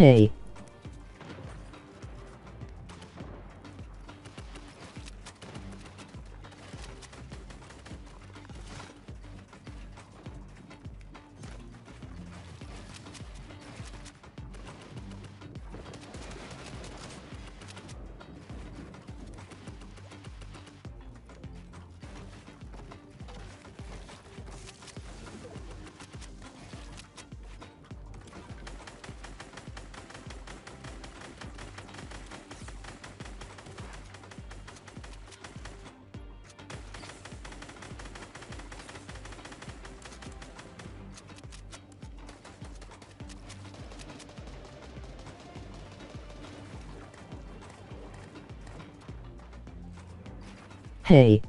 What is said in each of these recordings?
Hey. Hey.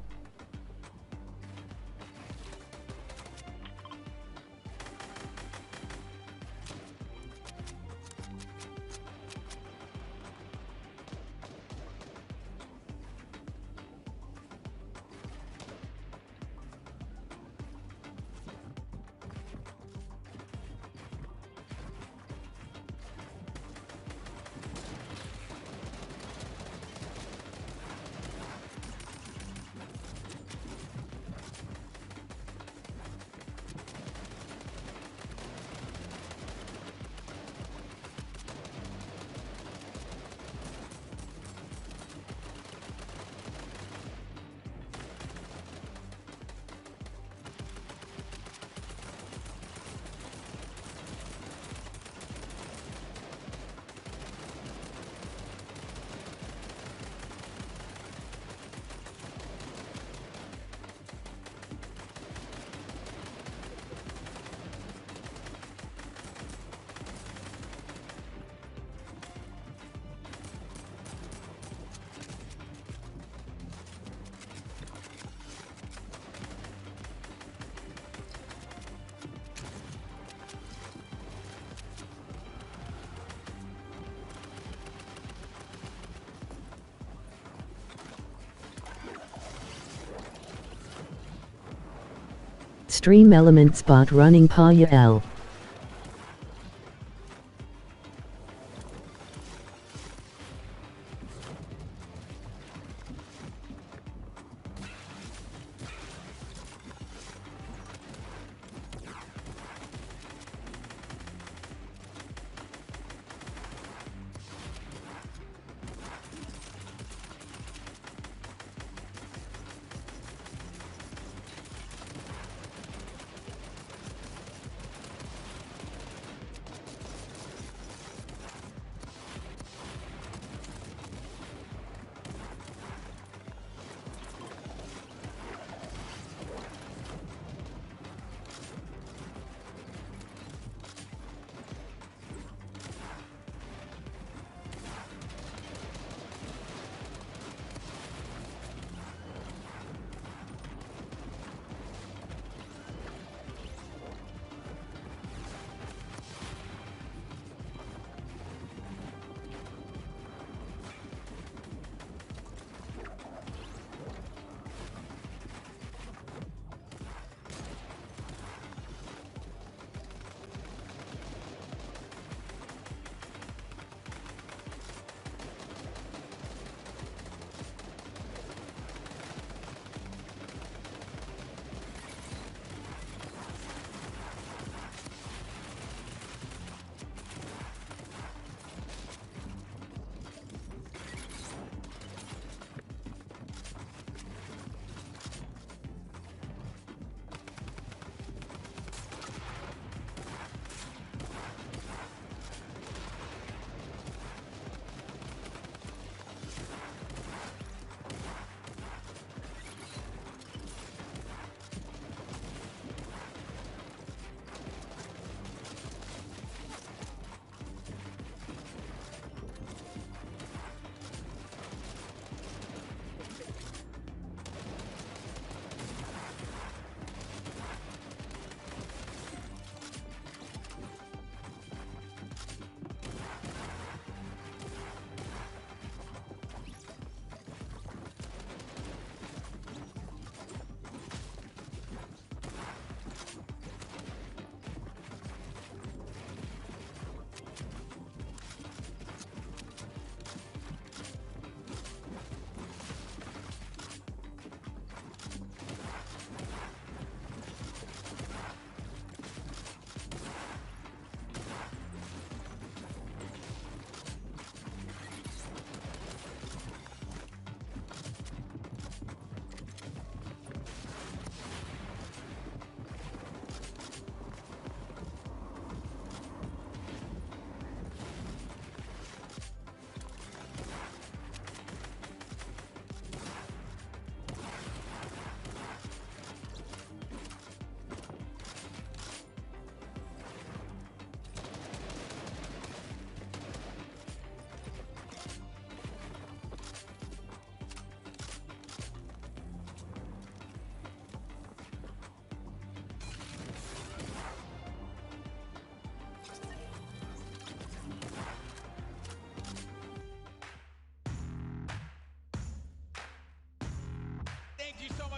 Stream element spot running royale.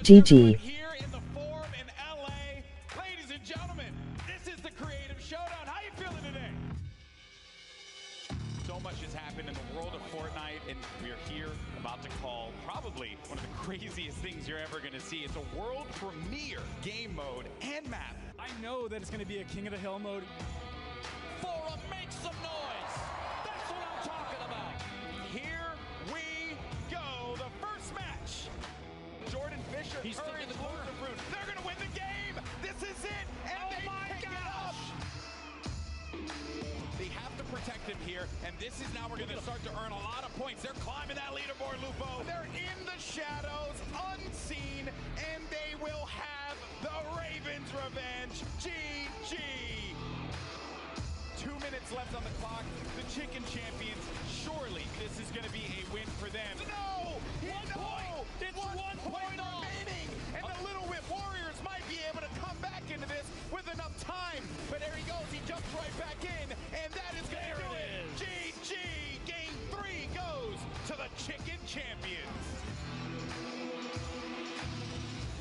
GG. Here in the Forum in LA. Ladies and gentlemen, this is the Creative Showdown. How you feeling today? So much has happened in the world of Fortnite, and we're here about to call probably one of the craziest things you're ever going to see. It's a world premiere game mode and map. I know that it's going to be a King of the Hill mode. Forum, make some noise. That's what I'm talking about. Here we go. The first match. Jordan Fisher, He's her in the corner. exclusive route. They're going to win the game. This is it. And Oh they my pick it up. They have to protect him here, and this is now we're going to start to earn a lot of points. They're climbing that leaderboard, Lupo. They're in the shadows, unseen, and they will have the Ravens' revenge. GG. 2 minutes left on the clock. The Chicken Champions, surely this is going to be a win for them. No! One point! It's 1 point remaining! And the Little Whip Warriors might be able to come back into this with enough time. But there he goes. He jumps right back in. And that is going to do it. GG! Game 3 goes to the Chicken Champions.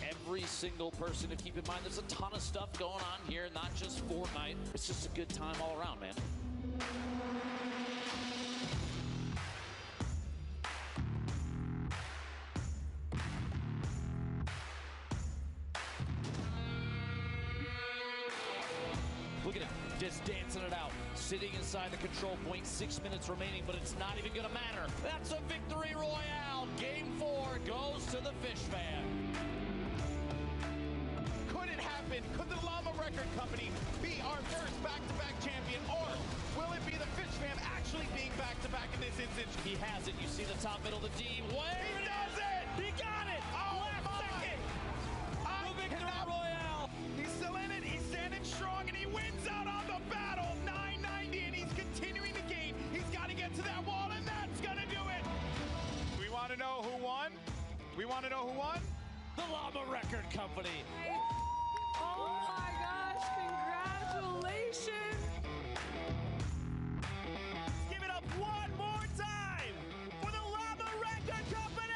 Every single person to keep in mind. There's a ton of stuff going on here, not just Fortnite. It's just a good time all around, man. Look at him, just dancing it out, sitting inside the control point, 6 minutes remaining, but it's not even gonna matter. That's a victory royale. Game 4 goes to the Fish Fan. Could it happen? Could the Llama Record Company be our first back-to-back champion? Or will it be the Fish Fam actually being back-to-back in this instance? He has it. You see the top middle of the D. He does it! He got it! Oh Last my! second! The victory royale! He's still in it. He's standing strong, and he wins out on the battle. 990, and he's continuing to gain. He's got to get to that wall, and that's going to do it. We want to know who won? We want to know who won? The Llama Record Company. Oh my gosh, congratulations! Give it up one more time for the Llama Record Company!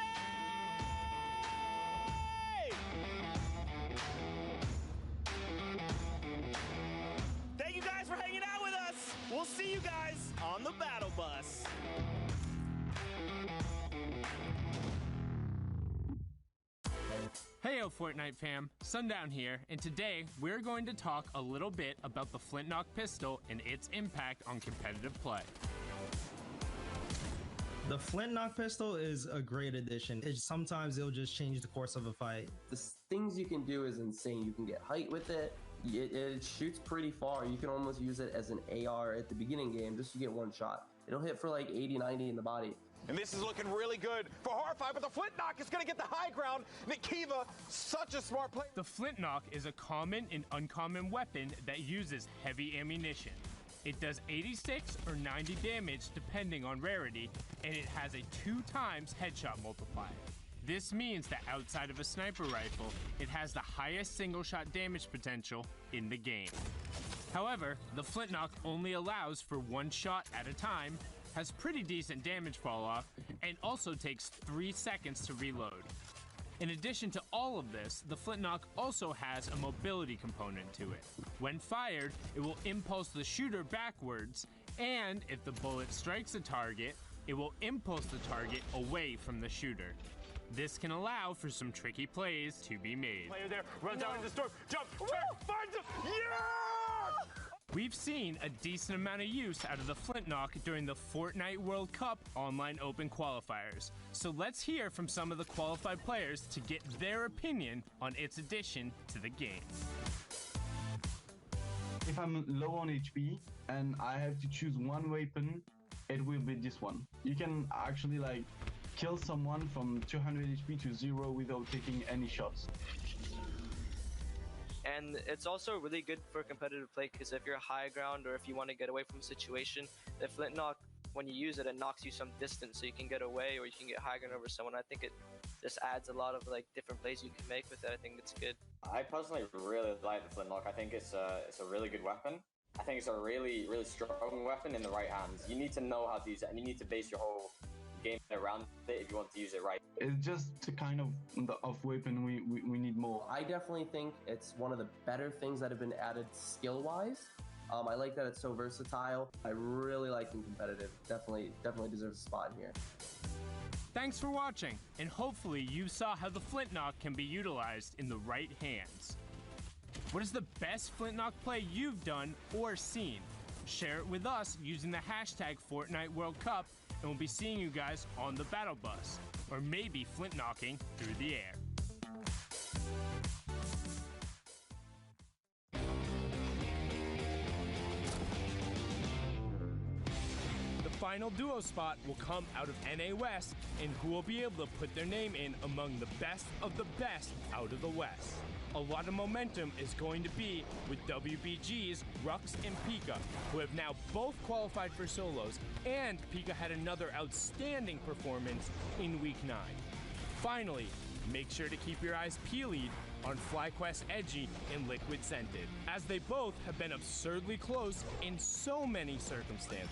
Thank you guys for hanging out with us. We'll see you guys on the battle bus. Heyo Fortnite fam, Sundown here, and today we're going to talk a little bit about the Flint-Knock pistol and its impact on competitive play. The Flint-Knock pistol is a great addition. Sometimes it'll just change the course of a fight. The things you can do is insane. You can get height with it. It shoots pretty far. You can almost use it as an AR at the beginning game just to get one shot. It'll hit for like 80, 90 in the body. And this is looking really good for Horrify, but the Flint-Knock is going to get the high ground. Nikiva, such a smart player. The Flint-Knock is a common and uncommon weapon that uses heavy ammunition. It does 86 or 90 damage depending on rarity, and it has a 2 times headshot multiplier. This means that outside of a sniper rifle, it has the highest single shot damage potential in the game. However, the Flint-Knock only allows for 1 shot at a time, has pretty decent damage fall off, and also takes 3 seconds to reload. In addition to all of this, the Flint-Knock also has a mobility component to it. When fired, it will impulse the shooter backwards, and if the bullet strikes a target, it will impulse the target away from the shooter. This can allow for some tricky plays to be made. Player there, runs out into the storm, jump, turn, finds him, yeah! We've seen a decent amount of use out of the Flint-Knock during the Fortnite World Cup online open qualifiers. So let's hear from some of the qualified players to get their opinion on its addition to the game. If I'm low on HP and I have to choose one weapon, it will be this one. You can actually like kill someone from 200 HP to 0 without taking any shots. And it's also really good for competitive play because if you're high ground or if you want to get away from a situation, the Flint-Knock, when you use it, it knocks you some distance so you can get away or you can get high ground over someone. I think it just adds a lot of like different plays you can make with it. I think it's good. I personally really like the Flintlock. I think it's a really good weapon. I think it's a really strong weapon in the right hands. You need to know how to use it, and you need to base your whole game around it if you want to use it right. It's just the kind of weapon we need more. I definitely think it's one of the better things that have been added skill-wise. I like that it's so versatile. I really like it competitive. Definitely deserves a spot here. Thanks for watching, and hopefully you saw how the Flintlock can be utilized in the right hands. What is the best Flintlock play you've done or seen? Share it with us using the hashtag Fortnite World Cup, and we'll be seeing you guys on the battle bus, or maybe Flintlocking through the air. The final duo spot will come out of NA West, and who will be able to put their name in among the best of the best out of the West. A lot of momentum is going to be with WBG's Rux and Pika, who have now both qualified for solos, and Pika had another outstanding performance in Week 9. Finally, make sure to keep your eyes peeled on FlyQuest Edgy and Liquid Scented, as they both have been absurdly close in so many circumstances.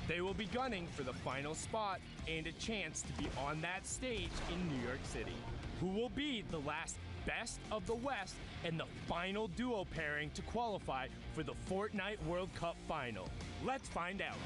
They will be gunning for the final spot and a chance to be on that stage in New York City. Who will be the last best of the West and the final duo pairing to qualify for the Fortnite World Cup final? Let's find out.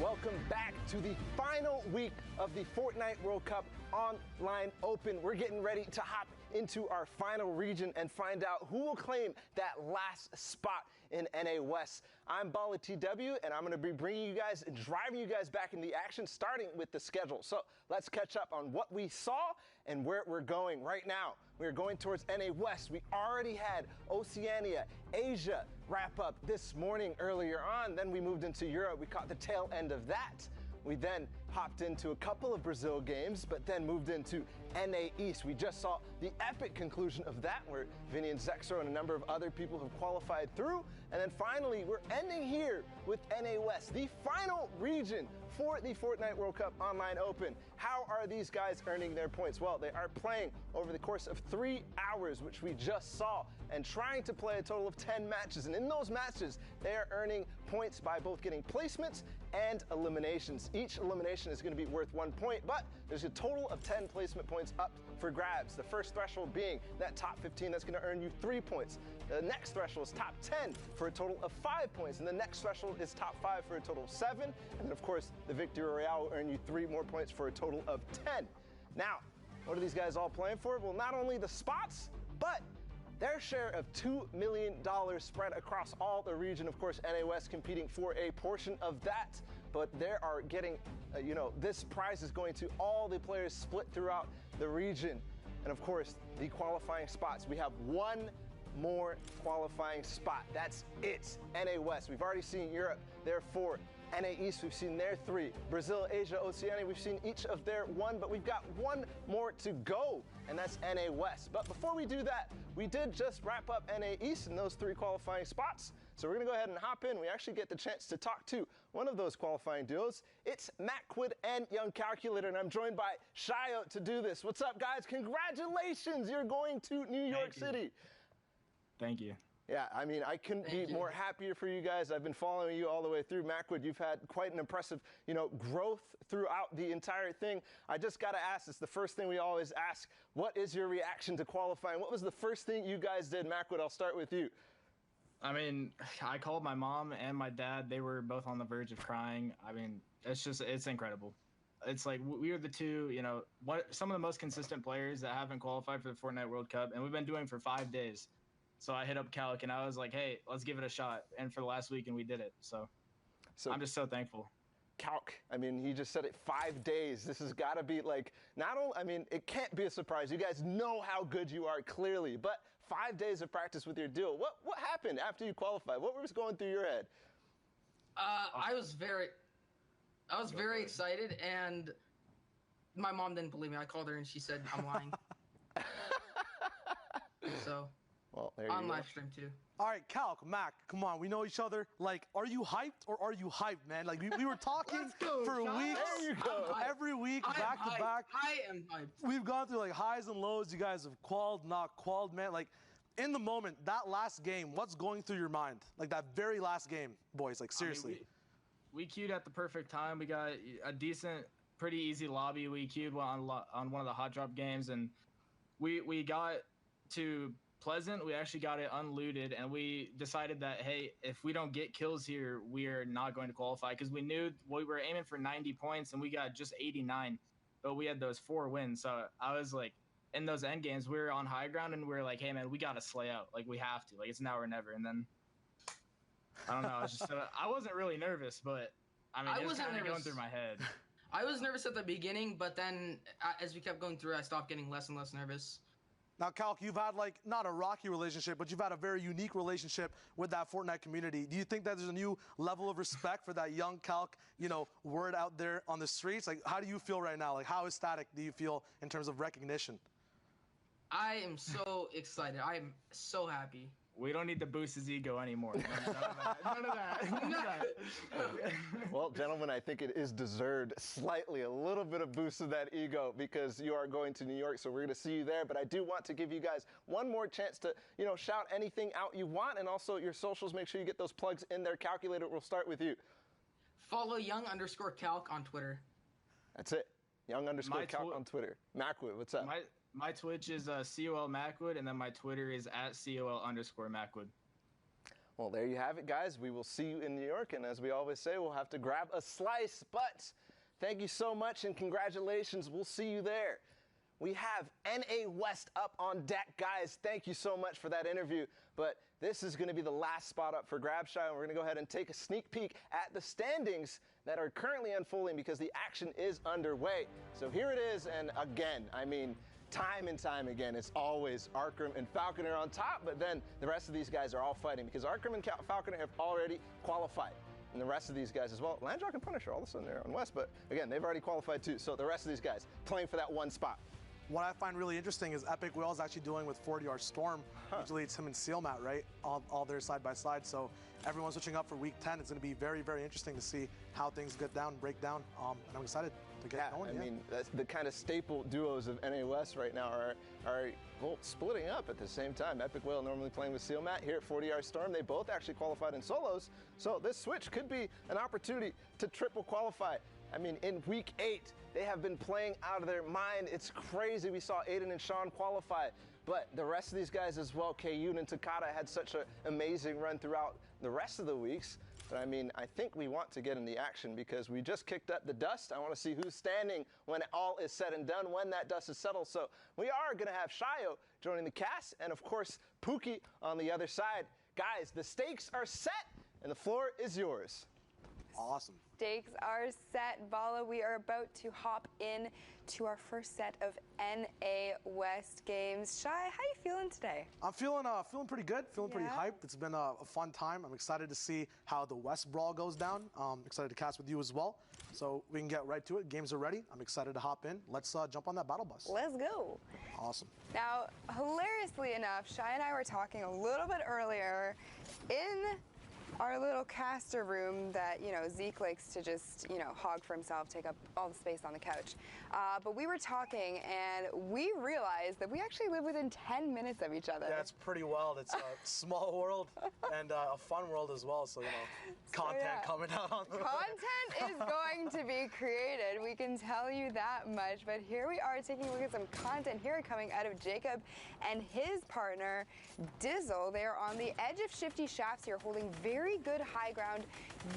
Welcome back to the final week of the Fortnite World Cup Online Open. We're getting ready to hop into our final region and find out who will claim that last spot in NA West. I'm Bala TW, and I'm going to be bringing you guys and driving you guys back in the action, starting with the schedule. So let's catch up on what we saw and where we're going right now. We're going towards NA West. We already had Oceania, Asia wrap up this morning earlier on. Then we moved into Europe. We caught the tail end of that. We then hopped into a couple of Brazil games, but then moved into NA East. We just saw the epic conclusion of that, where Vinny and Zexro and a number of other people have qualified through. And then finally, we're ending here with NA West, the final region for the Fortnite World Cup Online Open. How are these guys earning their points? Well, they are playing over the course of 3 hours, which we just saw, and trying to play a total of 10 matches. And in those matches, they are earning points by both getting placements and eliminations. Each elimination is going to be worth 1 point, but there's a total of 10 placement points up for grabs. The first threshold being that top 15, that's going to earn you 3 points. The next threshold is top 10 for a total of 5 points, and the next threshold is top 5 for a total of 7. And then, of course, the Victory Royale will earn you 3 more points for a total of 10. Now, what are these guys all playing for? Well, not only the spots, but their share of $2 million spread across all the region. Of course, NA West competing for a portion of that, but they are getting, this prize is going to all the players split throughout the region. And of course, the qualifying spots. We have one more qualifying spot. That's it. NA West. We've already seen Europe, their 4. NA East, we've seen their 3. Brazil, Asia, Oceania, we've seen each of their 1, but we've got 1 more to go, and that's NA West. But before we do that, we did just wrap up NA East in those 3 qualifying spots. So we're going to go ahead and hop in. We actually get the chance to talk to one of those qualifying duos. It's Macquid and Young Calculator, and I'm joined by Shio to do this. What's up, guys? Congratulations! You're going to New York City. Thank you. Yeah, I mean, I couldn't be more happier for you guys. I've been following you all the way through. Macquid, you've had quite an impressive, growth throughout the entire thing. I just got to ask, it's the first thing we always ask, what is your reaction to qualifying? What was the first thing you guys did? Macquid, I'll start with you. I mean, I called my mom and my dad. They were both on the verge of crying. I mean, it's incredible. It's like we are the two, some of the most consistent players that haven't qualified for the Fortnite World Cup, and we've been doing it for 5 days. So I hit up Calc and I was like, hey, let's give it a shot. And for the last week, and we did it. So I'm just so thankful. Calc, I mean, he just said it, 5 days. This has got to be like, it can't be a surprise. You guys know how good you are, clearly. But 5 days of practice with your duo. What happened after you qualified? What was going through your head? I was very excited, and my mom didn't believe me. I called her and she said I'm lying. So, well, there you on go. live stream too. All right, Calc, Mac, come on, we know each other. Like, are you hyped or are you hyped, man? Like, we were talking for weeks. There you go. Every week, back to back. I am hyped. We've gone through like highs and lows. You guys have qualled, not qualled, man. Like, in the moment, that last game, what's going through your mind? Like that very last game, boys, like seriously. I mean, we queued at the perfect time. We got a decent, pretty easy lobby. We queued on one of the hot drop games, and we got to Pleasant. We actually got it unlooted, and we decided that, hey, if we don't get kills here, we are not going to qualify, because we knew we were aiming for 90 points, and we got just 89, but we had those 4 wins. So I was like, in those end games, we were on high ground, and we were like, hey, man, we got to slay out. Like, we have to. Like, it's now or never. And then, I don't know. It's just, I wasn't really nervous, but, I mean, it was kind of going through my head. I was nervous at the beginning, but then as we kept going through, I stopped getting less and less nervous. Now, Calc, you've had, like, not a rocky relationship, but you've had a very unique relationship with that Fortnite community. Do you think that there's a new level of respect for that young Calc, you know, word out there on the streets? Like, how do you feel right now? Like, how ecstatic do you feel in terms of recognition? I am so excited. I am so happy. We don't need to boost his ego anymore. None of that. Well, gentlemen, I think it is deserved slightly, a little bit of boost of that ego, because you are going to New York, so we're going to see you there. But I do want to give you guys one more chance to, you know, shout anything out you want, and also your socials. Make sure you get those plugs in there. Calculator, we'll start with you. Follow young_calc on Twitter. That's it. Young_calc on Twitter. Macwood, what's up? My Twitch is COL Macwood, and then my Twitter is @COL_Macwood. Well, there you have it, guys. We will see you in New York, and as we always say, we'll have to grab a slice. But thank you so much, and congratulations. We'll see you there. We have NA West up on deck, guys. Thank you so much for that interview. But this is going to be the last spot up for Grabshy, and we're going to go ahead and take a sneak peek at the standings that are currently unfolding, because the action is underway. So here it is, and again, I mean, time and time again, it's always Arkham and Falconer on top, but then the rest of these guys are all fighting, because Arkham and Falconer have already qualified. And the rest of these guys as well, Landrock and Punisher, all of a sudden they're on West, but again, they've already qualified too. So the rest of these guys playing for that one spot. What I find really interesting is Epic Whale is actually doing with 40R Storm. Usually it's him and Sealmat, right? All there side by side. So everyone's switching up for week 10. It's going to be very, very interesting to see how things get down, break down. And I'm excited to get going. I mean, that's the kind of staple duos of NA West right now are well, splitting up at the same time. Epic Whale normally playing with Sealmat. Here at 40R Storm, they both actually qualified in solos. So this switch could be an opportunity to triple qualify. I mean, in week 8, they have been playing out of their mind. It's crazy. We saw Aiden and Sean qualify, but the rest of these guys as well, Kayun and Takata, had such an amazing run throughout the rest of the weeks. But I mean, I think we want to get in the action, because we just kicked up the dust. I want to see who's standing when all is said and done, when that dust is settled. So we are going to have Shayo joining the cast, and of course, Pookie on the other side. Guys, the stakes are set, and the floor is yours. Awesome. Stakes are set, Bala. We are about to hop in to our first set of NA West games. Shy, how you feeling today? I'm feeling pretty good, pretty hyped. It's been a fun time. I'm excited to see how the West Brawl goes down. Excited to cast with you as well. So we can get right to it. Games are ready. I'm excited to hop in. Let's jump on that battle bus. Let's go. Awesome. Now, hilariously enough, Shy and I were talking a little bit earlier in our little caster room that, you know, Zeke likes to just, you know, hog for himself, take up all the space on the couch. But we were talking, and we realized that we actually live within 10 minutes of each other. Yeah, it's pretty wild. It's a small world and a fun world as well. So, you know, content coming out on the Content is going to be created. We can tell you that much. But here we are taking a look at some content here coming out of Jacob and his partner, Dizzle. They are on the edge of shifty shafts here, holding very good high ground,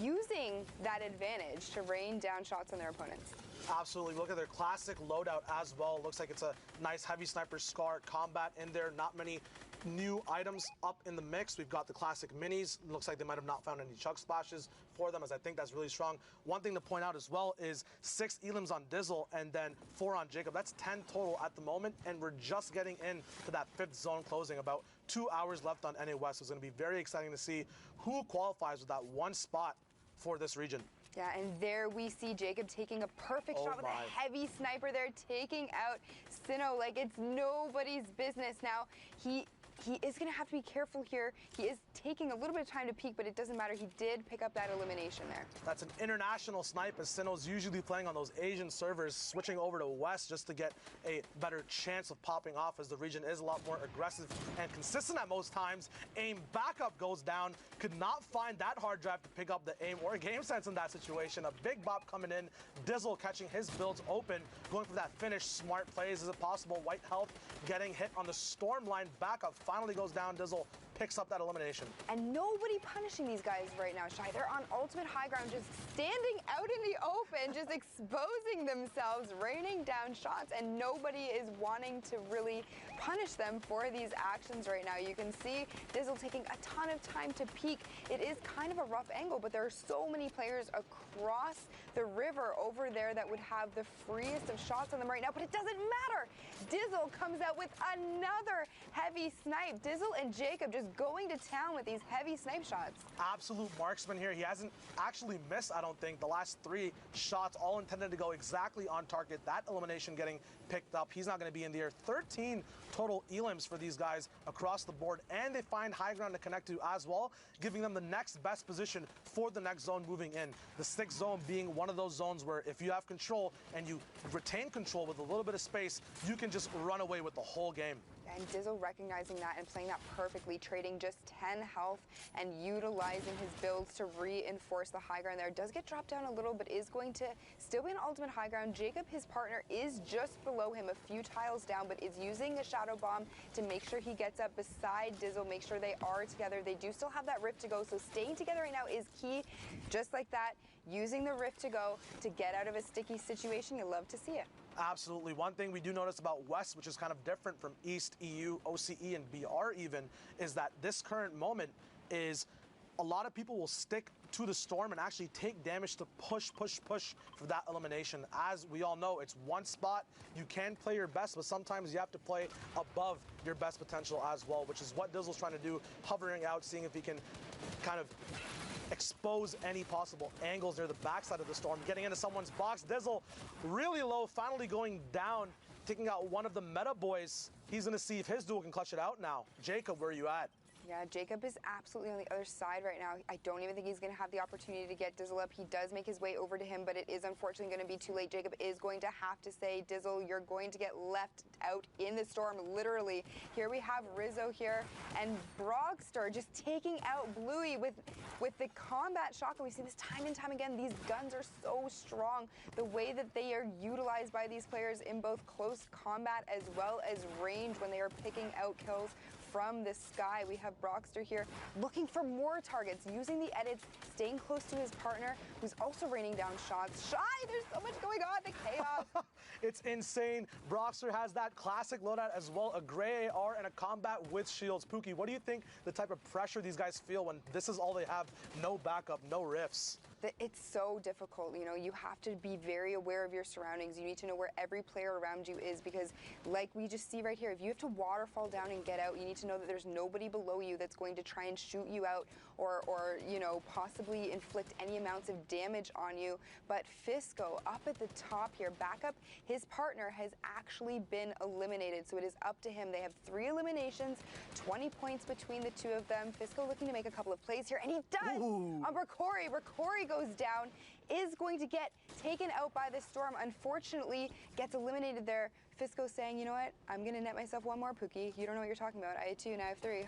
using that advantage to rain down shots on their opponents. Absolutely. Look at their classic loadout as well. Looks like it's a nice heavy sniper Scar combat in there. Not many new items up in the mix. We've got the classic minis. Looks like they might have not found any chug splashes for them, as I think that's really strong. One thing to point out as well is 6 elims on Dizzle and then 4 on Jacob. That's 10 total at the moment, and we're just getting into that 5th zone closing. About 2 hours left on NA West. So it's going to be very exciting to see who qualifies with that one spot for this region. Yeah, and there we see Jacob taking a perfect shot with a heavy sniper there, taking out Sinnoh like it's nobody's business. Now, he he is going to have to be careful here. He is taking a little bit of time to peek, but it doesn't matter. He did pick up that elimination there. That's an international snipe, as Sinnoh's usually playing on those Asian servers, switching over to West just to get a better chance of popping off, as the region is a lot more aggressive and consistent at most times. Aim backup goes down. Could not find that hard drive to pick up the aim or game sense in that situation. A big bop coming in. Dizzle catching his builds open, going for that finish. Smart plays. Is it possible? White health getting hit on the storm line. Backup finally goes down. Dizzle picks up that elimination. And nobody punishing these guys right now, Shy. They're on ultimate high ground, just standing out in the open, just exposing themselves, raining down shots, and nobody is wanting to really punish them for these actions right now. You can see Dizzle taking a ton of time to peek. It is kind of a rough angle, but there are so many players across the river over there that would have the freest of shots on them right now, but it doesn't matter. Dizzle comes out with another heavy snipe. Dizzle and Jacob just going to town with these heavy snipe shots. Absolute marksman here. He hasn't actually missed, I don't think. The last 3 shots all intended to go exactly on target. That elimination getting picked up. He's not going to be in the air. 13 total elims for these guys across the board, and they find high ground to connect to as well, giving them the next best position for the next zone moving in. The 6th zone being one of those zones where if you have control and you retain control with a little bit of space, you can just run away with the whole game. And Dizzle recognizing that and playing that perfectly, trading just 10 health and utilizing his builds to reinforce the high ground there. Does get dropped down a little, but is going to still be an ultimate high ground. Jacob, his partner, is just below him, a few tiles down, but is using a shadow bomb to make sure he gets up beside Dizzle, make sure they are together. They do still have that rift to go, so staying together right now is key. Just like that, using the rift to go to get out of a sticky situation. You love to see it. Absolutely. One thing we do notice about West, which is kind of different from East, EU, OCE, and BR even, is that this current moment is a lot of people will stick to the storm and actually take damage to push for that elimination. As we all know, it's one spot. You can play your best, but sometimes you have to play above your best potential as well, which is what Dizzle's trying to do, hovering out, seeing if he can kind of expose any possible angles near the backside of the storm. Getting into someone's box. Dizzle really low, finally going down, taking out one of the meta boys. He's going to see if his duel can clutch it out now. Jacob, where are you at? Yeah, Jacob is absolutely on the other side right now. I don't even think he's going to have the opportunity to get Dizzle up. He does make his way over to him, but it is unfortunately going to be too late. Jacob is going to have to say, Dizzle, you're going to get left out in the storm, literally. Here we have Rizzo here, and Brogstar just taking out Bluey with the combat shotgun. We see this time and time again. These guns are so strong. The way that they are utilized by these players in both close combat as well as range when they are picking out kills from the sky. We have Brogstar here looking for more targets, using the edits, staying close to his partner, who's also raining down shots. Shy, there's so much going on, the chaos. It's insane. Brogstar has that classic loadout as well, a gray AR and a combat with shields. Pookie, what do you think the type of pressure these guys feel when this is all they have? No backup, no rifts. It's so difficult. You know, you have to be very aware of your surroundings. You need to know where every player around you is, because like we just see right here, if you have to waterfall down and get out, you need to know that there's nobody below you that's going to try and shoot you out or you know, possibly inflict any amounts of damage on you. But Fisco up at the top here, backup, his partner has actually been eliminated, so it is up to him. They have 3 eliminations, 20 points between the 2 of them. Fisco looking to make a couple of plays here, and he does. Ooh. On Rakori. Rakori goes down, is going to get taken out by the storm. Unfortunately, gets eliminated there. Fisco saying, you know what, I'm going to net myself one more, Pookie. You don't know what you're talking about. I had 2, now I have 3.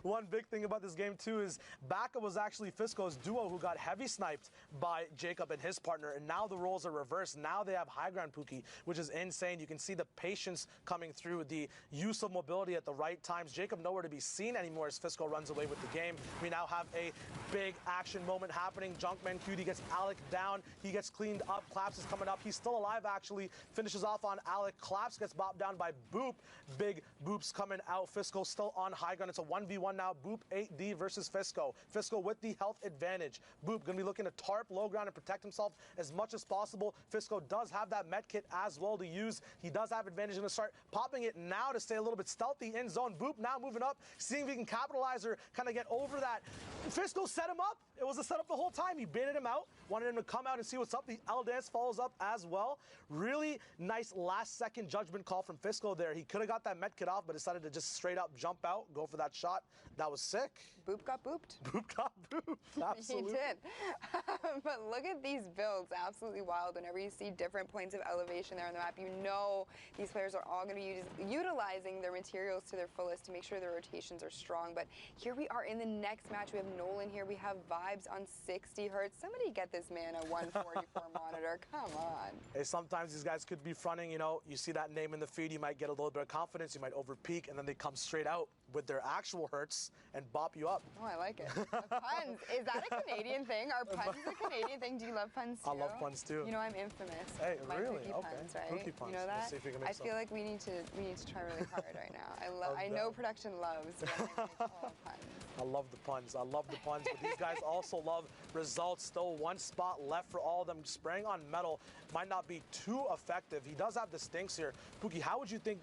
One big thing about this game, too, is backup was actually Fisco's duo who got heavy sniped by Jacob and his partner, and now the roles are reversed. Now they have high ground, Pookie, which is insane. You can see the patience coming through, the use of mobility at the right times. Jacob nowhere to be seen anymore as Fisco runs away with the game. We now have a big action moment happening. Junkman Cutie gets Alec down. He gets cleaned up. Claps is coming up. He's still alive, actually. Finishes off on Alec. Claps gets bopped down by Boop. Big Boops coming out. Fisco still on high ground. It's a 1v1 now. Boop 8D versus Fisco. Fisco with the health advantage. Boop going to be looking to tarp low ground and protect himself as much as possible. Fisco does have that med kit as well to use. He does have advantage. Going to start popping it now to stay a little bit stealthy in zone. Boop now moving up, seeing if he can capitalize or kind of get over that. Fisco set him up. It was a setup the whole time. He baited him out, wanted him to come out and see what's up. The L dance follows up as well. Really nice last-second judgment call from Fisco there. He could have got that med kit off, but decided to just straight up jump out, go for that shot. That was sick. Boop got booped. Boop got booped. Absolutely. He did. But look at these builds. Absolutely wild. Whenever you see different points of elevation there on the map, you know these players are all going to be utilizing their materials to their fullest to make sure their rotations are strong. But here we are in the next match. We have Nolan here. We have Vibes on 60 hertz. Somebody get this man a 144 monitor. Come on. Hey, sometimes these guys could be fronting, you know, you see that name in the feed, you might get a little bit of confidence, you might over peak, and then they come straight out with their actual hertz and bop you up. Oh, I like it. The puns. Is that a Canadian thing? Are puns a Canadian thing? Do you love puns too? I love puns too. You know, I'm infamous. Hey, with my really? cookie Okay. puns, right? Cookie puns. You know that? Let's see if we can make I some. feel like we need to try really hard right now. I know production loves when I make puns. I love the puns. I love the puns. But these guys also love results. Still one spot left for all of them. Spraying on metal might not be too effective. He does have the stinks here. Pookie, how would you think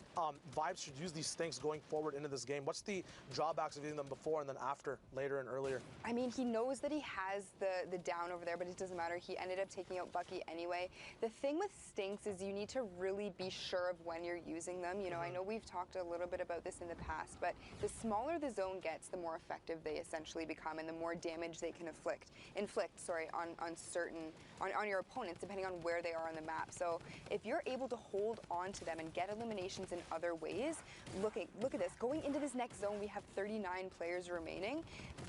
Vibes should use these stinks going forward into this game? What's the drawbacks of using them before and then after, later and earlier? I mean, he knows that he has the down over there, but it doesn't matter. He ended up taking out Bucky anyway. The thing with stinks is you need to really be sure of when you're using them. You know, I know we've talked a little bit about this in the past, but the smaller the zone gets, the more effective they essentially become and the more damage they can inflict on your opponents, depending on where they are on the map. So if you're able to hold on to them and get eliminations in other ways, look at this. Going into this next zone, we have 39 players remaining.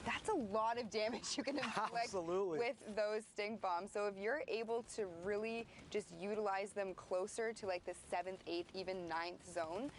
That's a lot of damage you can inflict with those stink bombs. So if you're able to really just utilize them closer to like the 7th, 8th, even 9th zone,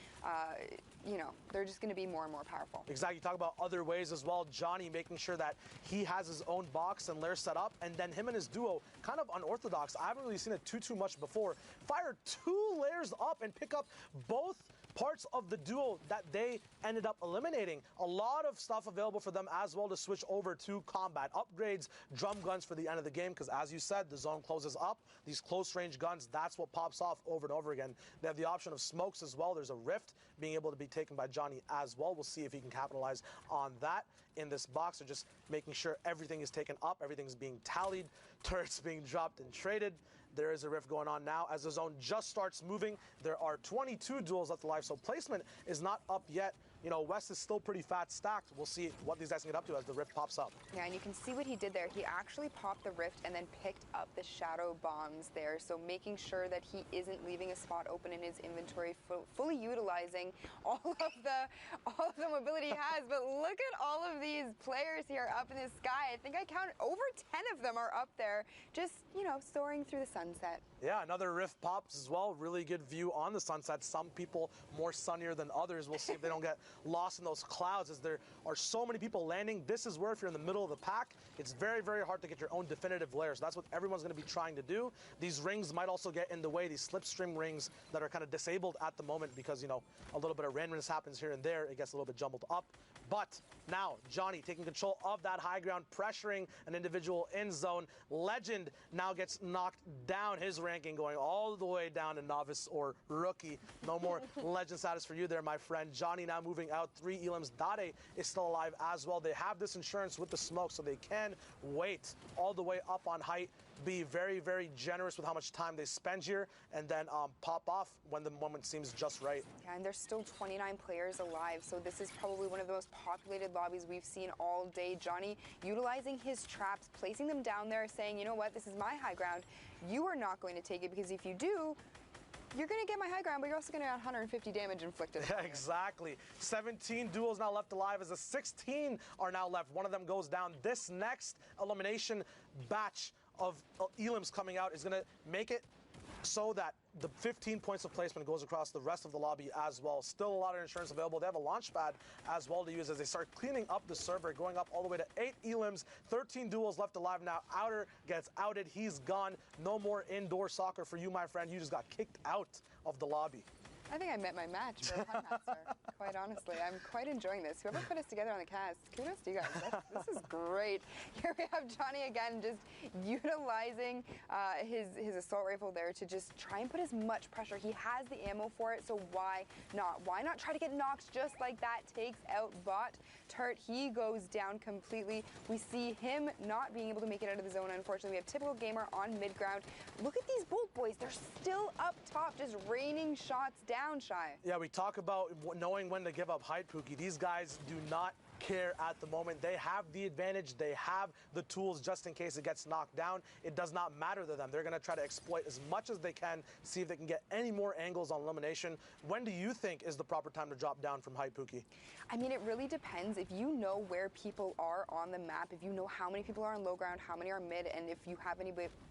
you know, they're just going to be more and more powerful. Exactly. You talk about other ways as well. Johnny making sure that he has his own box and lair set up, and then him and his duo, kind of unorthodox. I haven't really seen it too much before. Fire 2 layers up and pick up both parts of the duo that they ended up eliminating. A lot of stuff available for them as well to switch over to combat. Upgrades, drum guns for the end of the game, because as you said, the zone closes up. These close range guns, that's what pops off over and over again. They have the option of smokes as well. There's a rift being able to be taken by Johnny as well. We'll see if he can capitalize on that in this box. So just making sure everything is taken up, everything's being tallied, turrets being dropped and traded. There is a rift going on now. As the zone just starts moving, there are 22 duels left alive, so placement is not up yet. You know, West is still pretty fat stacked. We'll see what these guys can get up to as the rift pops up. Yeah, and you can see what he did there. He actually popped the rift and then picked up the shadow bombs there. So making sure that he isn't leaving a spot open in his inventory, fully utilizing all of the mobility he has. But look at all of these players here up in the sky. I think I counted over 10 of them are up there, just, you know, soaring through the sunset. Yeah, another rift pops as well. Really good view on the sunset. Some people more sunnier than others. We'll see if they don't get lost in those clouds, as there are so many people landing. This is where, if you're in the middle of the pack, it's very, very hard to get your own definitive lair. So that's what everyone's going to be trying to do. These rings might also get in the way, these slipstream rings that are kind of disabled at the moment because, you know, a little bit of randomness happens here and there. It gets a little bit jumbled up. But now Johnny taking control of that high ground, pressuring an individual in zone. Legend now gets knocked down, his ranking going all the way down to novice or rookie. No more legend status for you there, my friend. Johnny now moving out 3 elims. Dade is still alive as well. They have this insurance with the smoke, so they can wait all the way up on height, be very, very generous with how much time they spend here, and then pop off when the moment seems just right. Yeah, and there's still 29 players alive, so this is probably one of the most populated lobbies we've seen all day. Johnny utilizing his traps, placing them down there, saying, you know what, this is my high ground. You are not going to take it, because if you do, you're going to get my high ground, but you're also going to get 150 damage inflicted. Yeah, exactly. 17 duels now left alive as the 16 are now left. One of them goes down. This next elimination batch of elims coming out is going to make it so that the 15 points of placement goes across the rest of the lobby as well. Still a lot of insurance available. They have a launch pad as well to use as they start cleaning up the server, going up all the way to 8 elims. 13 duels left alive now. Outer gets outed. He's gone. No more indoor soccer for you, my friend. You just got kicked out of the lobby. I think I met my match for a Pun Master. Quite honestly, I'm quite enjoying this. Whoever put us together on the cast, kudos to you guys. This is great. Here we have Johnny again, just utilizing his assault rifle there to just try and put as much pressure. He has the ammo for it, so why not? Why not try to get knocked just like that? Takes out Bot. Turt, he goes down completely. We see him not being able to make it out of the zone, unfortunately. We have Typical Gamer on mid-ground. Look at these Bolt boys. They're still up top, just raining shots down, Shy. Yeah, we talk about knowing when to give up height, Pookie. These guys do not care at the moment. They have the advantage. They have the tools just in case it gets knocked down. It does not matter to them. They're going to try to exploit as much as they can, see if they can get any more angles on elimination. When do you think is the proper time to drop down from height, Pookie? I mean, it really depends. If you know where people are on the map, if you know how many people are on low ground, how many are mid, and if you have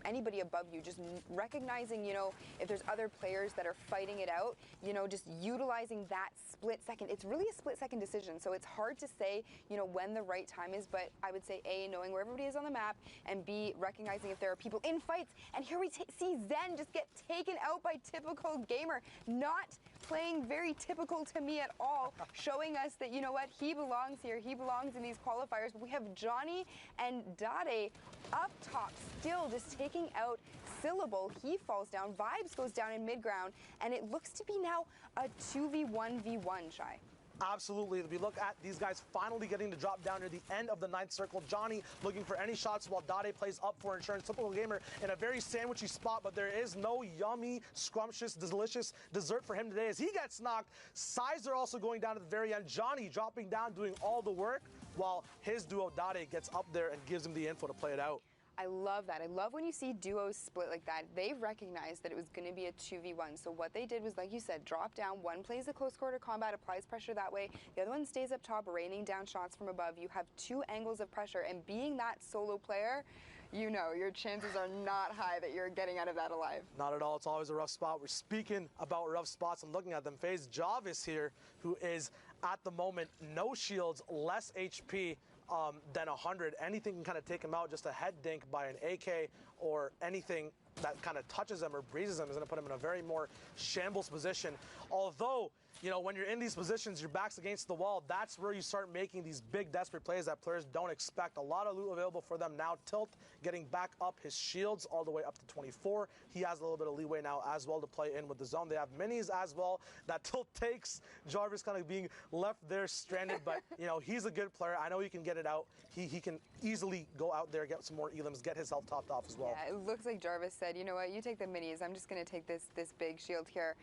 anybody above you, just recognizing, you know, if there's other players that are fighting it out, you know, just utilizing that split second. It's really a split second decision, so it's hard to say, you know, when the right time is, but I would say A, knowing where everybody is on the map, and B, recognizing if there are people in fights. And here we see Zen just get taken out by Typical Gamer, not playing very typical to me at all, showing us that, you know what, he belongs here, he belongs in these qualifiers. But we have Johnny and Dade up top, still just taking out Syllable. He falls down, Vibes goes down in mid-ground, and it looks to be now a 2v1v1, Shy. Absolutely. We look at these guys finally getting to drop down near the end of the 9th circle. Johnny looking for any shots while Dade plays up for insurance. Typical Gamer in a very sandwichy spot, but there is no yummy, scrumptious, delicious dessert for him today as he gets knocked. Sizer also going down at the very end. Johnny dropping down, doing all the work, while his duo Dade gets up there and gives him the info to play it out. I love that. I love when you see duos split like that. They recognized that it was going to be a 2v1. So what they did was, like you said, drop down. One plays the close quarter combat, applies pressure that way. The other one stays up top, raining down shots from above. You have two angles of pressure. And being that solo player, you know, your chances are not high that you're getting out of that alive. Not at all. It's always a rough spot. We're speaking about rough spots and looking at them. FaZe Jarvis here, who is at the moment no shields, less HP than 100. Anything can kind of take him out. Just a head dink by an AK or anything that kind of touches him or breezes him is going to put him in a very more shambles position. Although, you know, when you're in these positions, your back's against the wall, that's where you start making these big desperate plays that players don't expect. A lot of loot available for them now. Tilt getting back up his shields all the way up to 24. He has a little bit of leeway now as well to play in with the zone. They have minis as well that Tilt takes. Jarvis kind of being left there stranded, but, you know, he's a good player. I know he can get it out. He can easily go out there, get some more elims, get his health topped off as well. Yeah, it looks like Jarvis said, you know what, you take the minis. I'm just going to take this big shield here.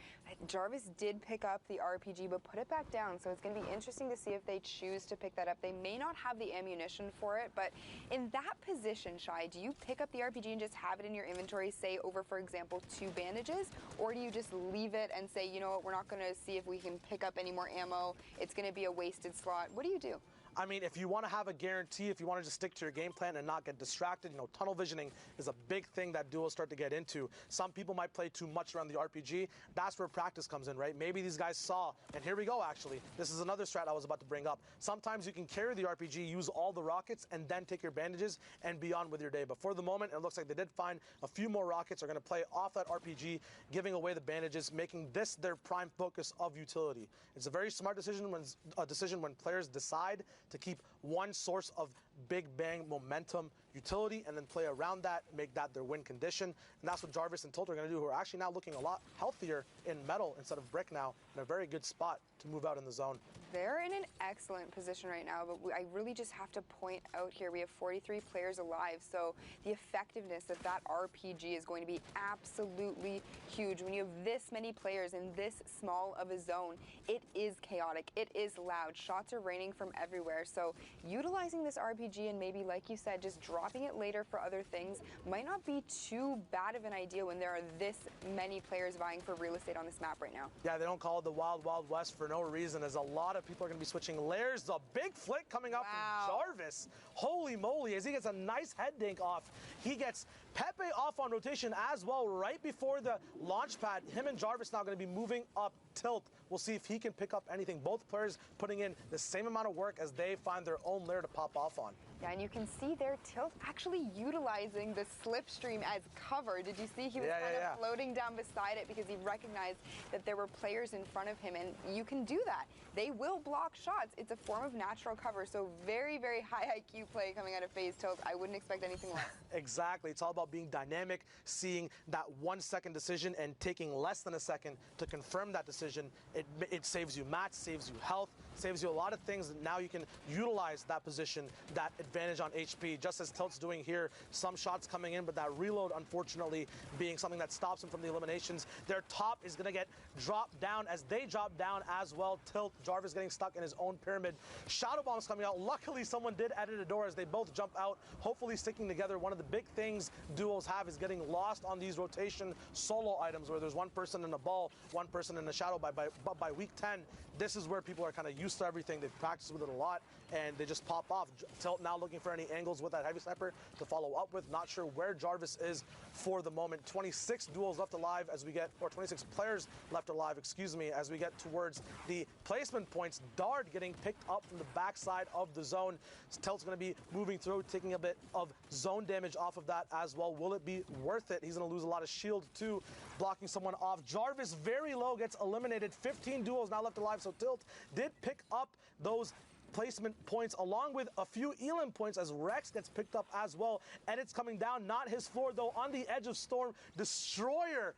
Jarvis did pick up the RPG, but put it back down. So it's going to be interesting to see if they choose to pick that up. They may not have the ammunition for it, but in that position, Shy, do you pick up the RPG and just have it in your inventory, say over, for example, 2 bandages? Or do you just leave it and say, you know what, we're not going to see if we can pick up any more ammo. It's going to be a wasted slot. What do you do? I mean, if you want to have a guarantee, if you want to just stick to your game plan and not get distracted, you know, tunnel visioning is a big thing that duos start to get into. Some people might play too much around the RPG. That's where practice comes in, right? Maybe these guys saw, and here we go, actually. This is another strat I was about to bring up. Sometimes you can carry the RPG, use all the rockets, and then take your bandages and be on with your day. But for the moment, it looks like they did find a few more rockets. Are going to play off that RPG, giving away the bandages, making this their prime focus of utility. It's a very smart decision when players decide to keep one source of big bang momentum utility and then play around that, make that their win condition. And that's what Jarvis and Tilt are going to do, who are actually now looking a lot healthier in metal instead of brick now, in a very good spot to move out in the zone. They're in an excellent position right now, but I really just have to point out here, we have 43 players alive, so the effectiveness of that RPG is going to be absolutely huge. When you have this many players in this small of a zone, it is chaotic, it is loud, shots are raining from everywhere, so utilizing this RPG and maybe, like you said, just dropping it later for other things might not be too bad of an idea when there are this many players vying for real estate on this map right now. Yeah, they don't call it the Wild Wild West for no reason, as a lot of people are going to be switching layers. A big flick coming up from Jarvis. Holy moly, as he gets a nice head dink off. He gets Pepe off on rotation as well right before the launch pad. Him and Jarvis now going to be moving up Tilt. We'll see if he can pick up anything. Both players putting in the same amount of work as they find their own layer to pop off on. Yeah, and you can see there Tilt actually utilizing the slipstream as cover. Did you see he was kind of floating down beside it because he recognized that there were players in front of him, and you can do that. They will block shots. It's a form of natural cover, so very, very high IQ play coming out of FaZe Tilt. I wouldn't expect anything less. Exactly. It's all about being dynamic, seeing that 1 second decision and taking less than a second to confirm that decision. It saves you match, saves you health, saves you a lot of things. Now you can utilize that position, that advantage on HP, just as Tilt's doing here. Some shots coming in, but that reload, unfortunately, being something that stops him from the eliminations. Their top is going to get dropped down as they drop down as well. Tilt, Jarvis getting stuck in his own pyramid. Shadow bombs coming out. Luckily, someone did edit a door as they both jump out, hopefully sticking together. One of the big things duos have is getting lost on these rotation solo items where there's one person in a ball, one person in a shadow. But by week 10, this is where people are kind of used to everything. They've practiced with it a lot, and they just pop off. Tilt now looking for any angles with that heavy sniper to follow up with. Not sure where Jarvis is for the moment. 26 duels left alive as we get, or 26 players left alive, excuse me, as we get towards the placement points. Dart getting picked up from the backside of the zone. Tilt's going to be moving through, taking a bit of zone damage off of that as well. Will it be worth it? He's going to lose a lot of shield too, blocking someone off. Jarvis very low, gets eliminated. 15 duels now left alive, so Tilt did pick up those placement points along with a few Elam points as Rex gets picked up as well. Edit's coming down, not his floor though, on the edge of Storm. Destroyer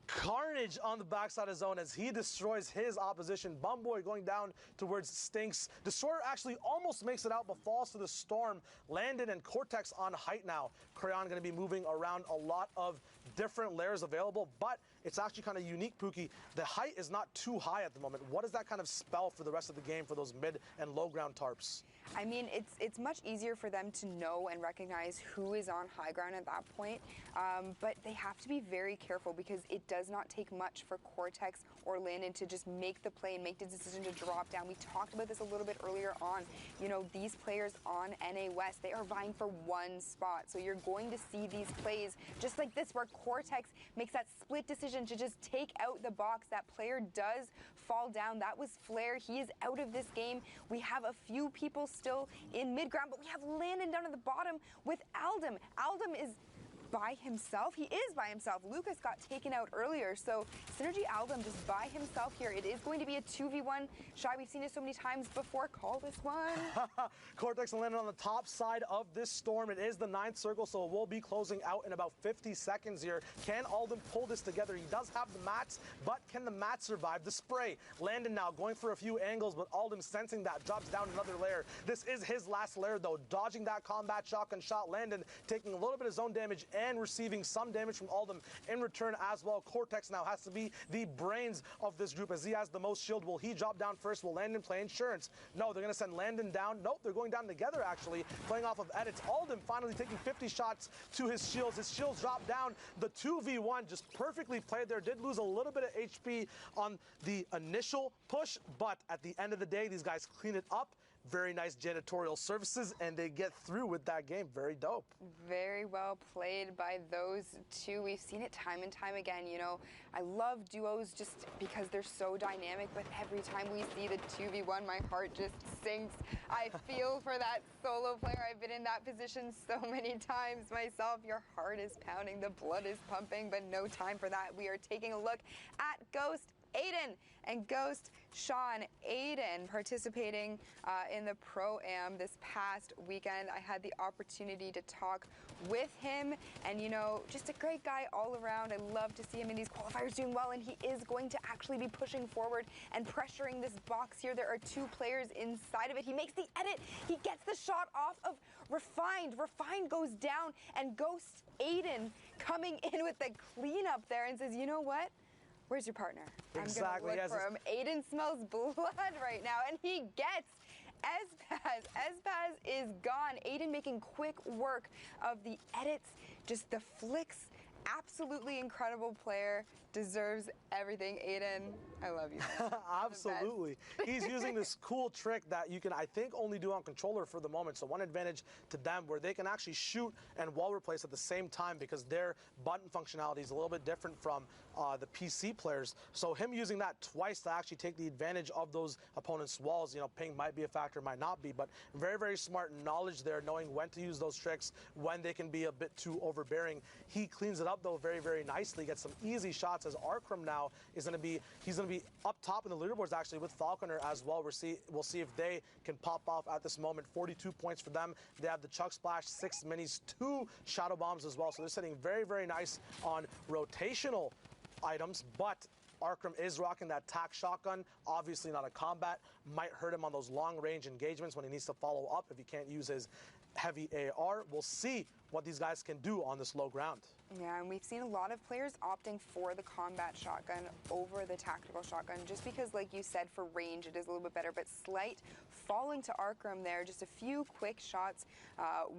carnage on the backside of zone as he destroys his opposition. Bumboy going down towards Stinks. Destroyer actually almost makes it out but falls to the Storm. Landon and Cortex on height now. Crayon going to be moving around a lot of different layers available, but it's actually kind of unique, Pookie. The height is not too high at the moment. What does that kind of spell for the rest of the game for those mid and low ground tarps? I mean, it's much easier for them to know and recognize who is on high ground at that point, but they have to be very careful because it does not take much for Cortex or Landon to just make the play and make the decision to drop down. We talked about this a little bit earlier on. You know, these players on NA West, they are vying for one spot, so you're going to see these plays just like this where Cortex makes that split decision to just take out the box. That player does fall down. That was Flair. He is out of this game. We have a few people still in mid ground, but we have Landon down at the bottom with Aldum. Aldum is by himself. He is by himself. Lucas got taken out earlier, so Synergy Aldum just by himself here. It is going to be a 2v1. Shy, we've seen it so many times before. Call this one. Cortex and Landon on the top side of this Storm. It is the 9th circle, so it will be closing out in about 50 seconds here. Can Aldum pull this together? He does have the mats, but can the mats survive the spray? Landon now going for a few angles, but Aldum sensing that drops down another layer. This is his last layer, though. Dodging that combat shotgun shot. Landon taking a little bit of zone damage and receiving some damage from Aldum in return as well. Cortex now has to be the brains of this group as he has the most shield. Will he drop down first? Will Landon play insurance? No, they're going to send Landon down. Nope, they're going down together actually, playing off of edits. Aldum finally taking 50 shots to his shields. His shields drop down. The 2v1 just perfectly played there. Did lose a little bit of HP on the initial push, but at the end of the day, these guys clean it up. Very nice janitorial services, and they get through with that game. Very dope. Very well played by those two. We've seen it time and time again. You know, I love duos just because they're so dynamic, but every time we see the 2v1, my heart just sinks. I feel for that solo player. I've been in that position so many times myself. Your heart is pounding, the blood is pumping, but no time for that. We are taking a look at Ghost, Aiden, and Ghost Sean. Aiden participating in the Pro-Am this past weekend. I had the opportunity to talk with him, and you know, just a great guy all around. I love to see him in these qualifiers doing well, and he is going to actually be pushing forward and pressuring this box here. There are two players inside of it. He makes the edit. He gets the shot off of Refined. Refined goes down, and Ghost Aiden coming in with the cleanup there and says, you know what? Where's your partner? Exactly. I'm gonna look for him. Aiden smells blood right now, and he gets Espaz. Espaz is gone. Aiden making quick work of the edits, just the flicks absolutely incredible player, deserves everything. Aiden, I love you. Absolutely. He's using this cool trick that you can, I think, only do on controller for the moment. So one advantage to them where they can actually shoot and wall replace at the same time because their button functionality is a little bit different from the PC players. So him using that twice to actually take the advantage of those opponents' walls, you know, ping might be a factor, might not be, but very, very smart knowledge there, knowing when to use those tricks, when they can be a bit too overbearing. He cleans it up though very, very nicely, gets some easy shots as Arkram now is going to be, he's going to be up top in the leaderboards actually with Falconer as well. We'll see if they can pop off at this moment. 42 points for them. They have the Chuck Splash, 6 minis, 2 Shadow Bombs as well. So they're sitting very, very nice on rotational items, but Arkram is rocking that tac shotgun, obviously not a combat, might hurt him on those long range engagements when he needs to follow up if he can't use his heavy AR. We'll see what these guys can do on this low ground. Yeah, and we've seen a lot of players opting for the combat shotgun over the tactical shotgun just because, like you said, for range it is a little bit better, but slight falling to Arkram there, just a few quick shots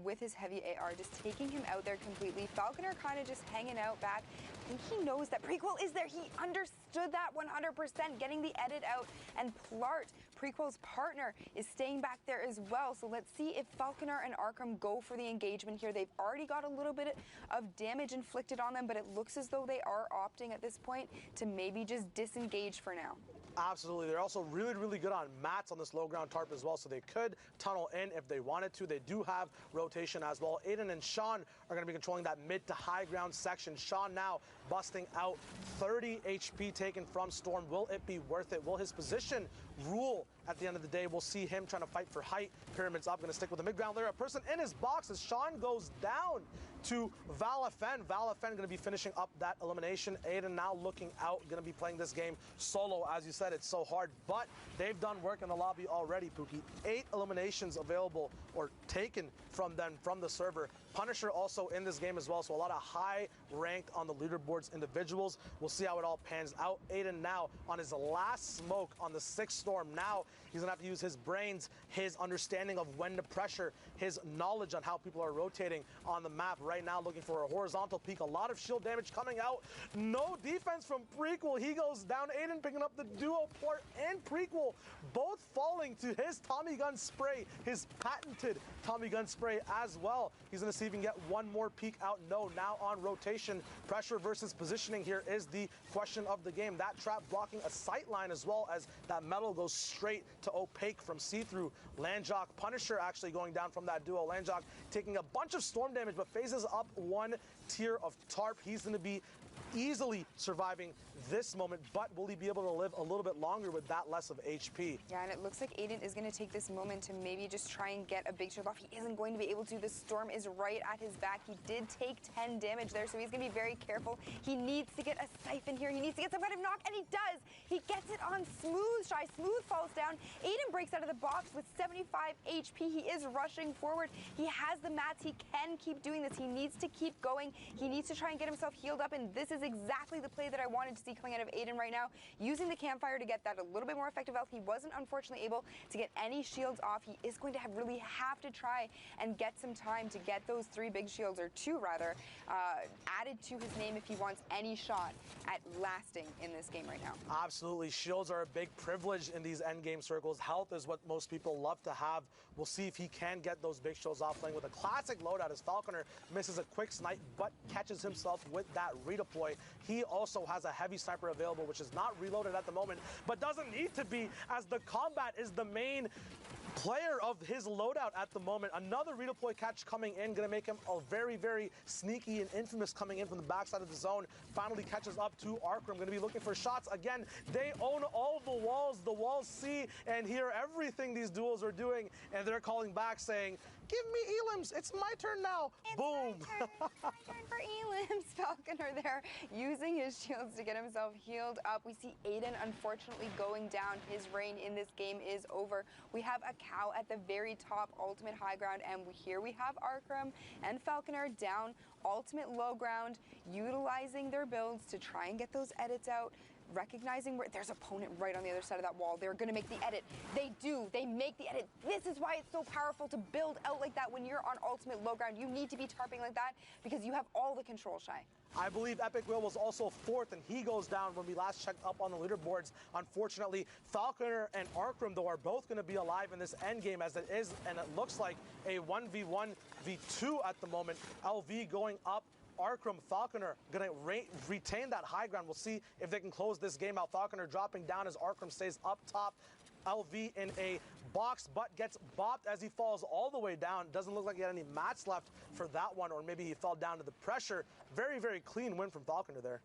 with his heavy AR, just taking him out there completely. Falconer kind of just hanging out back. I think he knows that Prequel is there. He understood that 100%, getting the edit out, and Plart, Prequel's partner, is staying back there as well. So let's see if Falconer and Arkram go for the engagement here. They've already got a little bit of damage inflicted on them, but it looks as though they are opting at this point to maybe just disengage for now. Absolutely. They're also really, really good on mats on this low ground tarp as well, so they could tunnel in if they wanted to. They do have rotation as well. Aiden and Sean are going to be controlling that mid to high ground section. Sean now busting out 30 HP taken from Storm. Will it be worth it? Will his position rule at the end of the day? We'll see him trying to fight for height. Pyramids up, going to stick with the mid ground there. A person in his box as Sean goes down to Valafen. Valafen going to be finishing up that elimination. Aiden now looking out, going to be playing this game solo. As you said, it's so hard, but they've done work in the lobby already, Pookie. 8 eliminations available or taken from them from the server. Punisher also in this game as well, so a lot of high ranked on the leaderboards individuals. We'll see how it all pans out. Aiden now on his last smoke on the 6th Storm. Now he's gonna have to use his brains, his understanding of when to pressure, his knowledge on how people are rotating on the map. Right now looking for a horizontal peak, a lot of shield damage coming out. No defense from Prequel. He goes down. Aiden picking up the duo, Plart and Prequel, both falling to his Tommy gun spray, his patented Tommy gun spray as well. He's gonna see if he can get one more peek out. No, now on rotation. Pressure versus positioning here is the question of the game. That trap blocking a sight line as well as that metal goes straight to opaque from see-through. Landjock, Punisher actually going down from that duo. Landjock taking a bunch of storm damage but phases up 1 tier of tarp. He's going to be easily surviving this moment, but will he be able to live a little bit longer with that less of HP? Yeah, and it looks like Aiden is going to take this moment to maybe just try and get a big shield off. He isn't going to be able to. The storm is right at his back. He did take 10 damage there, so he's going to be very careful. He needs to get a siphon here. He needs to get some kind of knock, and he does. He gets it on Smooth. Shy Smooth falls down. Aiden breaks out of the box with 75 HP. He is rushing forward. He has the mats. He can keep doing this. He needs to keep going. He needs to try and get himself healed up, and this is exactly the play that I wanted to see coming out of Aiden right now, using the campfire to get that a little bit more effective health. He wasn't unfortunately able to get any shields off. He is going to really have to try and get some time to get those 3 big shields, or 2 rather, added to his name if he wants any shot at lasting in this game right now. Absolutely. Shields are a big privilege in these endgame circles. Health is what most people love to have. We'll see if he can get those big shields off, playing with a classic loadout as Falconer misses a quick snipe but catches himself with that redeploy. He also has a heavy sniper available, which is not reloaded at the moment, but doesn't need to be, as the combat is the main player of his loadout at the moment. Another redeploy catch coming in, gonna make him a very, very sneaky and infamous coming in from the backside of the zone. Finally catches up to Arkram, gonna be looking for shots. Again, they own all the walls. The walls see and hear everything these duels are doing, and they're calling back saying, "Give me elims, it's my turn now." It's boom. My turn for elims. Falconer there using his shields to get himself healed up. We see Aiden unfortunately going down. His reign in this game is over. We have a cow at the very top, ultimate high ground, and here we have Arkram and Falconer down ultimate low ground, utilizing their builds to try and get those edits out. recognizing where there's opponent right on the other side of that wall. They're going to make the edit. They do. They make the edit. This is why it's so powerful to build out like that when you're on ultimate low ground. You need to be tarping like that because you have all the control, Shy. I believe Epic Will was also fourth, and he goes down when we last checked up on the leaderboards. Unfortunately, Falconer and Arkram, though, are both going to be alive in this end game as it is, and it looks like a 1v1, v2 at the moment. LV going up. Arkram, Falconer going to retain that high ground. We'll see if they can close this game out. Falconer dropping down as Arkram stays up top. LV in a box, but gets bopped as he falls all the way down. Doesn't look like he had any mats left for that one, or maybe he fell down to the pressure. Very, very clean win from Falconer there.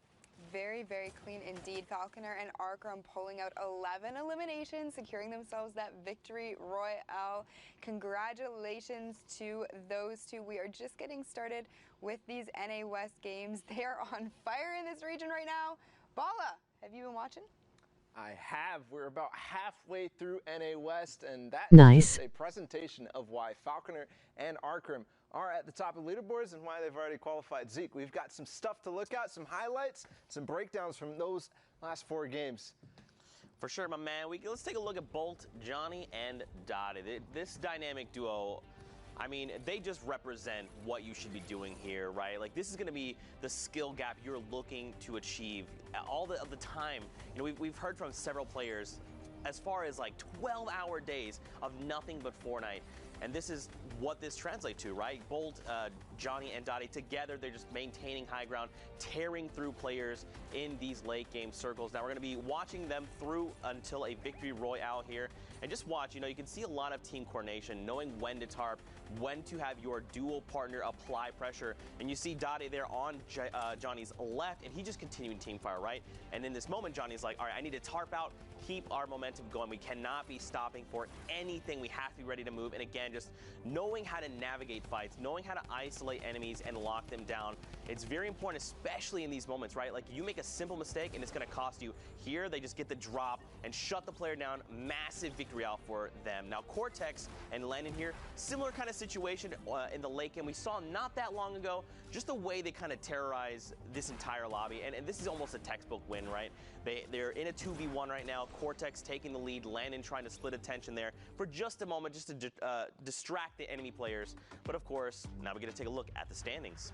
Very, very clean indeed. Falconer and Arkram pulling out 11 eliminations, securing themselves that victory royale. Congratulations to those two. We are just getting started with these NA West games. They are on fire in this region right now. Bala, have you been watching? I have. We're about halfway through NA West, and that Nice. is just a presentation of why Falconer and Arkram are at the top of leaderboards and why they've already qualified. Zeke, we've got some stuff to look at, some highlights, some breakdowns from those last 4 games. For sure, my man. Let's take a look at Bolt, Johnny, and Dottie. This dynamic duo, I mean, they just represent what you should be doing here, right? Like, this is going to be the skill gap you're looking to achieve all the time. You know, we've heard from several players as far as like 12-hour days of nothing but Fortnite. And this is what this translates to, right? Bolt, Johnny, and Dottie together, they're just maintaining high ground, tearing through players in these late game circles. Now we're going to be watching them through until a victory royale here. And just watch, you know, you can see a lot of team coordination, knowing when to tarp, when to have your dual partner apply pressure. And you see Dottie there on Johnny's left, and he just continuing team fire, right? And in this moment, Johnny's like, all right, I need to tarp out, keep our momentum going. We cannot be stopping for anything. We have to be ready to move. And again, just knowing how to navigate fights, knowing how to isolate enemies and lock them down. It's very important, especially in these moments, right? Like, you make a simple mistake and it's going to cost you. Here, they just get the drop and shut the player down. Massive victory out for them. Now, Cortex and Landon here, similar kind of situation in the late game. We saw not that long ago, just the way they kind of terrorize this entire lobby. And this is almost a textbook win, right? They're in a 2v1 right now. Cortex taking the lead. Landon trying to split attention there for just a moment, just to distract the enemy players. But of course, now we get to take a look at the standings.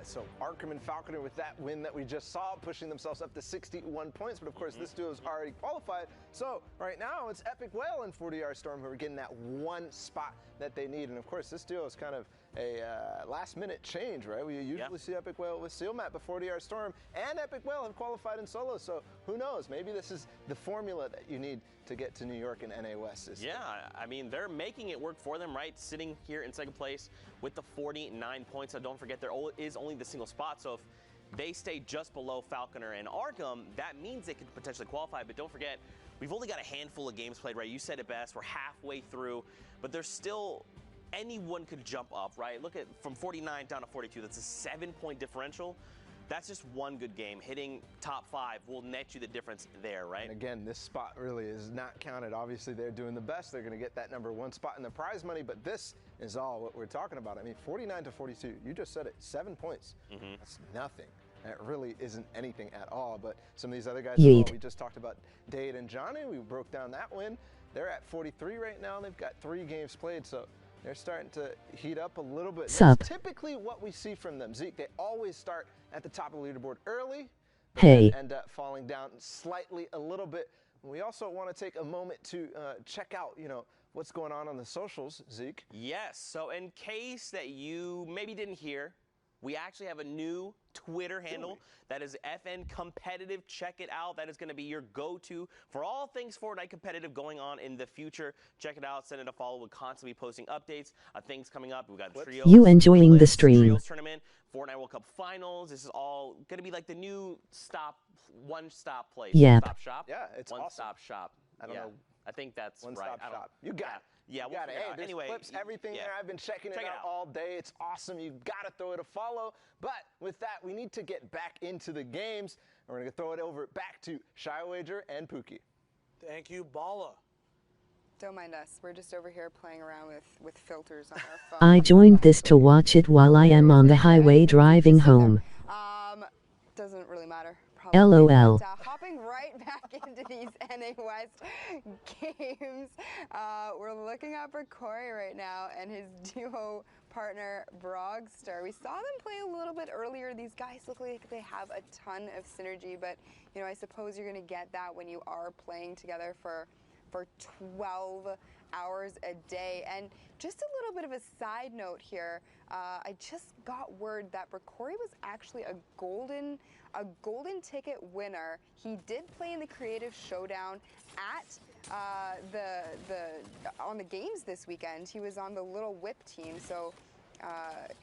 So Arkram and Falconer with that win that we just saw, pushing themselves up to 61 points. But of course, this duo is already qualified. So right now, it's Epic Whale and 40R Storm who are getting that one spot that they need. And of course, this duo is kind of a last-minute change, right? We usually see Epic Whale with Sealmat, but 40R Storm and Epic Whale have qualified in solo. So who knows? Maybe this is the formula that you need to get to New York and NA West. Yeah, I mean, they're making it work for them, right? Sitting here in second place with the 49 points. So don't forget, there is only the single spot. So if they stay just below Falconer and Arkram, that means they could potentially qualify. But don't forget, we've only got a handful of games played, right? You said it best. We're halfway through, but there's still anyone could jump up, right? Look at from 49 down to 42. That's a 7-point differential. That's just one good game. Hitting top 5 will net you the difference there, right? And again, this spot really is not counted. Obviously, they're doing the best. They're going to get that #1 spot in the prize money, but this is all what we're talking about. I mean, 49 to 42, you just said it, 7 points. That's nothing. That really isn't anything at all. But some of these other guys, we just talked about Dade and Johnny. We broke down that win. They're at 43 right now. They've got 3 games played, so they're starting to heat up a little bit. That's typically what we see from them. Zeke, they always start at the top of the leaderboard early, but then end up falling down slightly a little bit. We also want to take a moment to check out, you know, what's going on the socials, Zeke. Yes, so in case that you maybe didn't hear, we actually have a new Twitter handle that is FN Competitive. Check it out. That is going to be your go-to for all things Fortnite competitive going on in the future. Check it out. Send it a follow. We'll constantly be posting updates of things coming up. We've got trios. You enjoying the stream? Trios tournament, Fortnite World Cup Finals. This is all going to be like the new one-stop place. Yep. One-stop shop. Yeah, it's one-stop shop. I don't know. I think that's right. One-stop shop. You got it. Yeah, we'll got it. Hey, there's anyway, clips, everything there. I've been checking it Check out all day. It's awesome. You got to throw it a follow. But with that, we need to get back into the games. And we're going to throw it over back to Shy Wager and Pookie. Thank you, Bala. Don't mind us. We're just over here playing around with filters on our phone. I joined this to watch it while I am on the highway driving home. Doesn't really matter. LOL. Hopping right into these NA West games. We're looking up for Corey right now and his duo partner, Brogstar. We saw them play a little bit earlier. These guys look like they have a ton of synergy, but, you know, I suppose you're going to get that when you are playing together for 12 hours a day. And just a little bit of a side note here, I just got word that Bracori was actually a golden ticket winner. He did play in the Creative Showdown at on the games this weekend. He was on the Little Whip team, so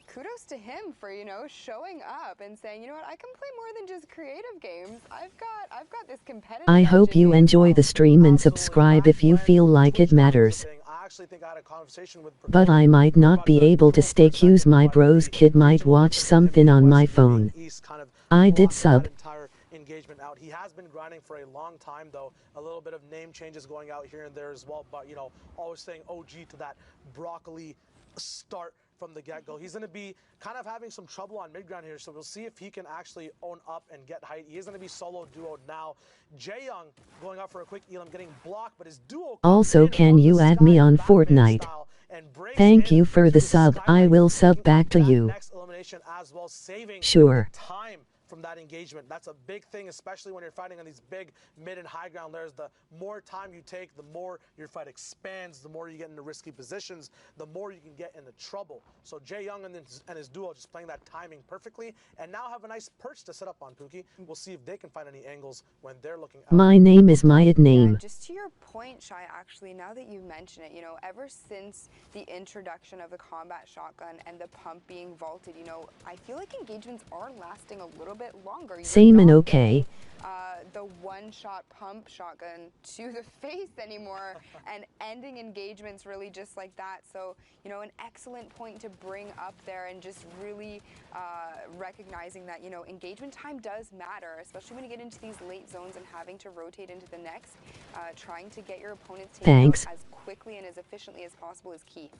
kudos to him for, you know, showing up and saying, you know what, I can play more than just creative games. I've got this competitive. I hope you enjoy the stream and subscribe if you feel like it matters. But I might not be able to stay cues. My bros kid might watch something on my phone. I did sub. Engagement out. He has been grinding for a long time, though. A little bit of name changes going out here and there as well, but, you know, always staying OG to that broccoli start from the get-go. He's going to be kind of having some trouble on mid-ground here, so we'll see if he can actually own up and get height. He is going to be solo duo now. Jaeyoung going up for a quick Elam, getting blocked, but his duo... Also, can you add me on Fortnite? Thank you for the sub. I will sub back to you. Next elimination as well, saving Sure. time from that engagement. That's a big thing, especially when you're fighting on these big mid and high ground layers. The more time you take, the more your fight expands, the more you get into risky positions, the more you can get into trouble. So Jaeyoung and his duo just playing that timing perfectly, and now have a nice perch to set up on Pookie. We'll see if they can find any angles when they're looking out. My name is my name. Just to your point, Shai, actually, now that you mention it, you know, ever since the introduction of the combat shotgun and the pump being vaulted, you know, I feel like engagements are lasting a little bit longer. Same and okay. The one-shot pump shotgun to the face anymore and ending engagements really just like that. So, you know, an excellent point to bring up there, and just really recognizing that, you know, engagement time does matter, especially when you get into these late zones and having to rotate into the next. Trying to get your opponents taken out as quickly and as efficiently as possible is key.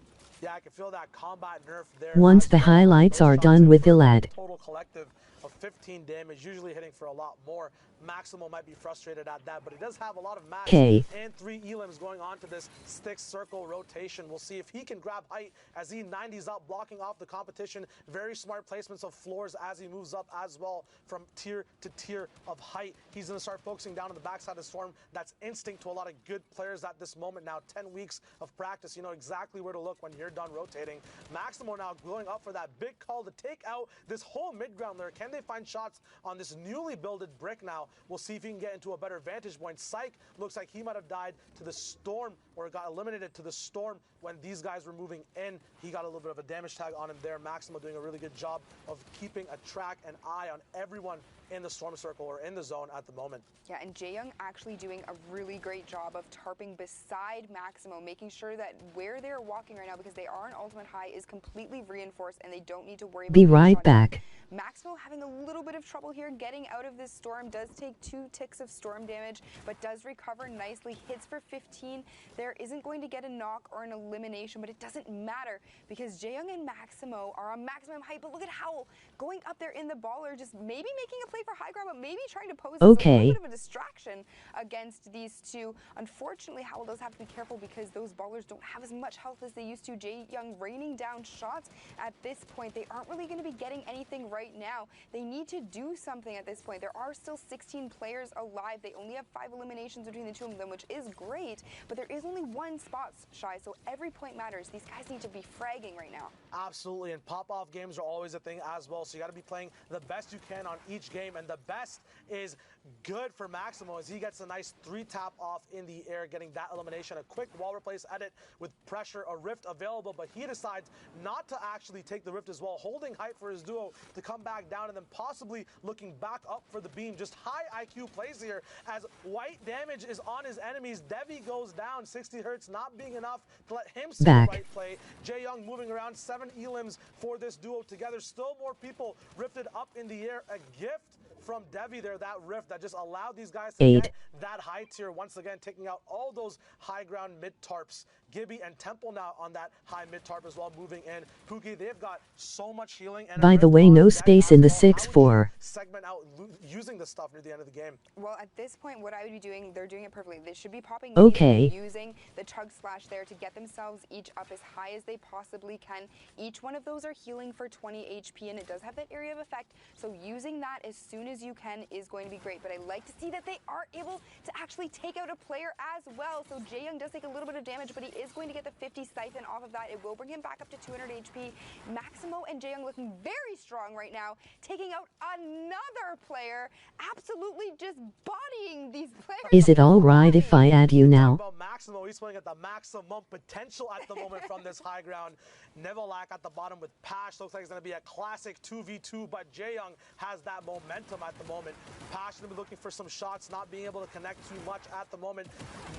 Yeah, I can feel that combat nerf there. Once the highlights are done with Ilad. Total collective of 15 damage, usually hitting for a lot more. Maximo might be frustrated at that, but he does have a lot of max and 3 elims going on to this stick circle rotation. We'll see if he can grab height as he 90s up, blocking off the competition. Very smart placements of floors as he moves up as well from tier to tier of height. He's going to start focusing down on the backside of Storm. That's instinct to a lot of good players at this moment now. 10 weeks of practice, you know exactly where to look when you're done rotating. Maximo now going up for that big call to take out this whole mid-ground layer. Can they find shots on this newly builded brick now? We'll see if he can get into a better vantage point. Psych looks like he might have died to the Storm, or got eliminated to the Storm when these guys were moving in. He got a little bit of a damage tag on him there. Maximo doing a really good job of keeping a track and eye on everyone in the Storm circle or in the zone at the moment. Yeah, and Jaeyoung actually doing a really great job of tarping beside Maximo, making sure that where they're walking right now, because they are an ultimate high, is completely reinforced and they don't need to worry about Be right back. Maximo having a little bit of trouble here getting out of this storm. Does take 2 ticks of storm damage, but does recover nicely. Hits for 15. There isn't going to get a knock or an elimination, but it doesn't matter because Jaeyoung and Maximo are on maximum height. But look at Howl going up there in the baller, just maybe making a play for high ground, but maybe trying to pose a little bit of a distraction against these two. Unfortunately, Howl does have to be careful because those ballers don't have as much health as they used to. Jaeyoung raining down shots at this point. They aren't really going to be getting anything right now. They need to do something at this point. There are still 16 players alive. They only have 5 eliminations between the two of them, which is great, but there is only 1 spot, Shy, so every point matters. These guys need to be fragging right now. Absolutely, and pop-off games are always a thing as well, so you got to be playing the best you can on each game, and the best is good for Maximo as he gets a nice 3-tap off in the air, getting that elimination. A quick wall replace edit with pressure, a rift available, but he decides not to actually take the rift as well, holding height for his duo to come back down and then possibly looking back up for the beam. Just high IQ plays here as white damage is on his enemies. Devi goes down, 60 hertz not being enough to let him see the right play. Jaeyoung moving around, 7 elims for this duo together. Still more people rifted up in the air. A gift from Devi there, that rift that just allowed these guys to get that high tier, once again taking out all those high ground mid tarps. Gibby and Temple now on that high mid tarp as well, moving in. Pookie, they've got so much healing. And By the way, no space in the 6-4. Segment out using this stuff near the end of the game. Well, at this point, what I would be doing, they're doing it perfectly. They should be popping Okay. using the Chug Splash there to get themselves each up as high as they possibly can. Each one of those are healing for 20 HP, and it does have that area of effect. So using that as soon as you can is going to be great. But I like to see that they are able to actually take out a player as well. So Jaeyoung does take a little bit of damage, but he is going to get the 50 siphon off of that. It will bring him back up to 200 HP. Maximo and Jaeyoung looking very strong right now, taking out another player, absolutely just bodying these players. Is it alright if I add you now? Maximo, he's playing at the maximum potential at the moment from this high ground. Nevelak at the bottom with Pash. Looks like it's going to be a classic 2v2, but Jaeyoung has that momentum at the moment. Pash going to be looking for some shots, not being able to connect too much at the moment.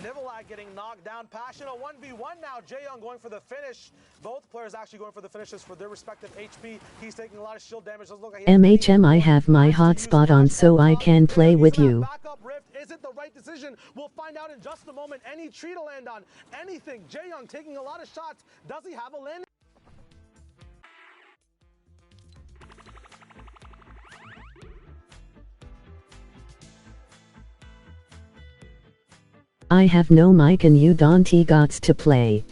Nevelak getting knocked down. Pash in a 1v1 now. Jaeyoung going for the finish. Both players actually going for the finishes for their respective HP. He's taking a lot of shield damage. Let's look at MHM, I have my hotspot on so I can play with you. Backup rift. Is it the right decision? We'll find out in just a moment. Any tree to land on. Anything. Jaeyoung taking a lot of shots. Does he have a landing? I have no mic and you don't gots to play.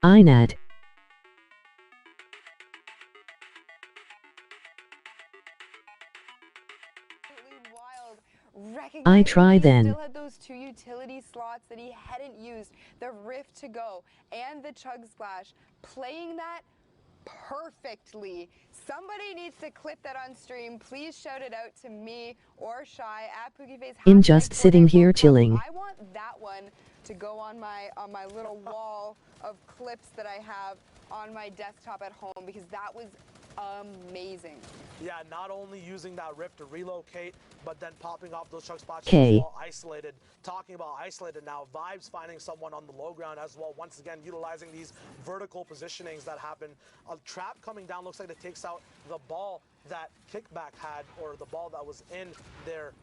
INAT. I try then. Still had those 2 utility slots that he hadn't used, the Rift to go and the Chug Splash, playing that perfectly. Somebody needs to clip that on stream. Please shout it out to me or Shy at PookieFace. I'm just sitting here chilling. I want that one to go on my little wall of clips that I have on my desktop at home, because that was amazing. Yeah, not only using that rift to relocate, but then popping off those Chug Splashes Okay. as well. Isolated. Talking about isolated now, Vibes finding someone on the low ground as well. Once again, utilizing these vertical positionings that happen. A trap coming down, looks like it takes out the ball that Kickback had, or the ball that was in their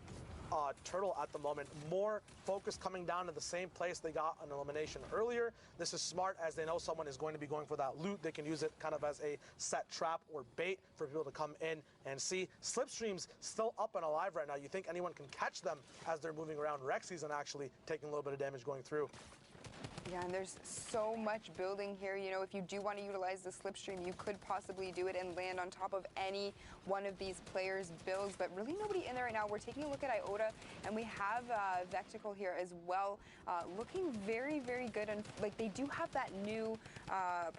turtle at the moment. More focus coming down to the same place they got an elimination earlier. This is smart, as they know someone is going to be going for that loot. They can use it kind of as a set trap or bait for people to come in and see. Slipstream's still up and alive right now. You think anyone can catch them as they're moving around. Rexy's actually taking a little bit of damage going through. Yeah, and there's so much building here. You know, if you do want to utilize the slipstream, you could possibly do it and land on top of any one of these players' builds, but really nobody in there right now. We're taking a look at Iota, and we have Vectical here as well, looking very, very good. And like, they do have that new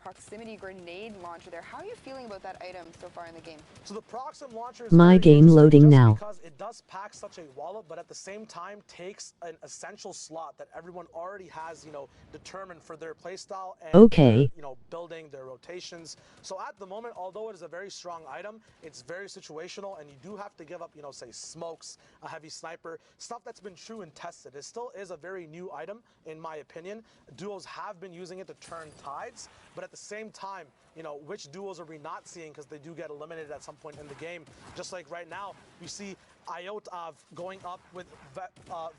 proximity grenade launcher there. How are you feeling about that item so far in the game? So the Proxim launcher is My game loading now. because it does pack such a wallet, but at the same time takes an essential slot that everyone already has, you know, determined for their playstyle and Okay. their, you know, building their rotations. So at the moment, although it is a very strong item, it's very situational, and you do have to give up, you know, say smokes, a heavy sniper, stuff that's been true and tested. It still is a very new item, in my opinion. Duos have been using it to turn tides, but at the same time, you know, which duos are we not seeing, because they do get eliminated at some point in the game. Just like right now, you see Iota going up with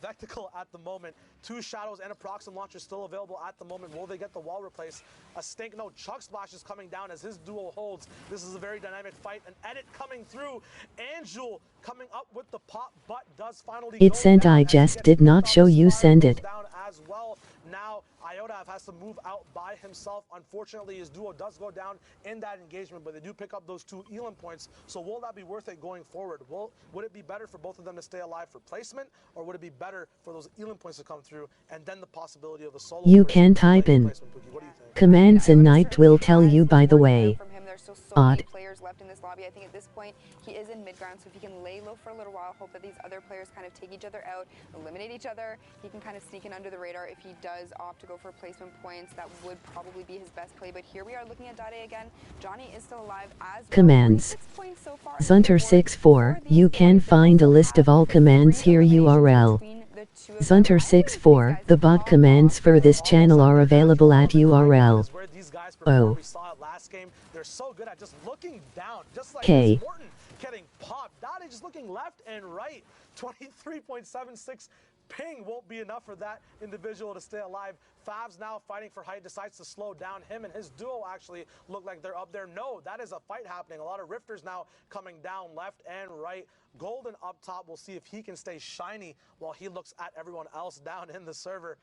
Vectical at the moment. 2 shadows and a Proxim launcher still available at the moment. Will they get the wall replaced? A stink. No, Chug Splash is coming down as his duo holds. This is a very dynamic fight. An edit coming through. Angel coming up with the pop, but does finally It go sent, down I as he just gets did not picked show off. you Spire send goes it. down as well. Now Iota has to move out by himself. Unfortunately, his duo does go down in that engagement, but they do pick up those 2 Elam points. So will that be worth it going forward? Would it be better for both of them to stay alive for placement, or would it be better for those Elam points to come through and then the possibility of the solo? You can type in commands and Night will tell you, by the way. From him, there's still so Odd. many players left in this lobby. I think at this point he is in mid ground, so if he can lay low for a little while, hope that these other players kind of take each other out, eliminate each other, he can kind of sneak in under the radar if he does opt to go for a placement. replacement points. That would probably be his best play, but here we are looking at Dade again. Johnny is still alive as well. Commands. 46 points so far. Zunter64, you can find a list of all commands here URL. Zunter64, the bot commands for this channel are available at URL. Oh. We saw it last game. They're so good at just looking down, just like K. Morton getting popped. Dade just looking left and right. 23.76 ping won't be enough for that individual to stay alive. Favs now fighting for height, decides to slow down. Him and his duo actually look like they're up there. No, that is a fight happening. A lot of rifters now coming down left and right. Golden up top. We'll see if he can stay shiny while he looks at everyone else down in the server.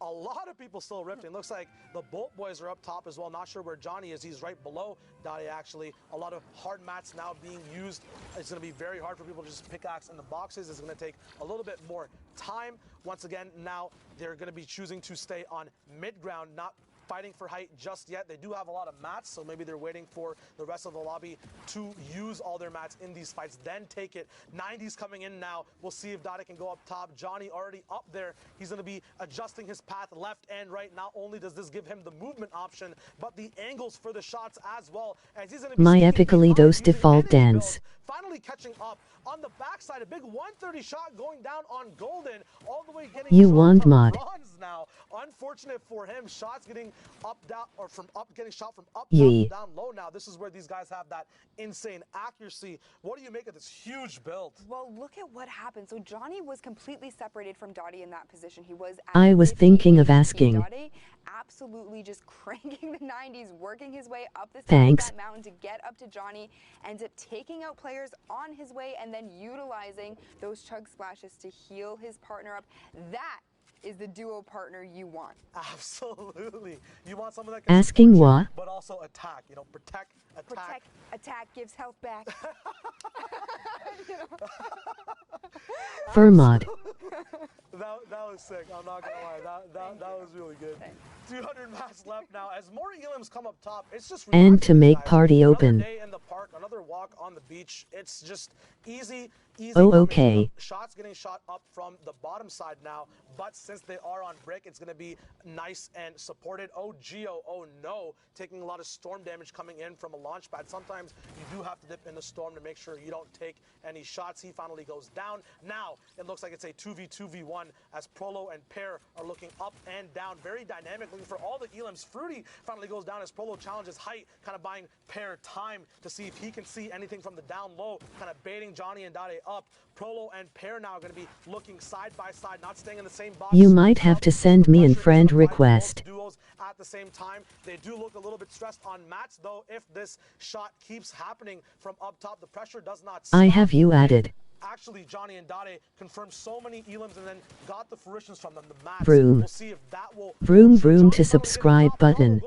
A lot of people still rifting. Looks like the Bolt boys are up top as well. Not sure where Johnny is. He's right below Dade actually. A lot of hard mats now being used. It's going to be very hard for people to just pickaxe in the boxes. It's going to take a little bit more time. Once again, now they're going to be choosing to stay on mid ground, not fighting for height just yet. They do have a lot of mats, so maybe they're waiting for the rest of the lobby to use all their mats in these fights, then take it. 90's coming in now. We'll see if Dade can go up top. Johnny already up there. He's going to be adjusting his path left and right. Not only does this give him the movement option, but the angles for the shots as well. As he's going to be My epically dose default dance. finally catching up on the backside. A big 130 shot going down on Golden, all the way getting You want mod. bronze now. Unfortunate for him. Shots getting up, down, or from up, getting shot from up, Yee. down, low now. This is where these guys have that insane accuracy. What do you make of this huge build? Well, look at what happened. So Johnny was completely separated from Dade in that position. He was at I was 50 thinking of HP. asking. Dade absolutely just cranking the 90s, working his way up the side Thanks. of that mountain to get up to Johnny, ends up taking out players on his way and then utilizing those chug splashes to heal his partner up. That is the duo partner you want. Absolutely. You want someone that can Asking support what? you, but also attack. You know, protect, attack. Protect, attack, gives health back. You know? For mod. That was sick. I'm not gonna lie. That was really good. 200 mats left now. As more elims come up top, it's just And to make guys. party Another open. day in the park, another walk on the beach. It's just easy. Oh, coming. okay. Shots getting shot up from the bottom side now, but since they are on brick, it's going to be nice and supported. Oh, Geo, oh no, taking a lot of storm damage coming in from a launch pad. Sometimes you do have to dip in the storm to make sure you don't take any shots. He finally goes down. Now it looks like it's a 2v2v1 as Prolo and Pear are looking up and down. Very dynamic, looking for all the elims. Fruity finally goes down as Prolo challenges height, kind of buying Pear time to see if he can see anything from the down low, kind of baiting Johnny and Dade up. Prolo and Pear now are going to be looking side by side, not staying in the same box. You might have to send me a friend request. Duos at the same time. They do look a little bit stressed on mats, though. If this shot keeps happening from up top, the pressure does not stop. I have you added. Actually, Johnny and Dade confirmed so many elims and then got the fruitions from them. The mats. Vroom. We'll see if that will. Vroom vroom to subscribe button.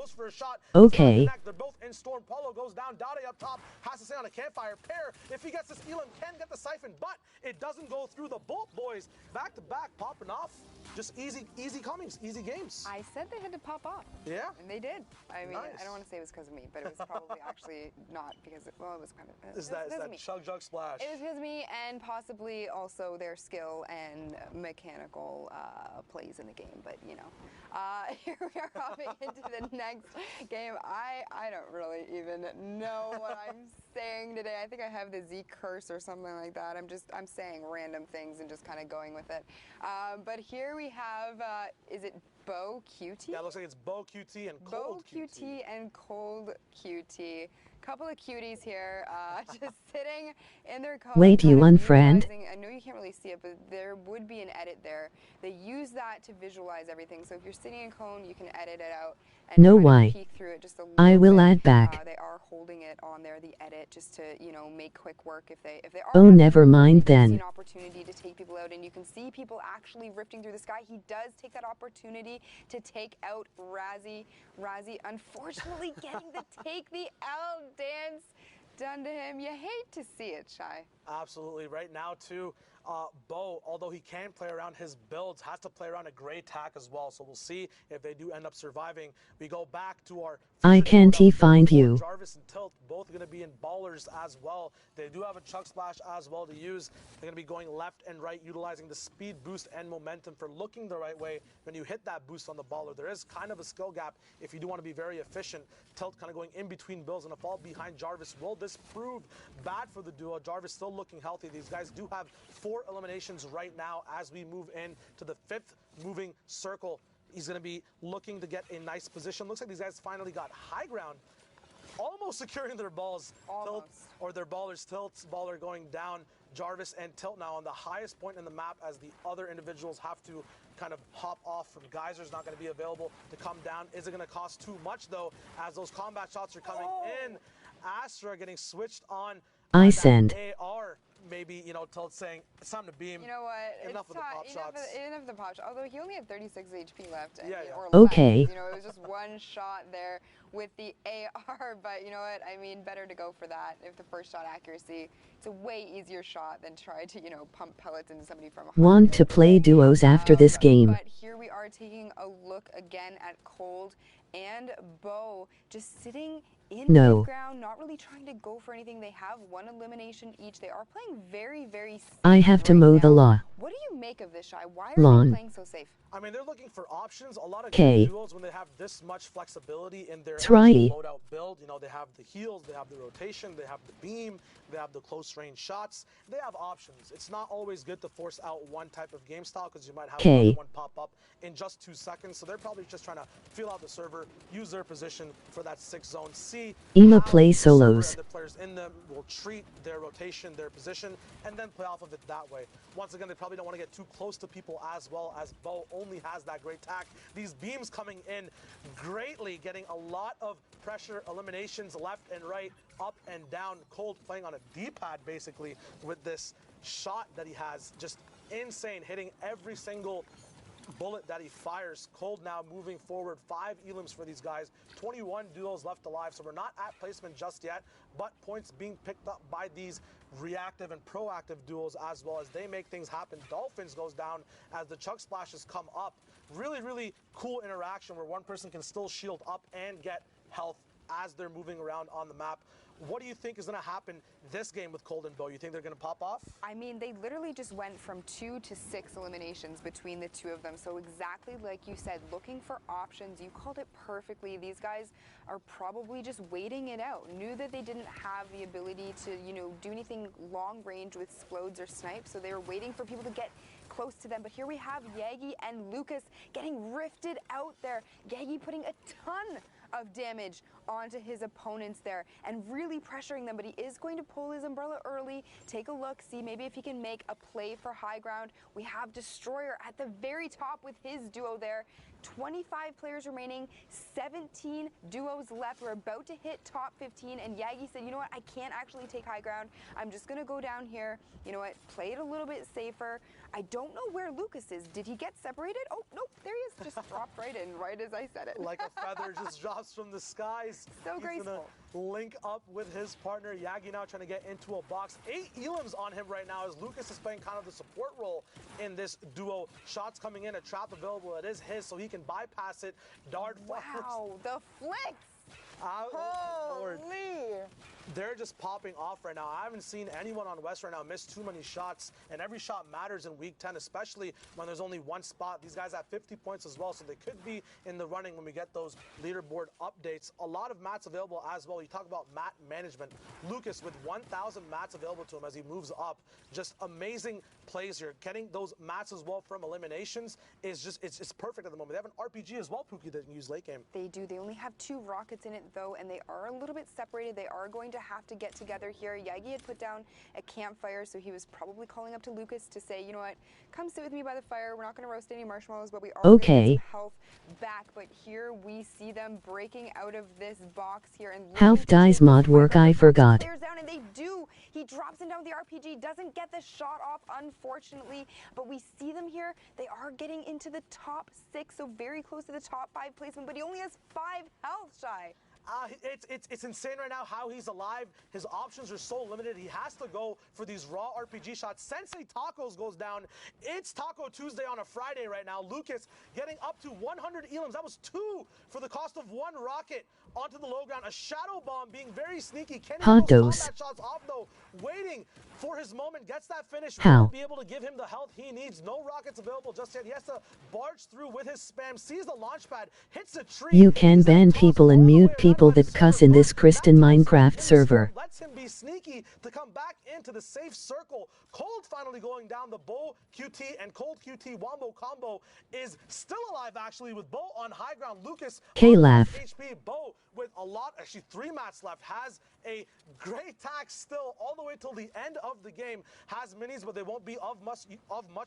Okay. They're both in storm. Polo goes down. Dade up top has to stay on a campfire. Pear, if he gets this elim, can get the siphon, but it doesn't go through. The Bolt boys back to back popping off. Just easy comings, easy games. I said they had to pop off. Yeah. And they did. I mean, Nice. I don't want to say it was because of me, but it was probably actually not because, well, it was kind of. Is that chug jug splash? It was because of me and possibly also their skill and mechanical plays in the game, but you know. Here we are hopping into the next game. I don't really even know what I'm saying today. I think I have the Z curse or something like that. I'm saying random things and just kind of going with it. But here we have, is it Bo QT? Yeah, it looks like it's Bo QT and Cold Bo QT and Cold QT. Couple of cuties here, just sitting in their cone. Wait, you unfriend? I know you can't really see it, but there would be an edit there. They use that to visualize everything. So if you're sitting in cone, you can edit it out and No kind of why. peek through it just a little I will bit. add back. They are holding it on there, the edit, just to make quick work if they are. Oh, never mind They see then. an opportunity to take people out, and you can see people actually rifting through the sky. He does take that opportunity to take out Razzie. Razzie, unfortunately, getting to take the L dance done to him. You hate to see it, Shy. Absolutely. Right now, too, Bo, although he can play around his builds, has to play around a gray tack as well. So we'll see if they do end up surviving. We go back to our I can't find you. Jarvis and Tilt, both going to be in ballers as well. They do have a Chug Splash as well to use. They're going to be going left and right, utilizing the speed boost and momentum for looking the right way when you hit that boost on the baller. There is kind of a skill gap if you do want to be very efficient. Tilt kind of going in between builds and a fall behind Jarvis. Will this prove bad for the duo? Jarvis still looking healthy. These guys do have 4 eliminations right now as we move in to the 5th moving circle. He's going to be looking to get a nice position. Looks like these guys finally got high ground, almost securing their balls. Tilt, or their ballers. Tilt's baller going down. Jarvis and Tilt now on the highest point in the map as the other individuals have to kind of hop off from Geyser's not going to be available to come down. Is it going to cost too much though as those combat shots are coming in? Astra getting switched on. I send. AR. Maybe, you know, Tilt saying it's time to beam. You know what? Enough of the pop shots. Enough of the pop shots. Although he only had 36 HP left. Or okay. Less. You know, it was just one shot there with the AR. But you know what? I mean, better to go for that. If the first shot accuracy, it's a way easier shot than try to, you know, pump pellets into somebody from. Want to play duos after this game? But here we are taking a look again at Cold and Bo, just sitting in the ground, not really trying to go for anything. They have 1 elimination each. They are playing very, very safe. I have to mow the lawn. What do you make of this, Shy? Why are they playing so safe? I mean, they're looking for options. A lot of duos, when they have this much flexibility in their loadout build, you know, they have the heals, they have the rotation, they have the beam, they have the close range shots. They have options. It's not always good to force out one type of game style because you might have another one pop up in just 2 seconds. So they're probably just trying to feel out the server, use their position for that 6 zone. See Ema play solos. the players in them will treat their rotation, their position, and then play off of it that way. Once again, they probably don't want to get too close to people as well as Bo only has that great tack. These beams coming in greatly, getting a lot of pressure, eliminations left and right, up and down. Cold playing on a D-pad basically with this shot that he has. Just insane, hitting every single bullet that he fires. Cold now moving forward. 5 elims for these guys. 21 duos left alive. So we're not at placement just yet, but points being picked up by these reactive and proactive duos as well as they make things happen. Dolphins goes down as the Chug Splashes come up. Really, really cool interaction where one person can still shield up and get health as they're moving around on the map. What do you think is going to happen this game with Cold and Bo? You think they're going to pop off? I mean, they literally just went from 2 to 6 eliminations between the 2 of them. So exactly like you said, looking for options. You called it perfectly. These guys are probably just waiting it out. Knew that they didn't have the ability to, you know, do anything long range with explodes or snipes. So they were waiting for people to get close to them. But here we have Yagi and Lucas getting rifted out there. Yagi putting a ton of damage onto his opponents there and really pressuring them, but he is going to pull his umbrella early. Take a look, see maybe if he can make a play for high ground. We have Destroyer at the very top with his duo there. 25 players remaining, 17 duos left. We're about to hit top 15, and Yagi said, you know what, I can't actually take high ground. I'm just going to go down here. You know what, play it a little bit safer. I don't know where Lucas is. Did he get separated? Oh, nope, there he is. Just dropped right in, right as I said it. Like a feather just drops from the skies. So graceful. Link up with his partner. Yagi now trying to get into a box. 8 elims on him right now as Lucas is playing kind of the support role in this duo. Shots coming in, a trap available. It is his, so he can bypass it. Dart wow, the flicks. Holy. Holy. They're just popping off right now. I haven't seen anyone on West right now miss too many shots, and every shot matters in Week 10, especially when there's only one spot. These guys have 50 points as well, so they could be in the running when we get those leaderboard updates. A lot of mats available as well. You talk about mat management. Lucas with 1,000 mats available to him as he moves up. Just amazing plays here. Getting those mats as well from eliminations is just, it's perfect at the moment. They have an RPG as well, Pookie, that can use late game. They do. They only have 2 rockets in it, though, and they are a little bit separated. They are going to have to get together here. Yagi had put down a campfire, so he was probably calling up to Lucas to say, you know what, come sit with me by the fire. We're not going to roast any marshmallows, but we are going to get some health back. But here we see them breaking out of this box here. And Half dies mod work, I forgot. Down, and they do. He drops him down with the RPG, doesn't get the shot off, unfortunately, but we see them here. They are getting into the top 6, so very close to the top 5 placement, but he only has 5 health, Shy. It's insane right now how he's alive. His options are so limited. He has to go for these raw RPG shots. Sensei Tacos goes down. It's Taco Tuesday on a Friday right now. Lucas getting up to 100 elims. That was 2 for the cost of 1 rocket onto the low ground. A shadow bomb being very sneaky. Kenny Hot saw dose. that shots off though, waiting for his moment. Gets that finish. How? Won't be able to give him the health he needs. No rockets available just yet. He has to barge through with his spam. Sees the launch pad. Hits a tree. You can ban people and mute people that cuss in this Kristen Minecraft server. Lets him be sneaky to come back into the safe circle. Cold finally going down. The Bo QT and Cold QT Wombo combo is still alive actually with Bo on high ground. Lucas K-Laugh. HP. Bo with a lot, actually 3 mats left, has a great tack still all the way till the end of the game. Has minis, but they won't be of much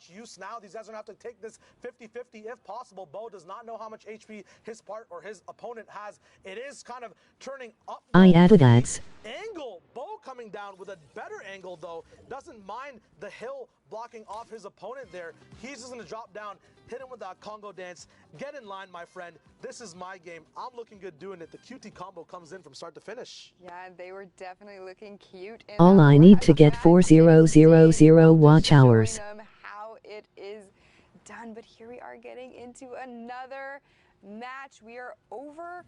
use now. These guys are going to have to take this 50-50 if possible. Bo does not know how much HP his part or his opponent has. It is kind of turning up. I added ads. Angle. Bo coming down with a better angle though. Doesn't mind the hill blocking off his opponent there. He's just going to drop down, hit him with that Congo dance. Get in line, my friend. This is my game. I'm looking good doing it. The QT combo comes in from start to finish. Yeah, they were definitely looking cute. All I need to get 4000 watch hours. How it is done, but here we are getting into another match. We are over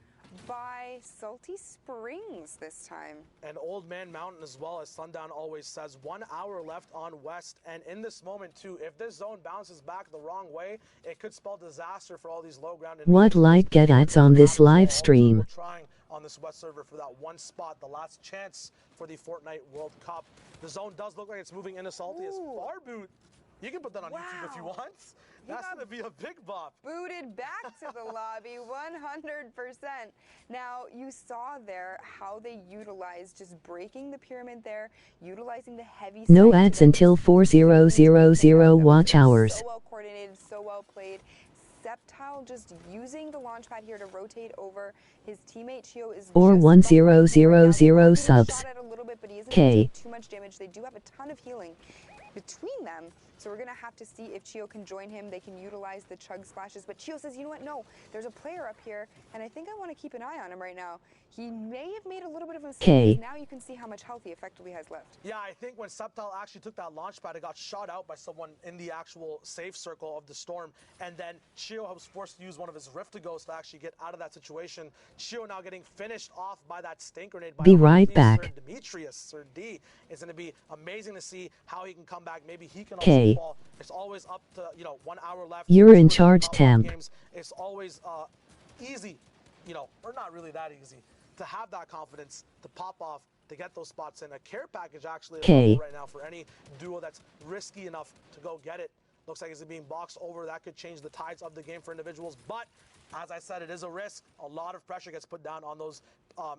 by Salty Springs this time. And Old Man Mountain as well, as Sundown always says. 1 hour left on West, and in this moment too, if this zone bounces back the wrong way, it could spell disaster for all these low ground. What light get ads on this live stream? Trying on this West server for that one spot, the last chance for the Fortnite World Cup. The zone does look like it's moving into Salty as far boot. You can put that on YouTube if you want. That's going to be a big bop. Booted back to the lobby 100%. Now, you saw there how they utilized just breaking the pyramid there, utilizing the heavy... No ads until 4000 watch hours. So well coordinated, so well played. Sceptile just using the launch pad here to rotate over. His teammate Chio is or just 1000 subs. a little bit, but he isn't K. taking too much damage. They do have a ton of healing between them, so we're gonna have to see if Chio can join him. They can utilize the chug splashes, but Chio says, you know what, no, there's a player up here, and I think I want to keep an eye on him right now. He may have made a little bit of a mistake. K. Now you can see how much health he effectively has left. Yeah, I think when Sceptile actually took that launch pad, it got shot out by someone in the actual safe circle of the storm, and then Chio was forced to use one of his Rift to Ghost to actually get out of that situation. Chio now getting finished off by that stink grenade. Be right back. Sir Demetrius, Sir D. It's going to be amazing to see how he can come back. Maybe he can K. also fall. It's always up to, 1 hour left. You're in charge, Temp. Games. It's always easy, or not really that easy, to have that confidence, to pop off, to get those spots in. A care package actually K. right now for any duo that's risky enough to go get it. Looks like it's being boxed over. That could change the tides of the game for individuals. But as I said, it is a risk. A lot of pressure gets put down on those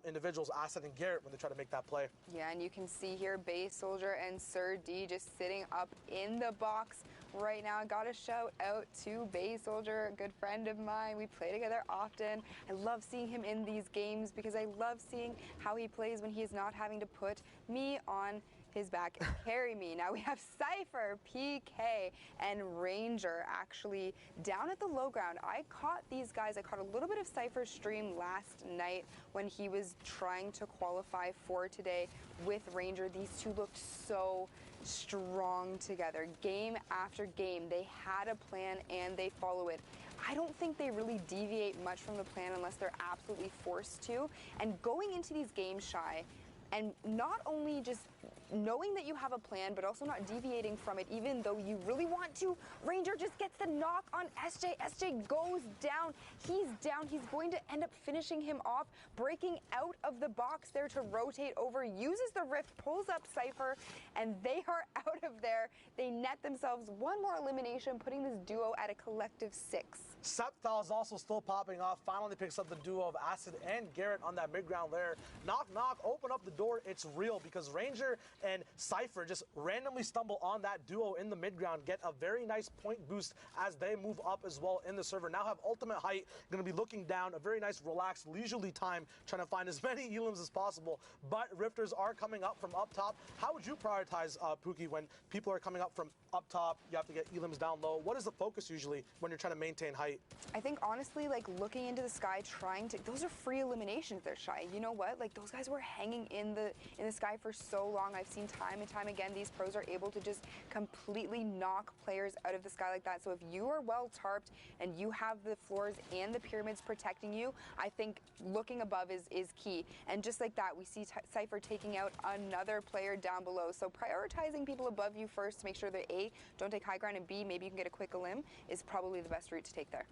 individuals, Asset and Garrett, when they try to make that play. Yeah, and you can see here Base Soldier and Sir D just sitting up in the box right now. Got a shout out to Base Soldier, a good friend of mine. We play together often. I love seeing him in these games because I love seeing how he plays when he is not having to put me on his back and carry me. Now we have Cypher, PK, and Ranger actually down at the low ground. I caught these guys. I caught a little bit of Cypher's stream last night when he was trying to qualify for today with Ranger. These two looked so strong together. Game after game, they had a plan and they follow it. I don't think they really deviate much from the plan unless they're absolutely forced to. And going into these games shy, and not only just knowing that you have a plan, but also not deviating from it, even though you really want to. Ranger just gets the knock on SJ. SJ goes down. He's down. He's going to end up finishing him off, breaking out of the box there to rotate over, uses the Rift, pulls up Cypher, and they are out of there. They net themselves one more elimination, putting this duo at a collective 6. Sceptile is also still popping off. Finally picks up the duo of Acid and Garrett on that mid-ground layer. Knock, knock, open up the door. door, it's real because Ranger and Cypher just randomly stumble on that duo in the mid ground, get a very nice point boost as they move up as well in the server. Now have ultimate height, going to be looking down, a very nice relaxed leisurely time, trying to find as many elims as possible. But Rifters are coming up from up top. How would you prioritize, Pookie, when people are coming up from up top, you have to get elims down low? What is the focus usually when you're trying to maintain height? I think honestly, like looking into the sky, trying to, those are free eliminations there, Shy. You know what? Like those guys were hanging in the sky for so long. I've seen time and time again, these pros are able to just completely knock players out of the sky like that. So if you are well tarped and you have the floors and the pyramids protecting you, I think looking above is key. And just like that, we see Cypher taking out another player down below. So prioritizing people above you first to make sure that A, don't take high ground, and B, maybe you can get a quick elim is probably the best route to take there.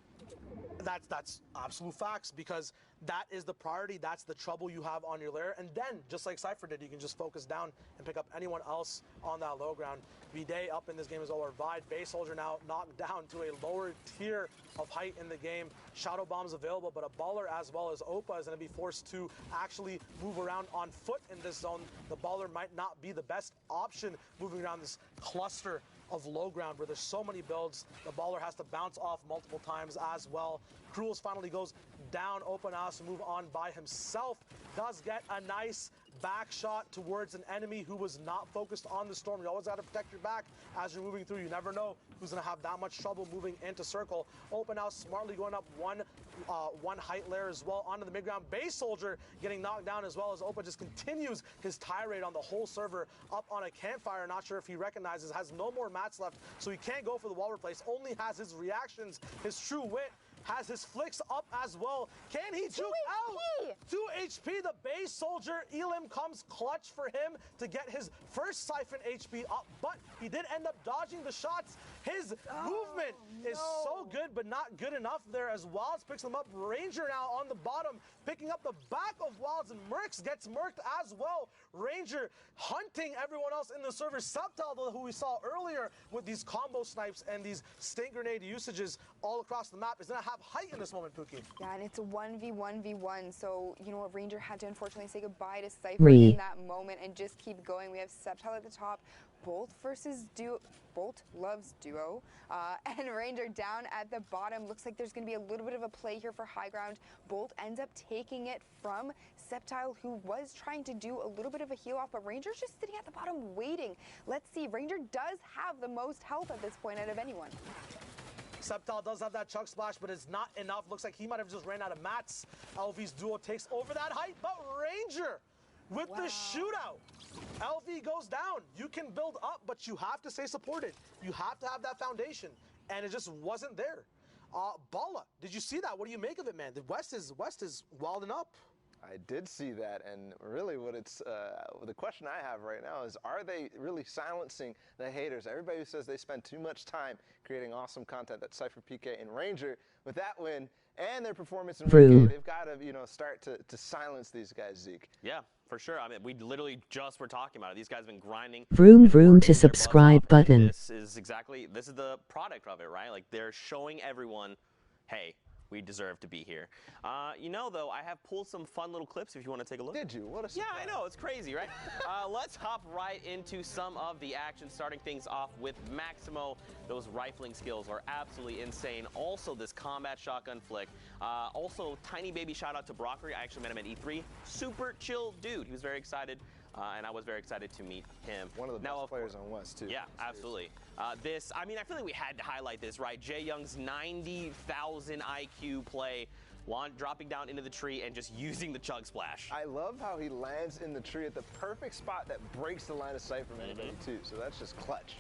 That's absolute facts, because that is the priority. That's the trouble you have on your lair. And then, just like Cypher did, you can just focus down and pick up anyone else on that low ground. V-Day up in this game is over. Vide, Base Soldier now knocked down to a lower tier of height in the game. Shadow Bomb's available, but a Baller as well as Opa is going to be forced to actually move around on foot in this zone. The Baller might not be the best option moving around this cluster of low ground where there's so many builds. The Baller has to bounce off multiple times as well. Cruels finally goes down. Open House to move on by himself. Does get a nice back shot towards an enemy who was not focused on the storm. You always got to protect your back as you're moving through. You never know who's going to have that much trouble moving into circle. Open House smartly going up one height layer as well onto the mid ground. Base Soldier getting knocked down as well as Opa just continues his tirade on the whole server up on a campfire. Not sure if he recognizes, has no more mats left, so he can't go for the wall replace. Only has his reactions, his true wit, has his flicks up as well. Can he juke out? 2 HP, the Base Soldier. Elim comes clutch for him to get his first Siphon HP up, but he did end up dodging the shots. His movement is so good, but not good enough there as Wilds picks them up. Ranger now on the bottom, picking up the back of Wilds, and Mercs gets murked as well. Ranger hunting everyone else in the server. Subtle, who we saw earlier with these combo snipes and these stink grenade usages all across the map, is going to have height in this moment, Pookie. Yeah, and it's a 1v1v1, so you know what, Ranger had to unfortunately say goodbye to Cypher in that moment and just keep going. We have Subtle at the top, Bolt versus Duo. Bolt loves Duo, and Ranger down at the bottom. Looks like there's going to be a little bit of a play here for high ground. Bolt ends up taking it from Sceptile, who was trying to do a little bit of a heal off, but Ranger's just sitting at the bottom waiting. Let's see, Ranger does have the most health at this point out of anyone. Sceptile does have that Chug Splash, but it's not enough. Looks like he might have just ran out of mats. LV's Duo takes over that height, but Ranger with the shootout. LV goes down. You can build up, but you have to stay supported. You have to have that foundation, and it just wasn't there. Balla, did you see that? What do you make of it, man? The West is wilding up. I did see that, and really what it's the question I have right now is, are they really silencing the haters? Everybody who says they spend too much time creating awesome content, that Cypher, PK, and Ranger, with that win and their performance in PK, they've got to, you know, start to silence these guys, Zeke. Yeah, for sure. I mean, we literally just were talking about it. These guys have been grinding. Vroom to subscribe button. This is the product of it, right? Like, they're showing everyone, hey, we deserve to be here. You know, though, I have pulled some fun little clips if you want to take a look. Did you? What a surprise. Yeah, I know. It's crazy, right? Let's hop right into some of the action, starting things off with Maximo. Those rifling skills are absolutely insane. Also, this combat shotgun flick. Also, tiny baby shout out to Brockery. I actually met him at E3. Super chill dude. He was very excited. And I was very excited to meet him. One of the best players on West, too. Yeah, absolutely. I mean, I feel like we had to highlight this, right? Jay Young's 90,000 IQ play, dropping down into the tree and just using the Chug Splash. I love how he lands in the tree at the perfect spot that breaks the line of sight from anybody, too. So that's just clutch.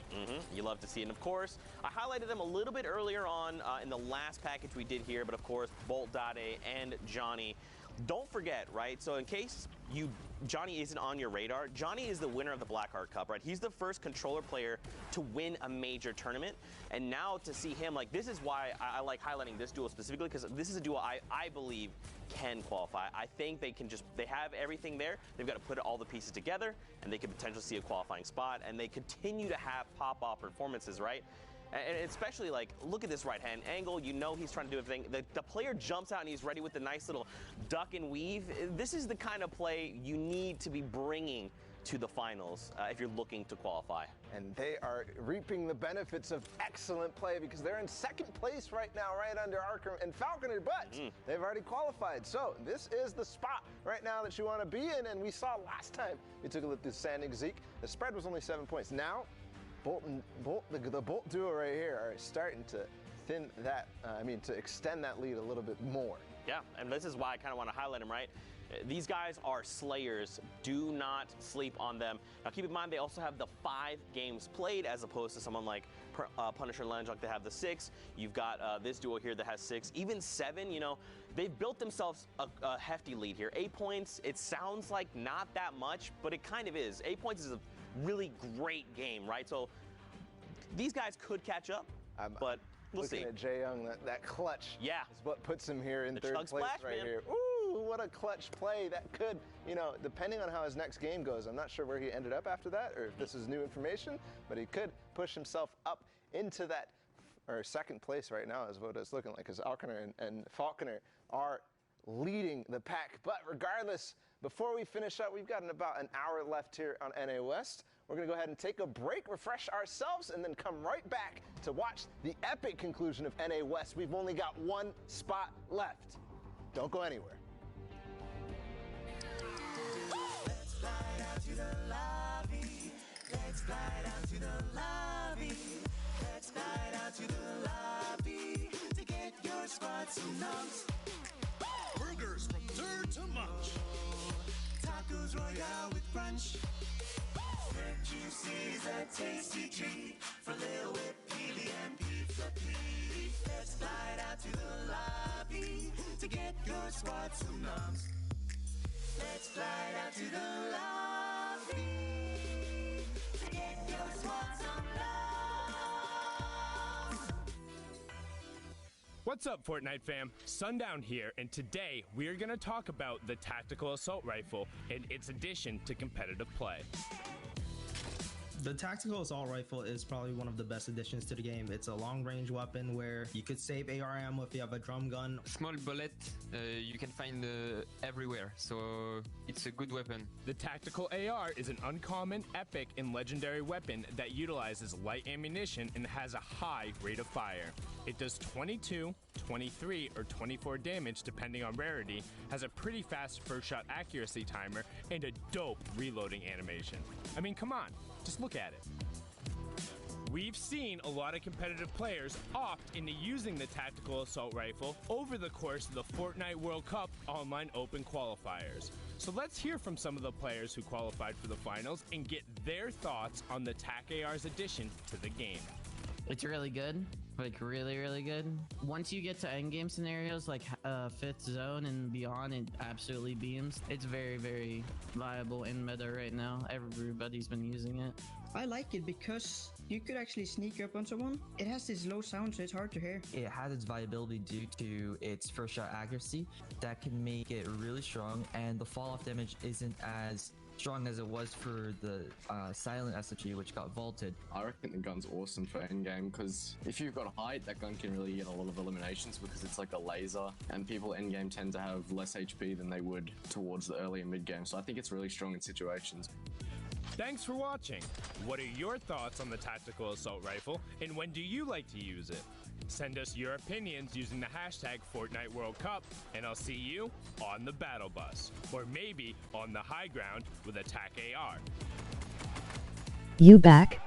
You love to see it. And, of course, I highlighted them a little bit earlier on in the last package we did here. But, of course, Bolt, Dade, and Johnny. Don't forget, right? So in case Johnny isn't on your radar, Johnny is the winner of the Blackheart Cup, right? He's the first controller player to win a major tournament. And now to see him, like, this is why I like highlighting this duo specifically, because this is a duo I believe can qualify. I think they have everything there. They've got to put all the pieces together, and they could potentially see a qualifying spot, and they continue to have pop-off performances, right? And especially, like, look at this right-hand angle. You know he's trying to do everything. The player jumps out and he's ready with the nice little duck and weave. This is the kind of play you need to be bringing to the finals if you're looking to qualify. And they are reaping the benefits of excellent play because they're in second place right now, right under Arkham and Falconer, but they've already qualified. So this is the spot right now that you want to be in, and we saw last time we took a look at Standing Zeke. The spread was only 7 points. Now, the Bolt duo right here are starting to thin that, to extend that lead a little bit more. Yeah, and this is why I kind of want to highlight him, right? These guys are slayers. Do not sleep on them. Now, keep in mind, they also have the 5 games played as opposed to someone like Punisher and Landjock that have the 6. You've got this duo here that has 6, even 7. You know, they've built themselves a hefty lead here. 8 points, it sounds like not that much, but it kind of is. 8 points is a really great game, right? So these guys could catch up, but we'll see. Looking at Jae Young, that clutch is what puts him here in third place splash, right man. here. Ooh, what a clutch play. That could, depending on how his next game goes, I'm not sure where he ended up after that or if this is new information, but he could push himself up into that second place right now is what it's looking like, because Alconer and Falconer are leading the pack. But regardless, before we finish up, we've got about an hour left here on NA West. We're going to go ahead and take a break, refresh ourselves, and then come right back to watch the epic conclusion of NA West. We've only got 1 spot left. Don't go anywhere. Let's slide out to the lobby. Let's slide out to the lobby. Let's slide out to the lobby to get your squad some nums. Burgers from dirt to munch. Tacos royale with crunch. Red juices, a tasty treat for Lil Whip, Peely, and Pizza Pete. Let's slide out to the lobby to get your squad some nums. Let's slide out to the lobby to get your squad some nums. What's up, Fortnite fam? Sundown here, and today we're going to talk about the Tactical Assault Rifle and its addition to competitive play. The Tactical Assault Rifle is probably one of the best additions to the game. It's a long-range weapon where you could save AR ammo if you have a drum gun. Small bullet, you can find everywhere, so it's a good weapon. The Tactical AR is an uncommon, epic, and legendary weapon that utilizes light ammunition and has a high rate of fire. It does 22, 23, or 24 damage depending on rarity, has a pretty fast first shot accuracy timer, and a dope reloading animation. I mean, come on. Just look at it. We've seen a lot of competitive players opt into using the Tactical Assault Rifle over the course of the Fortnite World Cup online open qualifiers. So let's hear from some of the players who qualified for the finals and get their thoughts on the TAC AR's addition to the game. It's really good. Like really, really good. Once you get to endgame scenarios like 5th zone and beyond, it absolutely beams. It's very, very viable in meta right now. Everybody's been using it. I like it because you could actually sneak up on someone. It has this low sound, so it's hard to hear. It has its viability due to its first shot accuracy that can make it really strong, and the fall off damage isn't as strong as it was for the silent SMG, which got vaulted. I reckon the gun's awesome for endgame because if you've got height, that gun can really get a lot of eliminations because it's like a laser, and people endgame tend to have less HP than they would towards the early and mid game. So I think it's really strong in situations. Thanks for watching. What are your thoughts on the Tactical Assault Rifle, and when do you like to use it? Send us your opinions using the hashtag Fortnite World Cup, and I'll see you on the battle bus, or maybe on the high ground with a TAC AR. You back?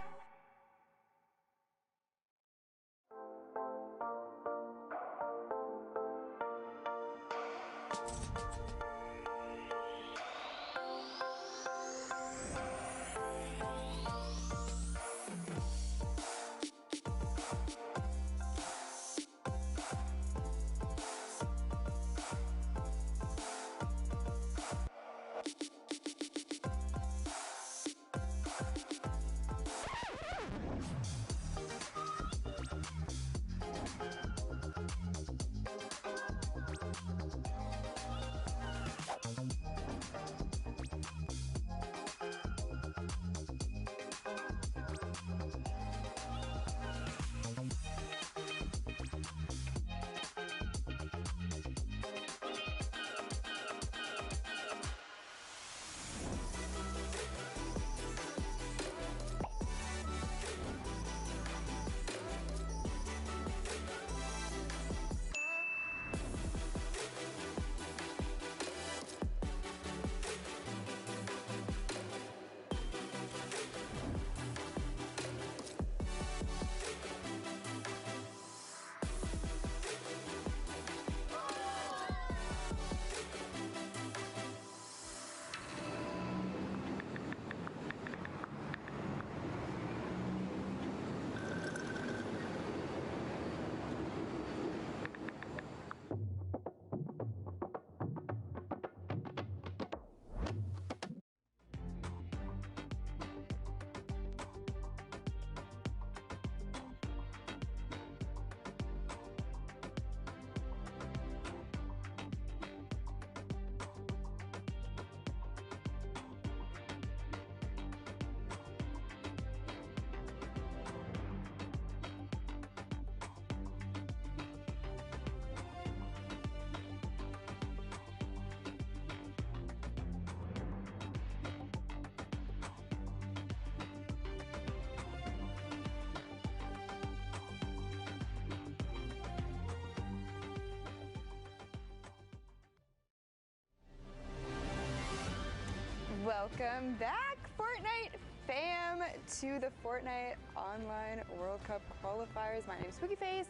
Welcome back, Fortnite fam, to the Fortnite Online World Cup qualifiers. My name's Face.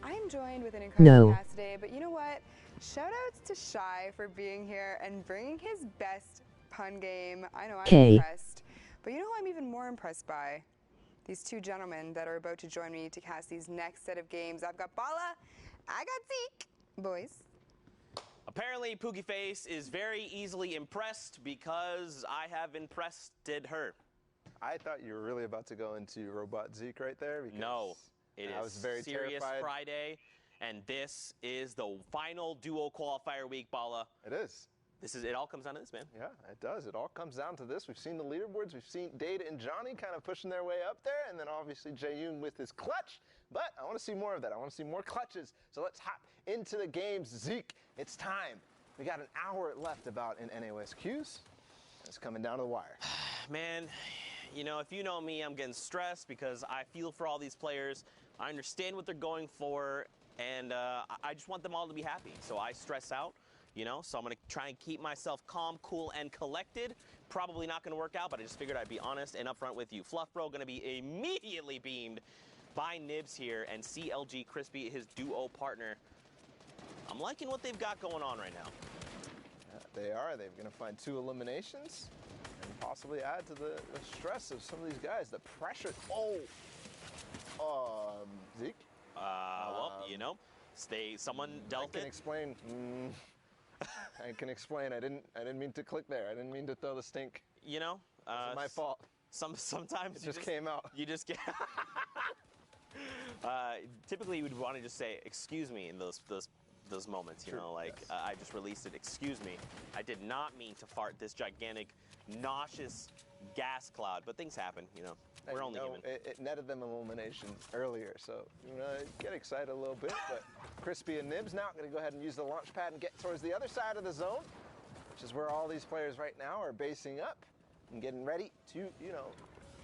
I'm joined with an incredible cast today, but you know what? Shoutouts to Shy for being here and bringing his best pun game. I know I'm impressed, but you know who I'm even more impressed by? These two gentlemen that are about to join me to cast these next set of games. I've got Bala, I got Zeke. Boys. Apparently, Pookie Face is very easily impressed because I have impressed her. I thought you were really about to go into Robot Zeke right there. Because no, it I was very Serious terrified. Friday, and this is the final duo qualifier week, Bala. It is. It all comes down to this, man. Yeah, it does. It all comes down to this. We've seen the leaderboards. We've seen Dade and Johnny kind of pushing their way up there, and then obviously Jaeyoon with his clutch. But I want to see more of that. I want to see more clutches. So let's hop into the games. Zeke, it's time. We got an hour left about in NAOSQs. It's coming down to the wire. Man, you know, if you know me, I'm getting stressed because I feel for all these players. I understand what they're going for, and I just want them all to be happy. So I stress out. You know, so I'm going to try and keep myself calm, cool, and collected. Probably not going to work out, but I just figured I'd be honest and upfront with you. Fluff Bro going to be immediately beamed by Nibs here, and CLG Crispy, his duo partner. I'm liking what they've got going on right now. They are. They're going to find 2 eliminations and possibly add to the stress of some of these guys. The pressure. Zeke? Well, you know, someone dealt it. I can explain. I can explain. I didn't mean to click there. I didn't mean to throw the stink. You know, it's my fault. Sometimes it just came out. You just get. Typically, you would want to just say "excuse me" in those moments. You know, like yes. I just released it. Excuse me. I did not mean to fart this gigantic, nauseous gas cloud. But things happen. You know, we're only human. It netted them an elimination earlier, so you know, get excited a little bit. But Crispy and Nibs now going to go ahead and use the launch pad and get towards the other side of the zone, which is where all these players right now are basing up and getting ready to, you know,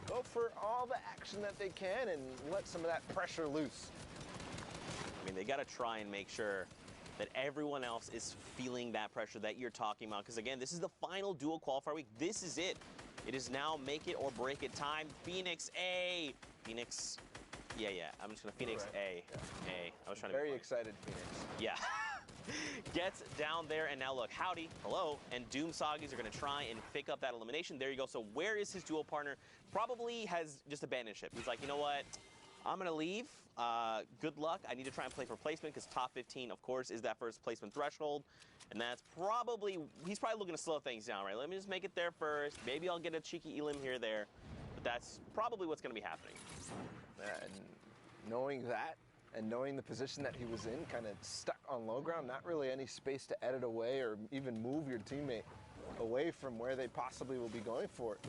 go for all the action that they can and let some of that pressure loose. I mean, they got to try and make sure that everyone else is feeling that pressure that you're talking about. Because again, this is the final dual qualifier week. This is it. It is now make it or break it time. Phoenix A. Phoenix. Yeah. I'm just going to Phoenix A. Yeah. A. I was trying to be very excited, Phoenix. Yeah. Gets down there, and now look, Howdy, hello, and Doom Soggies are going to try and pick up that elimination. There you go. So where is his dual partner? Probably has just abandoned ship. He's like, you know what? I'm going to leave. Good luck. I need to try and play for placement because top 15, of course, is that first placement threshold. And that's probably, he's probably looking to slow things down, right? Let me just make it there first. Maybe I'll get a cheeky elim here or there. But that's probably what's going to be happening. And knowing that, and knowing the position that he was in, kind of stuck on low ground, not really any space to edit away or even move your teammate away from where they possibly will be going for it.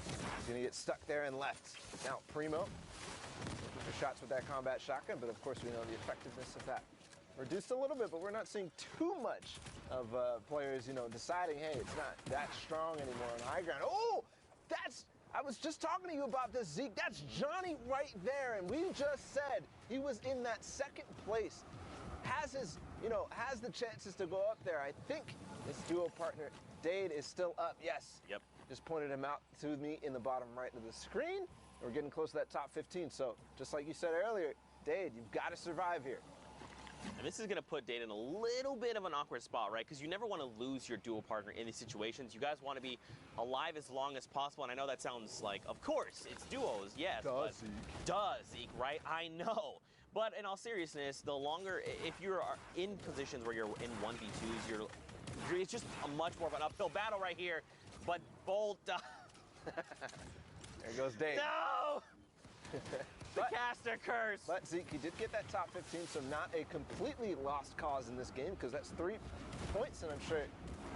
He's going to get stuck there and left. Now, Primo, looking for shots with that combat shotgun, but of course we know the effectiveness of that reduced a little bit, but we're not seeing too much of players, you know, deciding, hey, it's not that strong anymore on high ground. Oh, I was just talking to you about this, Zeke. That's Johnny right there, and we just said he was in that second place. Has the chances to go up there. I think his duo partner, Dade, is still up. Yes. Yep. Just pointed him out to me in the bottom right of the screen. We're getting close to that top 15. So just like you said earlier, Dade, you've got to survive here. And this is going to put Dade in a little bit of an awkward spot, right? Because you never want to lose your dual partner in these situations. You guys want to be alive as long as possible. And I know that sounds like, of course, it's duos, yes. Does, Zeke, right? I know. But in all seriousness, the longer, if you're in positions where you're in 1v2s, it's just a much more of an uphill battle right here. But Bolt... There goes Dade. No! The caster curse. But Zeke, he did get that top 15, so not a completely lost cause in this game, because that's 3 points, and I'm sure,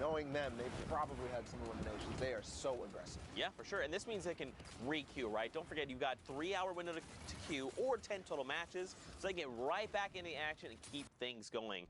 knowing them, they've probably had some eliminations. They are so aggressive. Yeah, for sure. And this means they can re-queue, right? Don't forget, you've got 3-hour window to queue or 10 total matches, so they can get right back into action and keep things going.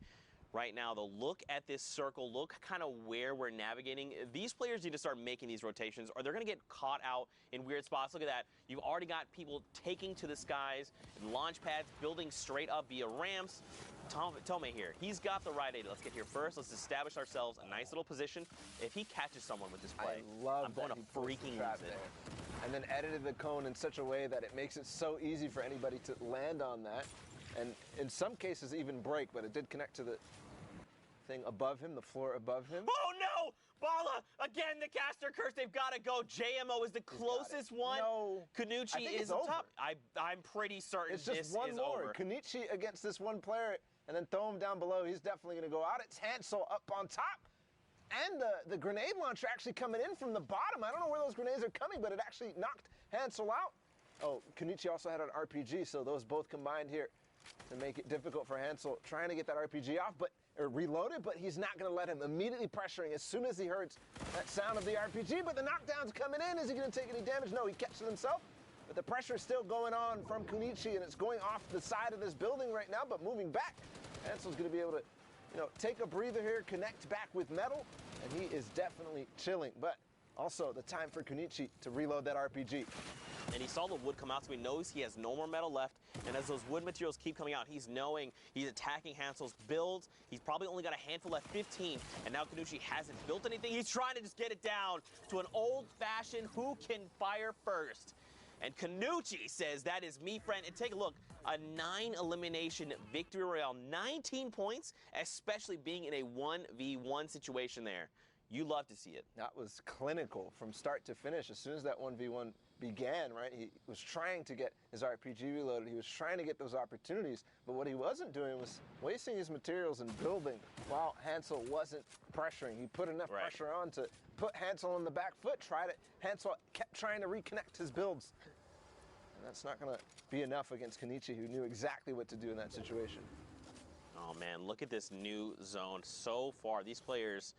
Right now, though, look at this circle. Look kind of where we're navigating. These players need to start making these rotations, or they're going to get caught out in weird spots. Look at that. You've already got people taking to the skies, launch pads, building straight up via ramps. Tome here. He's got the right idea. Let's get here first. Let's establish ourselves a nice little position. If he catches someone with this play, I'm going to freaking lose it. And then edited the cone in such a way that it makes it so easy for anybody to land on that. And in some cases even break, but it did connect to the thing above him, the floor above him. Oh no! Bala! Again, the caster curse. They've got to go. JMO is the closest one. No. Kanuchi is over. top. I'm pretty certain It's just this one is more. over. Kanuchi against this one player, and then throw him down below. He's definitely going to go out. It's Hansel up on top. And the grenade launcher actually coming in from the bottom. I don't know where those grenades are coming, but it actually knocked Hansel out. Oh, Kanuchi also had an RPG, so those both combined here to make it difficult for Hansel trying to get that RPG off, or reload it, but he's not going to let him. Immediately pressuring as soon as he heard that sound of the RPG, but the knockdown's coming in. Is he going to take any damage? No, he catches himself, but the pressure is still going on from Kunichi, and it's going off the side of this building right now, but moving back. Hansel's going to be able to, take a breather here, connect back with metal, and he is definitely chilling, but also the time for Kunichi to reload that RPG. And he saw the wood come out, so he knows he has no more metal left. And as those wood materials keep coming out, he's knowing he's attacking Hansel's build. He's probably only got a handful left, 15. And now Kanuchi hasn't built anything. He's trying to just get it down to an old-fashioned who can fire first. And Kanuchi says, that is me, friend. And take a look, a 9-elimination victory royale. 19 points, especially being in a 1v1 situation there. You love to see it. That was clinical from start to finish. As soon as that 1v1 began, right, he was trying to get his RPG reloaded. He was trying to get those opportunities, but what he wasn't doing was wasting his materials and building while Hansel wasn't pressuring. He put enough pressure on to put Hansel on the back foot. Hansel kept trying to reconnect his builds. And that's not going to be enough against Kenichi, who knew exactly what to do in that situation. Oh, man, look at this new zone so far. These players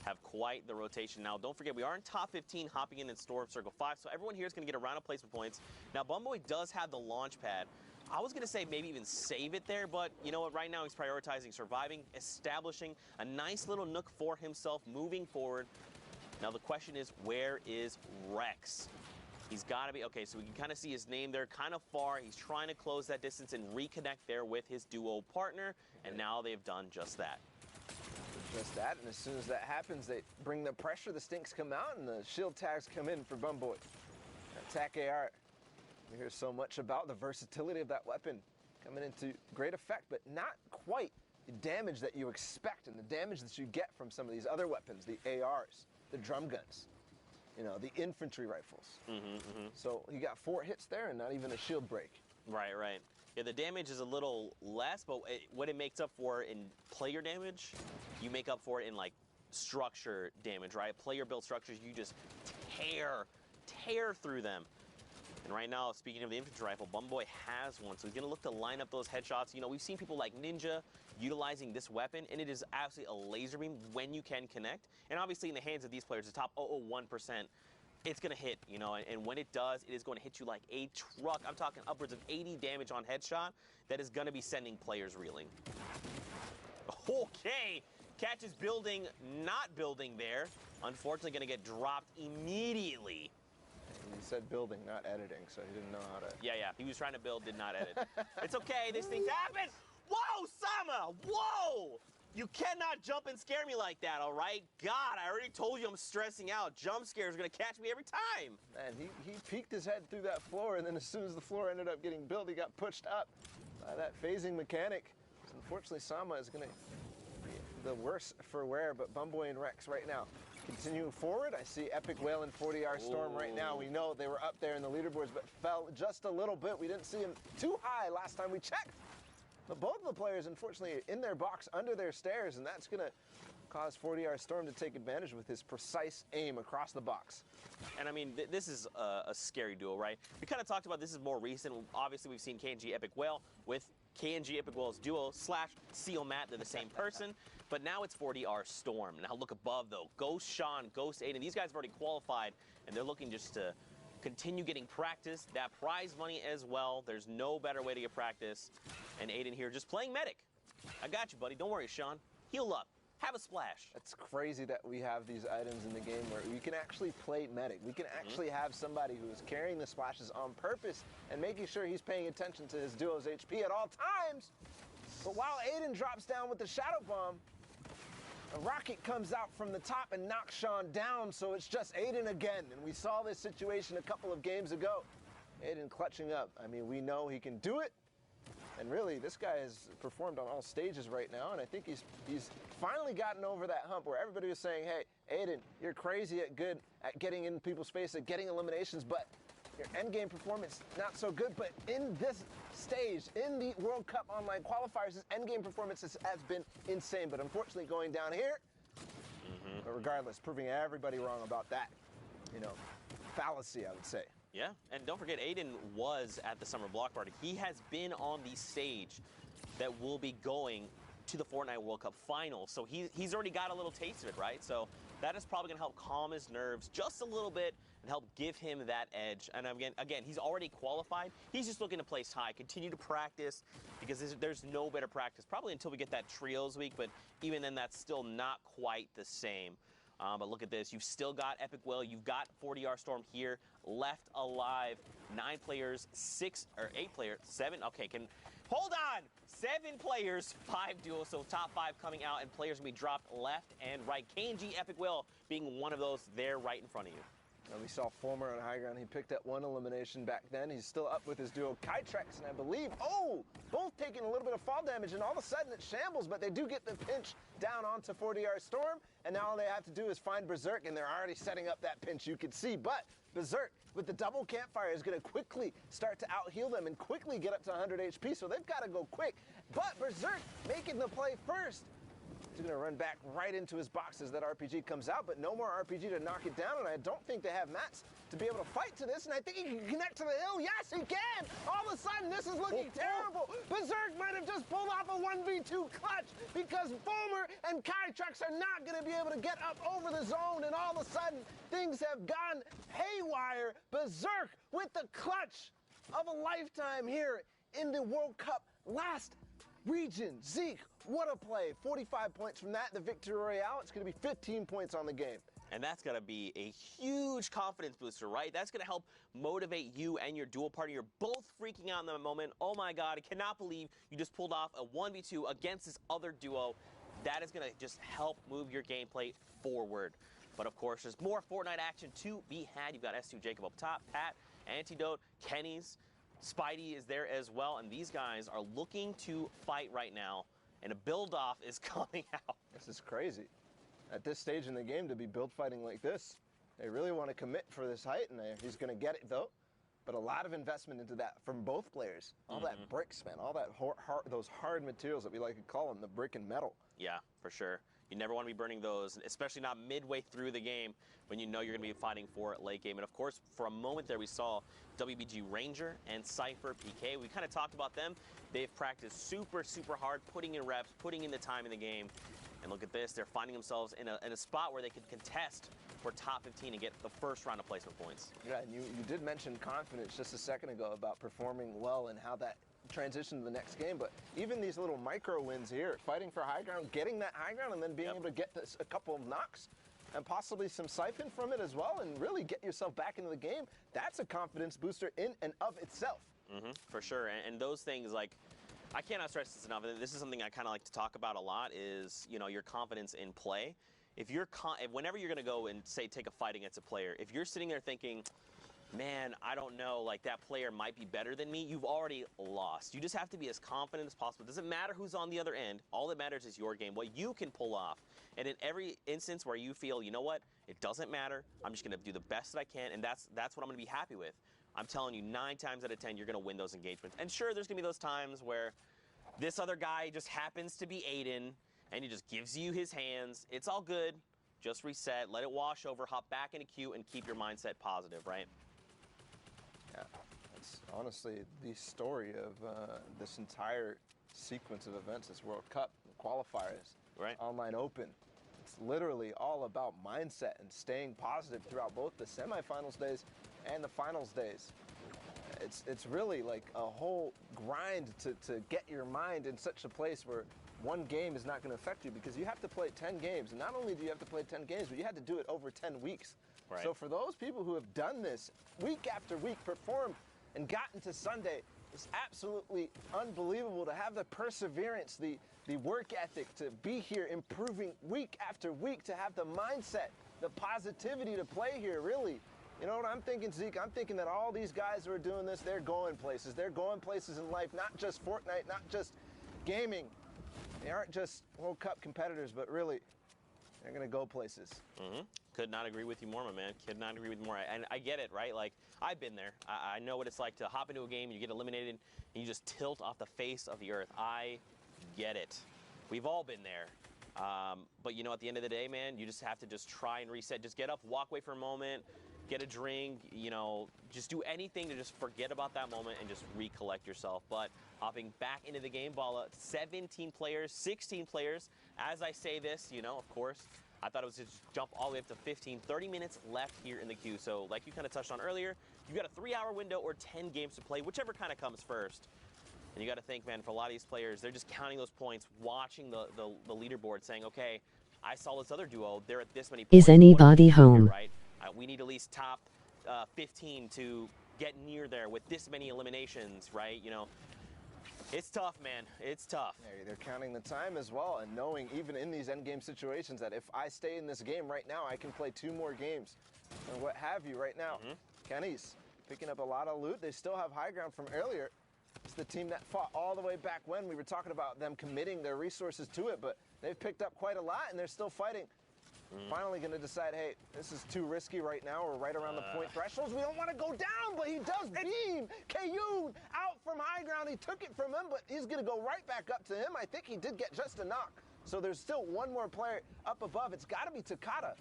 have quite the rotation. Now, don't forget, we are in top 15, hopping in Storm Circle 5, so everyone here is going to get a round of placement points. Now, Bumboy does have the launch pad. I was going to say maybe even save it there, but you know what? Right now, he's prioritizing surviving, establishing a nice little nook for himself, moving forward. Now, the question is, where is Rex? He's got to be, okay, so we can kind of see his name there, kind of far. He's trying to close that distance and reconnect there with his duo partner, and now they've done just that. Just that, and as soon as that happens, they bring the pressure, the stinks come out, and the shield tags come in for Bumboy. Attack AR, we hear so much about the versatility of that weapon coming into great effect, but not quite the damage that you expect and the damage that you get from some of these other weapons, the ARs, the drum guns, the infantry rifles. So he got 4 hits there and not even a shield break. Right. Yeah, the damage is a little less, but what it makes up for in player damage, you make up for it in, like, structure damage, right? Player-built structures, you just tear through them. And right now, speaking of the infantry rifle, Bumboy has one, so he's going to look to line up those headshots. We've seen people like Ninja utilizing this weapon, and it is absolutely a laser beam when you can connect. And obviously, in the hands of these players, the top 0.01%, it's going to hit, and when it does, it is going to hit you like a truck. I'm talking upwards of 80 damage on headshot. That is going to be sending players reeling. Okay, catches building, not building there. Unfortunately, going to get dropped immediately. He said building, not editing, so he didn't know how to... Yeah, he was trying to build, did not edit. It's okay, these things happen. Whoa, Sama, whoa! You cannot jump and scare me like that, all right? God, I already told you I'm stressing out. Jump scares are going to catch me every time. Man, he peeked his head through that floor, and then as soon as the floor ended up getting built, he got pushed up by that phasing mechanic. Unfortunately, Sama is going to be the worse for wear, but Bumboy and Rex right now continuing forward. I see Epic Whale and 40R Storm right now. We know they were up there in the leaderboards, but fell just a little bit. We didn't see him too high last time we checked. But both of the players, unfortunately, are in their box under their stairs, and that's going to cause 40R Storm to take advantage with his precise aim across the box. And I mean, this is a scary duo, right? We kind of talked about this is more recent. Obviously, we've seen KNG Epic Whale with KNG Epic Whale's duo / Seal Matt. They're the same person. But now it's 40R Storm. Now look above, though. Ghost Sean, Ghost Aiden. These guys have already qualified, and they're looking just to continue getting practice, that prize money as well. There's no better way to get practice. And Aiden here just playing medic. I got you, buddy. Don't worry, Sean. Heal up. Have a splash. It's crazy that we have these items in the game where we can actually play medic. We can actually have somebody who is carrying the splashes on purpose and making sure he's paying attention to his duo's HP at all times. But while Aiden drops down with the Shadow Bomb, a rocket comes out from the top and knocks Sean down, so it's just Aiden again. And we saw this situation a couple of games ago. Aiden clutching up. I mean, we know he can do it. And really, this guy has performed on all stages right now, and I think he's finally gotten over that hump where everybody was saying, hey, Aiden, you're crazy at getting in people's face, at getting eliminations, but your endgame performance, not so good. But in this stage, in the World Cup Online qualifiers, his endgame performance has been insane. But unfortunately, going down here, but regardless, proving everybody wrong about that, fallacy, I would say. Yeah, and don't forget, Aiden was at the Summer Block Party. He has been on the stage that will be going to the Fortnite World Cup final. So he's already got a little taste of it, right? So that is probably going to help calm his nerves just a little bit and help give him that edge. And again, he's already qualified. He's just looking to place high, continue to practice, because there's no better practice, probably until we get that Trios week, but even then, that's still not quite the same. But look at this. You've still got Epic Will. You've got 40R Storm here left alive. 9 players, 8 players, 7. Okay, hold on. 7 players, 5 duos. So top 5 coming out, and players going to be dropped left and right. KNG Epic Will being one of those there right in front of you. And we saw Fulmer on high ground. He picked up 1 elimination back then. He's still up with his duo Kytrex, and I believe, both taking a little bit of fall damage, and all of a sudden it shambles, but they do get the pinch down onto 40R Storm, and now all they have to do is find Berserk, and they're already setting up that pinch, you could see. But Berserk, with the double campfire, is going to quickly start to out-heal them and quickly get up to 100 HP, so they've got to go quick. But Berserk making the play first. He's going to run back right into his box as that RPG comes out, but no more RPG to knock it down, and I don't think they have mats to be able to fight to this, and I think he can connect to the hill. Yes, he can! All of a sudden, this is looking terrible. Berserk might have just pulled off a 1v2 clutch because Fulmer and Kytrex are not going to be able to get up over the zone, and all of a sudden, things have gone haywire. Berserk with the clutch of a lifetime here in the World Cup last region. Zeke, what a play. 45 points from that, the victory royale. It's going to be 15 points on the game. And that's going to be a huge confidence booster, right? That's going to help motivate you and your dual partner. You're both freaking out in the moment. Oh my God, I cannot believe you just pulled off a 1v2 against this other duo. That is going to just help move your gameplay forward. But of course, there's more Fortnite action to be had. You've got S2 Jacob up top, Pat, Antidote, Kenny's, Spidey is there as well, and these guys are looking to fight right now, and a build-off is coming out. This is crazy. At this stage in the game, to be build fighting like this, they really want to commit for this height, and he's going to get it, though. But a lot of investment into that from both players. All that bricks, man, all that those hard materials that we like to call them, the brick and metal. Yeah, for sure. You never want to be burning those, especially not midway through the game when you know you're going to be fighting for late game. And of course, for a moment there, we saw WBG Ranger and Cypher PK. We kind of talked about them. They've practiced super, super hard, putting in reps, putting in the time in the game. And look at this. They're finding themselves in a spot where they could contest for top 15 and get the first round of placement points. Yeah, and you did mention confidence just a second ago about performing well and how that transition to the next game, but even these little micro wins here, fighting for high ground, getting that high ground, and then being able to get a couple of knocks and possibly some siphon from it as well, and really get yourself back into the game, that's a confidence booster in and of itself. For sure, and those things, like, I cannot stress this enough, and this is something I kind of like to talk about a lot, is, your confidence in play. Whenever you're going to go and, say, take a fight against a player, if you're sitting there thinking, man, I don't know, like that player might be better than me, you've already lost. You just have to be as confident as possible. It doesn't matter who's on the other end. All that matters is your game, what you can pull off. And in every instance where you feel, you know what, it doesn't matter, I'm just going to do the best that I can, and that's what I'm going to be happy with. I'm telling you, 9 times out of 10, you're going to win those engagements. And sure, there's going to be those times where this other guy just happens to be Aiden, and he just gives you his hands. It's all good. Just reset, let it wash over, hop back into queue, and keep your mindset positive, right? Yeah, that's honestly the story of this entire sequence of events, this World Cup, the qualifiers, online open. It's literally all about mindset and staying positive throughout both the semifinals days and the finals days. It's really like a whole grind to get your mind in such a place where one game is not going to affect you, because you have to play 10 games. And not only do you have to play 10 games, but you had to do it over 10 weeks. So for those people who have done this week after week, performed and gotten to Sunday It's absolutely unbelievable to have the perseverance, the work ethic, to be here improving week after week, to have the mindset, the positivity to play here, really. You know what I'm thinking, Zeke? I'm thinking that all these guys who are doing this, they're going places. They're going places in life, not just Fortnite, not just gaming. They aren't just World Cup competitors, but really, they're going to go places. Could not agree with you more, my man. Could not agree with you more. And I get it, right? Like, I've been there. I know what it's like to hop into a game, you get eliminated, and you just tilt off the face of the earth. I get it. We've all been there. But, you know, at the end of the day, man, you just have to just try and reset. Just get up, walk away for a moment, get a drink, you know, just do anything to just forget about that moment and just recollect yourself. But hopping back into the game, Bala, 17 players, 16 players. As I say this, you know, of course, I thought it was just jump all the way up to 15, 30 minutes left here in the queue. So like you kind of touched on earlier, you got a 3-hour window or 10 games to play, whichever kind of comes first. And you got to think, man, for a lot of these players, they're just counting those points, watching the leaderboard, saying, okay, I saw this other duo, they're at this many points. Is anybody home? Right? We need at least top 15 to get near there with this many eliminations, right? You know, it's tough, man. It's tough. They're counting the time as well, and knowing even in these endgame situations that if I stay in this game right now, I can play 2 more games and what have you right now. Kenny's picking up a lot of loot. They still have high ground from earlier. It's the team that fought all the way back when. We were talking about them committing their resources to it, but they've picked up quite a lot, and they're still fighting. Finally going to decide, hey, this is too risky right now. We're right around the point thresholds. We don't want to go down, but he does beam Kayun out from high ground. He took it from him, but he's going to go right back up to him. I think he did get just a knock. So there's still one more player up above. It's got to be Takata.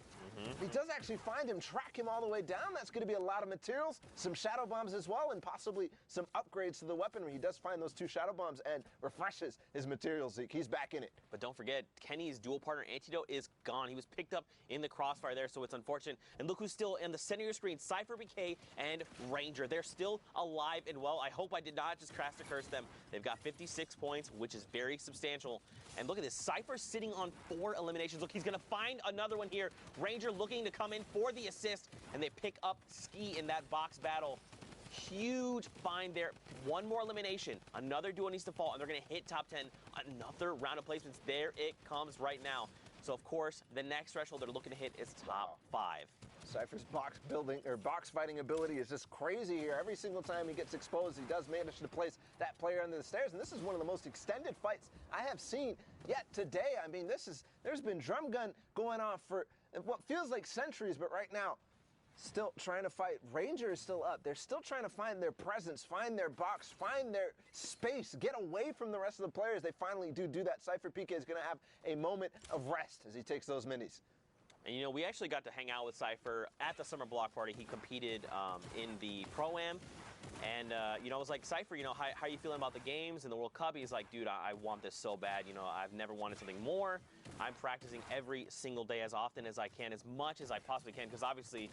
He does actually find him, track him all the way down. That's going to be a lot of materials, some shadow bombs as well, and possibly some upgrades to the weaponry. He does find those 2 shadow bombs and refreshes his materials, Zeke. He's back in it. But don't forget, Kenny's dual partner Antidote is gone. He was picked up in the crossfire there, so it's unfortunate. And look who's still in the center of your screen, Cypher BK and Ranger. They're still alive and well. I hope I did not just crash to curse them. They've got 56 points, which is very substantial. And look at this, Cypher sitting on 4 eliminations. Look, he's going to find another one here. Ranger looking to come in for the assist, and they pick up Ski in that box battle. Huge find there. 1 more elimination. Another duo needs to fall, and they're going to hit top 10. Another round of placements. There it comes right now. So, of course, the next threshold they're looking to hit is top 5. Cypher's box fighting ability is just crazy here. Every single time he gets exposed, he does manage to place that player under the stairs. And this is one of the most extended fights I have seen yet today. I mean, there's been drum gun going on for what feels like centuries, but right now, still trying to fight. Ranger is still up. They're still trying to find their presence, find their box, find their space, get away from the rest of the players. They finally do that. Cypher PK is going to have a moment of rest as he takes those minis. And, you know, we actually got to hang out with Cypher at the summer block party. He competed in the Pro-Am. And, you know, I was like, Cypher, you know, how are you feeling about the games and the World Cup? He's like, dude, I want this so bad. You know, I've never wanted something more. I'm practicing every single day as often as I can, as much as I possibly can, because obviously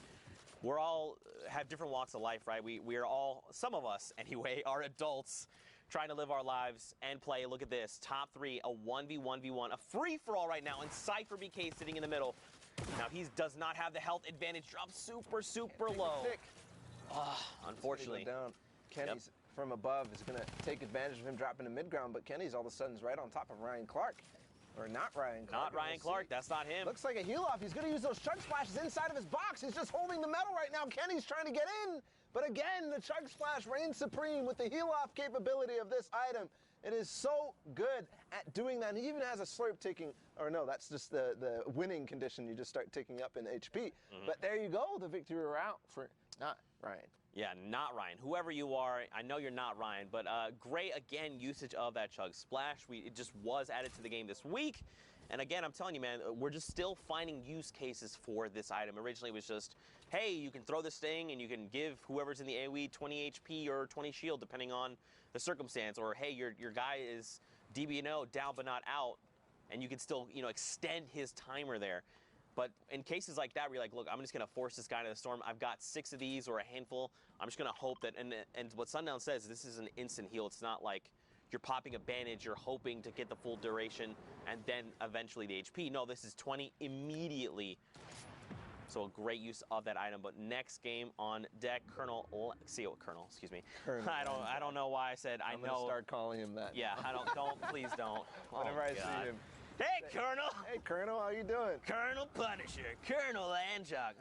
we're all have different walks of life, right? We are all, some of us anyway, are adults trying to live our lives and play. Look at this. Top 3, a 1v1v1, a free-for-all right now, and Cypher BK sitting in the middle. Now, he does not have the health advantage. Drops super low. Unfortunately. Down. Kenny's from above is going to take advantage of him dropping to mid-ground, but Kenny's all of a sudden is right on top of Ryan Clark. Or not Ryan Clark. Not Ryan Clark. That's not him. Looks like a heal-off. He's going to use those chug splashes inside of his box. He's just holding the metal right now. Kenny's trying to get in. But again, the chug splash reigns supreme with the heal-off capability of this item. It is so good at doing that. And he even has a slurp ticking, or no, that's just the winning condition. You just start ticking up in HP. But there you go, the victory route for not Ryan. Yeah, not Ryan. Whoever you are, I know you're not Ryan, but great, again, usage of that chug splash. It just was added to the game this week. And again, I'm telling you, man, we're just still finding use cases for this item. Originally, it was just, hey, you can throw this thing and you can give whoever's in the AoE 20 HP or 20 shield, depending on the circumstance. Or, hey, your guy is DBNO, down but not out, and you can still, you know, extend his timer there. But in cases like that, where you're like, look, I'm just going to force this guy into the storm. I've got 6 of these or a handful. I'm just going to hope that, and what Sundown says, this is an instant heal. It's not like you're popping a bandage, you're hoping to get the full duration, and then eventually the HP. No, this is 20 immediately. So a great use of that item. But next game on deck, Colonel, excuse me. Colonel I don't know why I said I I'm know. gonna start calling him that. Yeah, please don't. Whenever I God. see him. Hey, Colonel. Hey, Colonel, how you doing? Colonel Punisher, Colonel Anjog.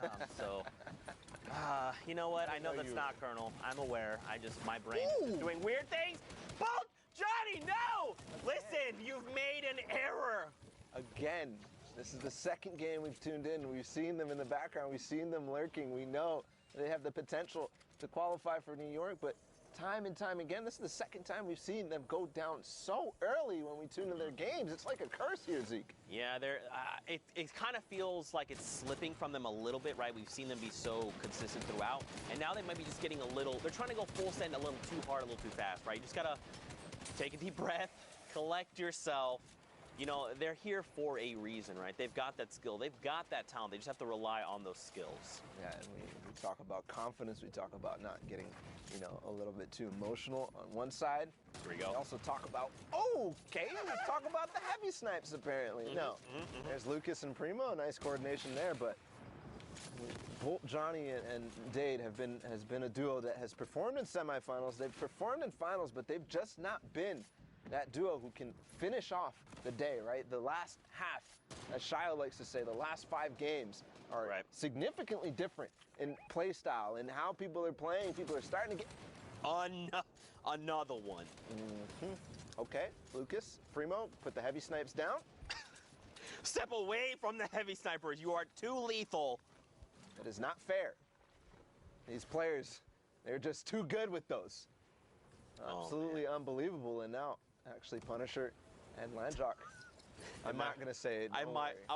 You know what? I know that's not Colonel. I'm aware. My brain is just doing weird things. Bolt, Johnny, no! Listen, you've made an error. Again, this is the second game we've tuned in. We've seen them in the background. We've seen them lurking. We know they have the potential to qualify for New York, but time and time again, this is the second time we've seen them go down so early when we tune in their games. It's like a curse here, Zeke. Yeah, it kind of feels like it's slipping from them a little bit, right? We've seen them be so consistent throughout, and now they might be just getting they're trying to go full send a little too hard, a little too fast, right? You just gotta take a deep breath, collect yourself. You know, they're here for a reason, right? They've got that skill. They've got that talent. They just have to rely on those skills. Yeah, and we talk about confidence. We talk about not getting, a little bit too emotional on one side. Here we go. We also talk about, let's talk about the heavy snipes, apparently. There's Lucas and Primo, nice coordination there, but Bolt, Johnny, and Dade has been a duo that has performed in semifinals. They've performed in finals, but they've just not been that duo who can finish off the day, right? The last half, as Shio likes to say, the last 5 games are significantly different in play style and how people are playing. People are starting to get another one. Okay, Lucas, Primo, put the heavy snipes down. Step away from the heavy snipers. You are too lethal. It is not fair. These players, they're just too good with those. Absolutely unbelievable. And now, actually, Punisher and Landjock. I'm not going to say it. I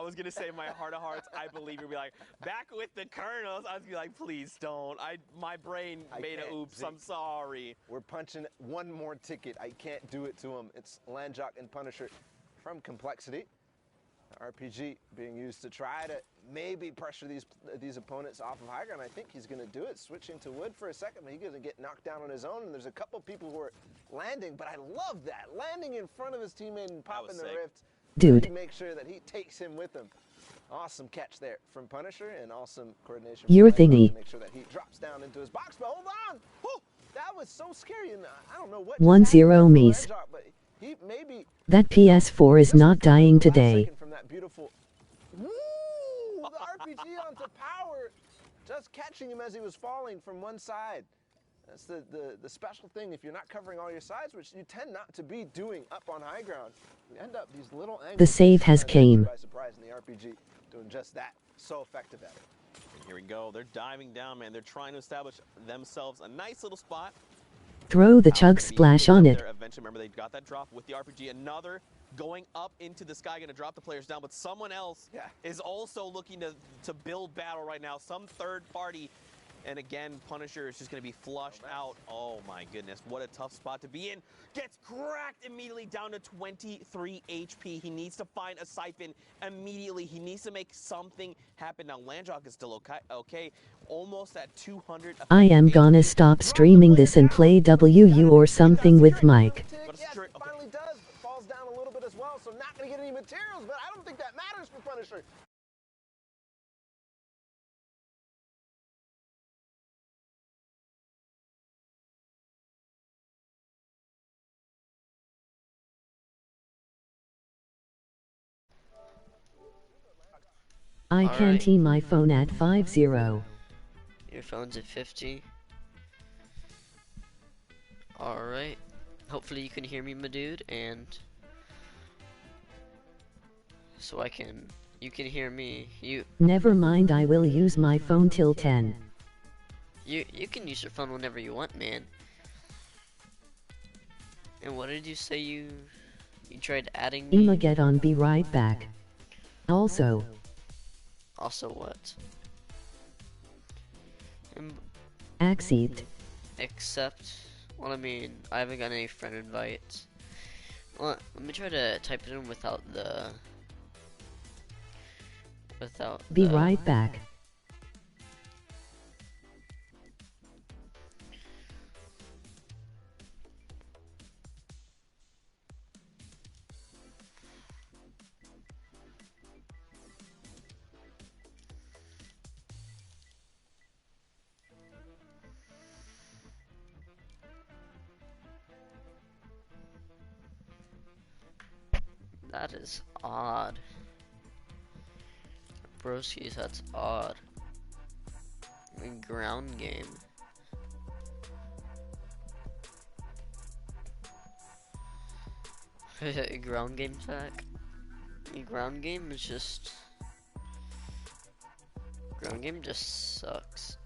was going to say, my heart of hearts, I believe you'll be like, back with the Colonels. I was going to be like, please don't. My brain made a oops. I'm sorry. We're punching one more ticket. I can't do it to him. It's Landjock and Punisher from Complexity. RPG being used to try to maybe pressure these opponents off of high ground. I think he's going to do it. Switching to Wood for a second, but he's going to get knocked down on his own. And there's a couple people who are landing, but I love that. Landing in front of his teammate and popping the rift. Dude. To make sure that he takes him with him. Awesome catch there from Punisher and awesome coordination. Your from thingy. to make sure that he drops down into his box. But hold on. Whew, that was so scary. And I don't know what. 1-0 Mies. But he maybe. That PS4 is not dying today. From that beautiful. Woo! The RPG onto power. Just catching him as he was falling from one side. That's the special thing. If you're not covering all your sides, which you tend not to be doing up on high ground, you end up these little angles. The save has came. By surprise in the RPG, doing just that. So effective at it. Here we go. They're diving down, man. They're trying to establish themselves a nice little spot. Throw the chug splash on it. Eventually, remember, they got that drop with the RPG. Another going up into the sky, going to drop the players down. But someone else is also looking to build battle right now. Some third party. And again, Punisher is just going to be flushed out. Oh my goodness, what a tough spot to be in. Gets cracked immediately down to 23 HP. He needs to find a siphon immediately. He needs to make something happen. Now, Landjock is still okay. Almost at 200. I am gonna stop streaming this and play WU or something with Mike. Yes, it finally does. Falls down a little bit as well, so not going to get any materials, but I don't think that matters for Punisher. I can't see my phone at 50. Your phone's at 50. Alright. Hopefully you can hear me, my dude, and so you can hear me. Never mind, I will use my phone till 10. You can use your phone whenever you want, man. And what did you say you tried adding me? Ima, get on, be right back. Also what? Accept. Accept. Well, I mean, I haven't got any friend invites. Well, let me try to type it in without the. Be right back. That is odd. Broskies, that's odd. Ground game. Ground game pack? Ground game is just... Ground game just sucks.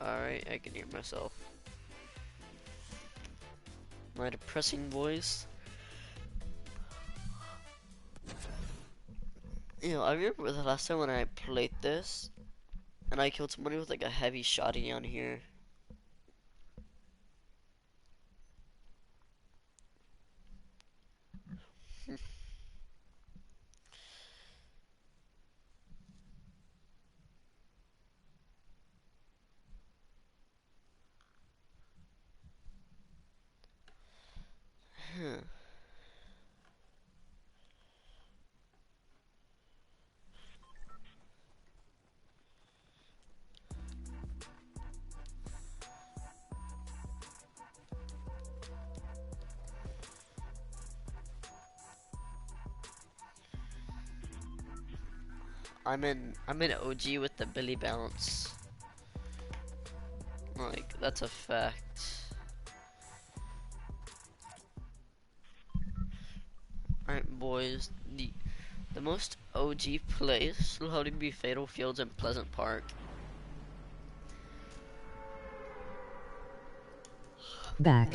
Alright, I can hear myself. My depressing voice. You know, I remember the last time when I played this, and I killed somebody with like a heavy shotty on here. I'm in OG with the Billy bounce. Like, that's a fact. Alright, boys, the most OG place will to be Fatal Fields and Pleasant Park. Back.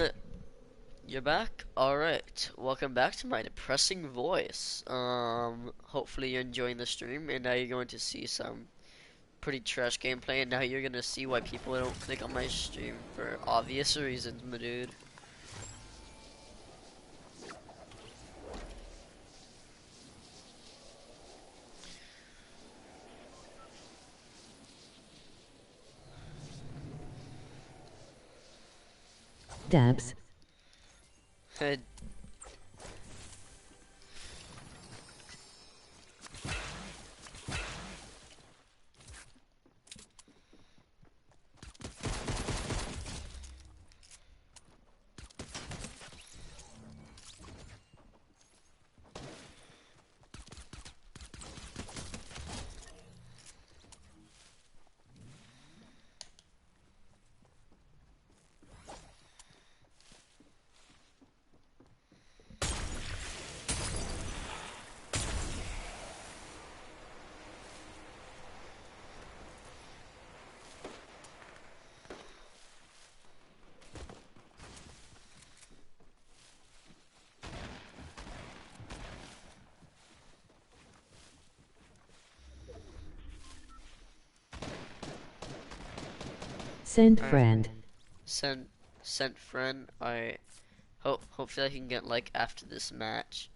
You're back? Alright, welcome back to my depressing voice. Hopefully you're enjoying the stream, and now you're going to see some pretty trash gameplay, and now you're gonna see why people don't click on my stream for obvious reasons, my dude. Dabs. Hey. Send friend. Sent friend. Alright. Hopefully I can get like after this match.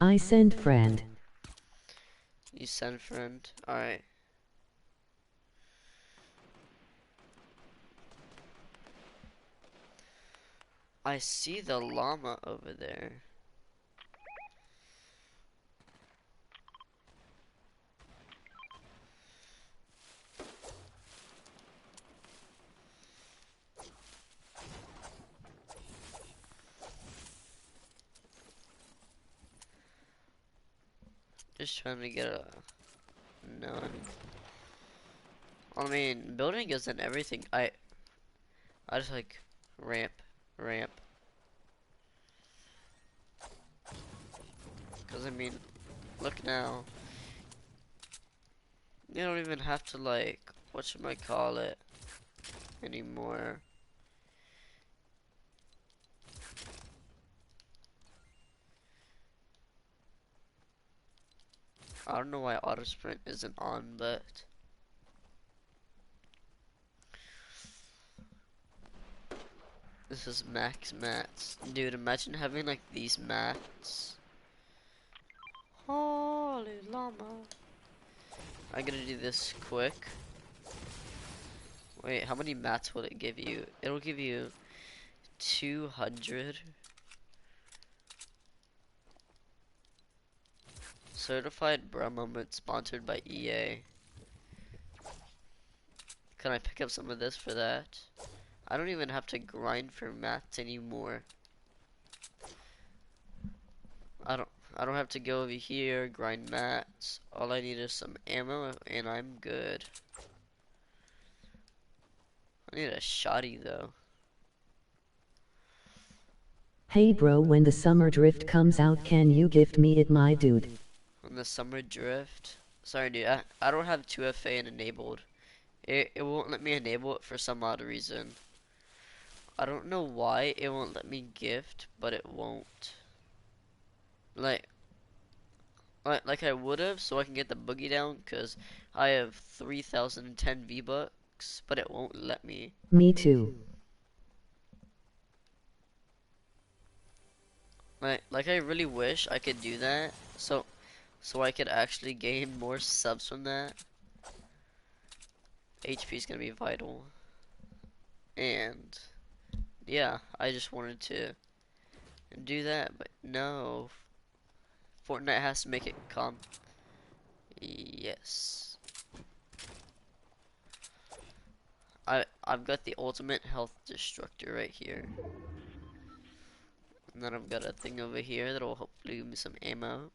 I send friend. You send friend. Alright. I see the llama over there. Just trying to get a none. I mean, building isn't everything. I just like ramp. Cause I mean, look now. You don't even have to like, whatchamacallit anymore. I don't know why auto sprint isn't on, but this is max mats. Dude, imagine having like these mats. Holy llama. I'm gonna do this quick. Wait, how many mats will it give you? It'll give you 200. Certified bro moment sponsored by EA. Can I pick up some of this for that? I don't even have to grind for mats anymore. I don't have to go over here, grind mats. All I need is some ammo and I'm good. I need a shotty though. Hey bro, when the summer drift comes out, can you gift me it, my dude? On the summer drift? Sorry dude, I don't have 2FA enabled. It won't let me enable it for some odd reason. I don't know why it won't let me gift, but it won't. Like I would have, so I can get the boogie down, cause I have 3,010 V-Bucks, but it won't let me. Me too. Like I really wish I could do that, so I could actually gain more subs from that. HP is gonna be vital, and yeah, I just wanted to do that, but no. Fortnite has to make it Yes. I've got the ultimate health destructor right here. And then I've got a thing over here that'll hopefully give me some ammo.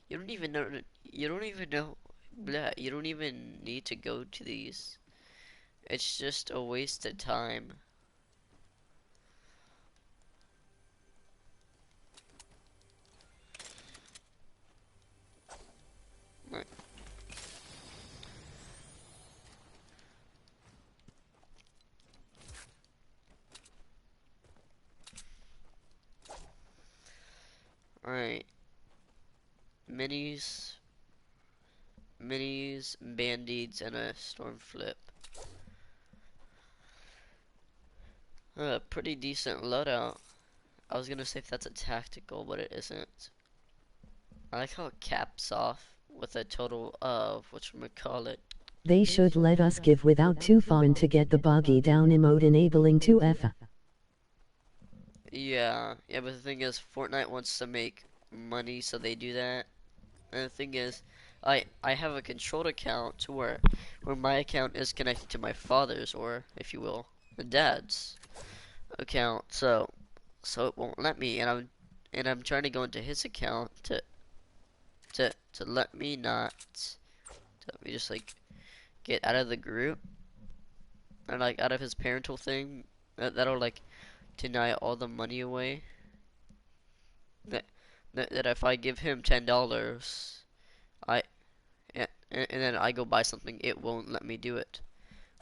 You don't even know you don't even need to go to these. It's just a waste of time. Right. Alright. Minis, band-aids, and a storm flip. Pretty decent loadout. I was gonna say if that's a tactical, but it isn't. I like how it caps off with a total of whatchamacallit. They should let us give without too fun to get the boggy down emote enabling 2F. Yeah, but the thing is, Fortnite wants to make money, so they do that. And the thing is, I have a controlled account to where my account is connected to my father's, or if you will, the dad's account. So it won't let me, and I'm trying to go into his account to let me just like get out of the group and like out of his parental thing. That'll like deny all the money away. That if I give him $10, and then I go buy something, it won't let me do it.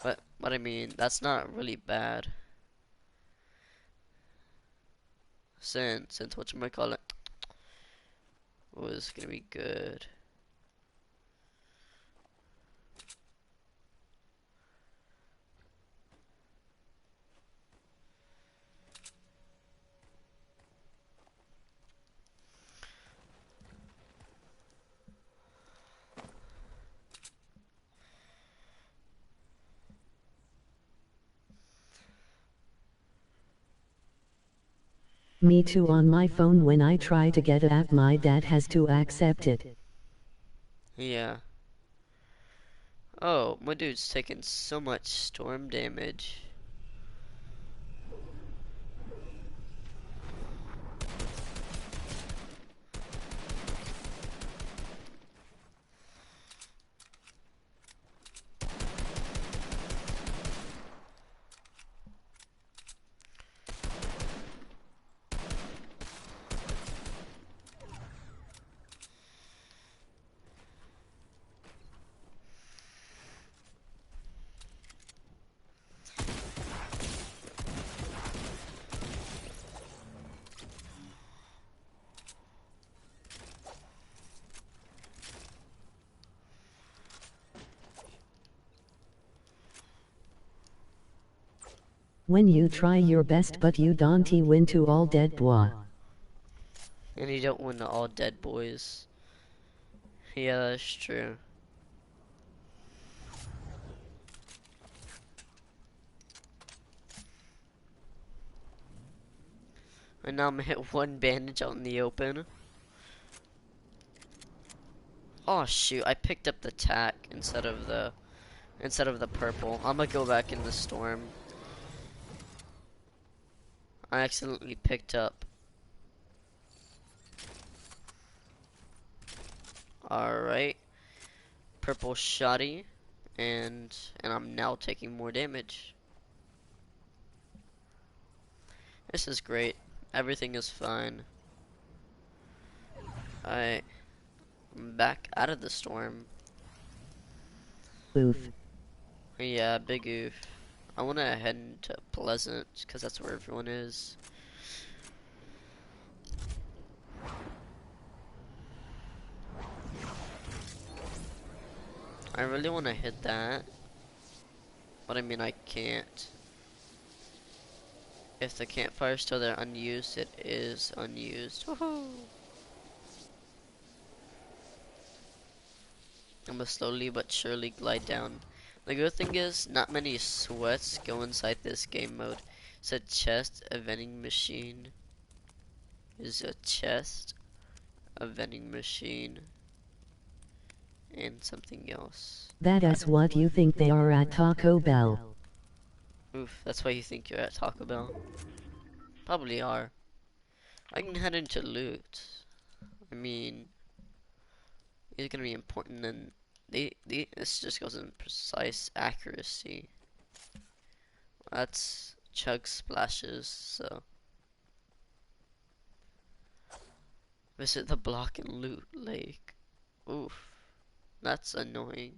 But I mean, that's not really bad. Since whatchamacallit was gonna be good. Me too, on my phone when I try to get an app my dad has to accept it. Yeah. Oh, my dude's taking so much storm damage. When you try your best but you don't win to all dead boy. And you don't win to all dead boys. Yeah, that's true. And now I'm gonna hit one bandage out in the open. Oh shoot, I picked up the tack instead of the purple. I'm gonna go back in the storm. I accidentally picked up. Alright. Purple shoddy. And I'm now taking more damage. This is great. Everything is fine. I'm back out of the storm. Oof. Yeah, big oof. I want to head into Pleasant, because that's where everyone is. I really want to hit that. But I mean, I can't. If the campfire's still there unused, it is unused. Woohoo! I'm gonna slowly but surely glide down. The good thing is, not many sweats go inside this game mode. It's a chest, a vending machine. Is a chest, a vending machine, and something else. That is what you think they are at Taco Bell. Oof, that's why you think you're at Taco Bell. Probably are. I can head into loot. I mean, it's gonna be important, and this just goes in precise accuracy. That's chug splashes, so. Visit the block and loot lake. Oof, that's annoying.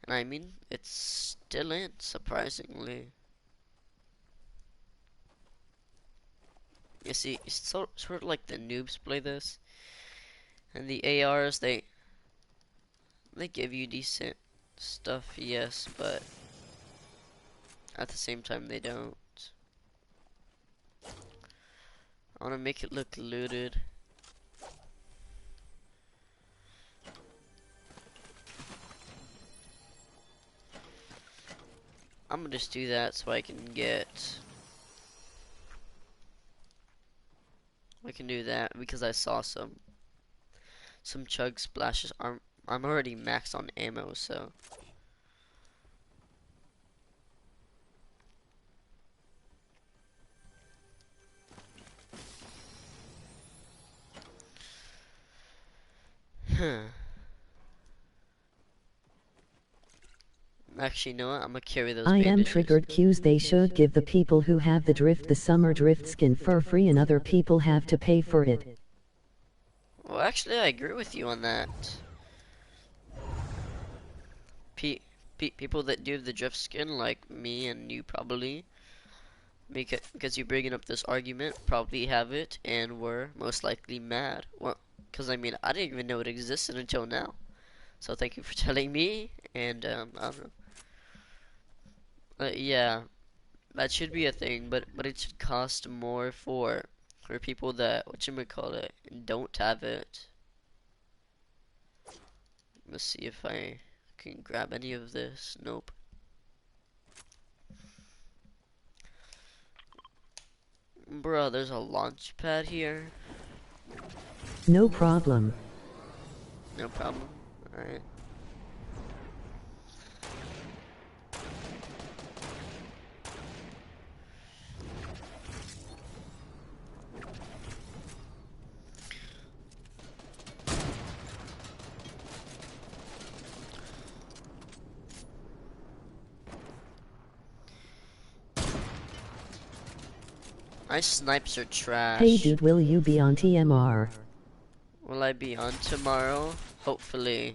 And I mean, it's still in, surprisingly. You see, it's sort of like the noobs play this. And the ARs, they give you decent stuff, yes, but at the same time they don't. I want to make it look looted. I'm gonna just do that so I can do that because I saw some chug splashes. I'm already maxed on ammo, so. Actually, you know what? I'm gonna carry those I am bandages. triggered cues. They should give the people who have the drift the summer drift skin for free and other people have to pay for it. Well, actually, I agree with you on that. People that do the drift skin, like me and you probably, because you're bringing up this argument, probably have it and were most likely mad. Well, because I mean, I didn't even know it existed until now. So thank you for telling me, and I don't know. Yeah, that should be a thing, but it should cost more for people that whatchamacallit don't have it. Let's see if I can grab any of this. Nope. Bro, there's a launch pad here. No problem. No problem. Alright. My snipes are trash. Hey dude, will you be on TMR? Will I be on tomorrow? Hopefully.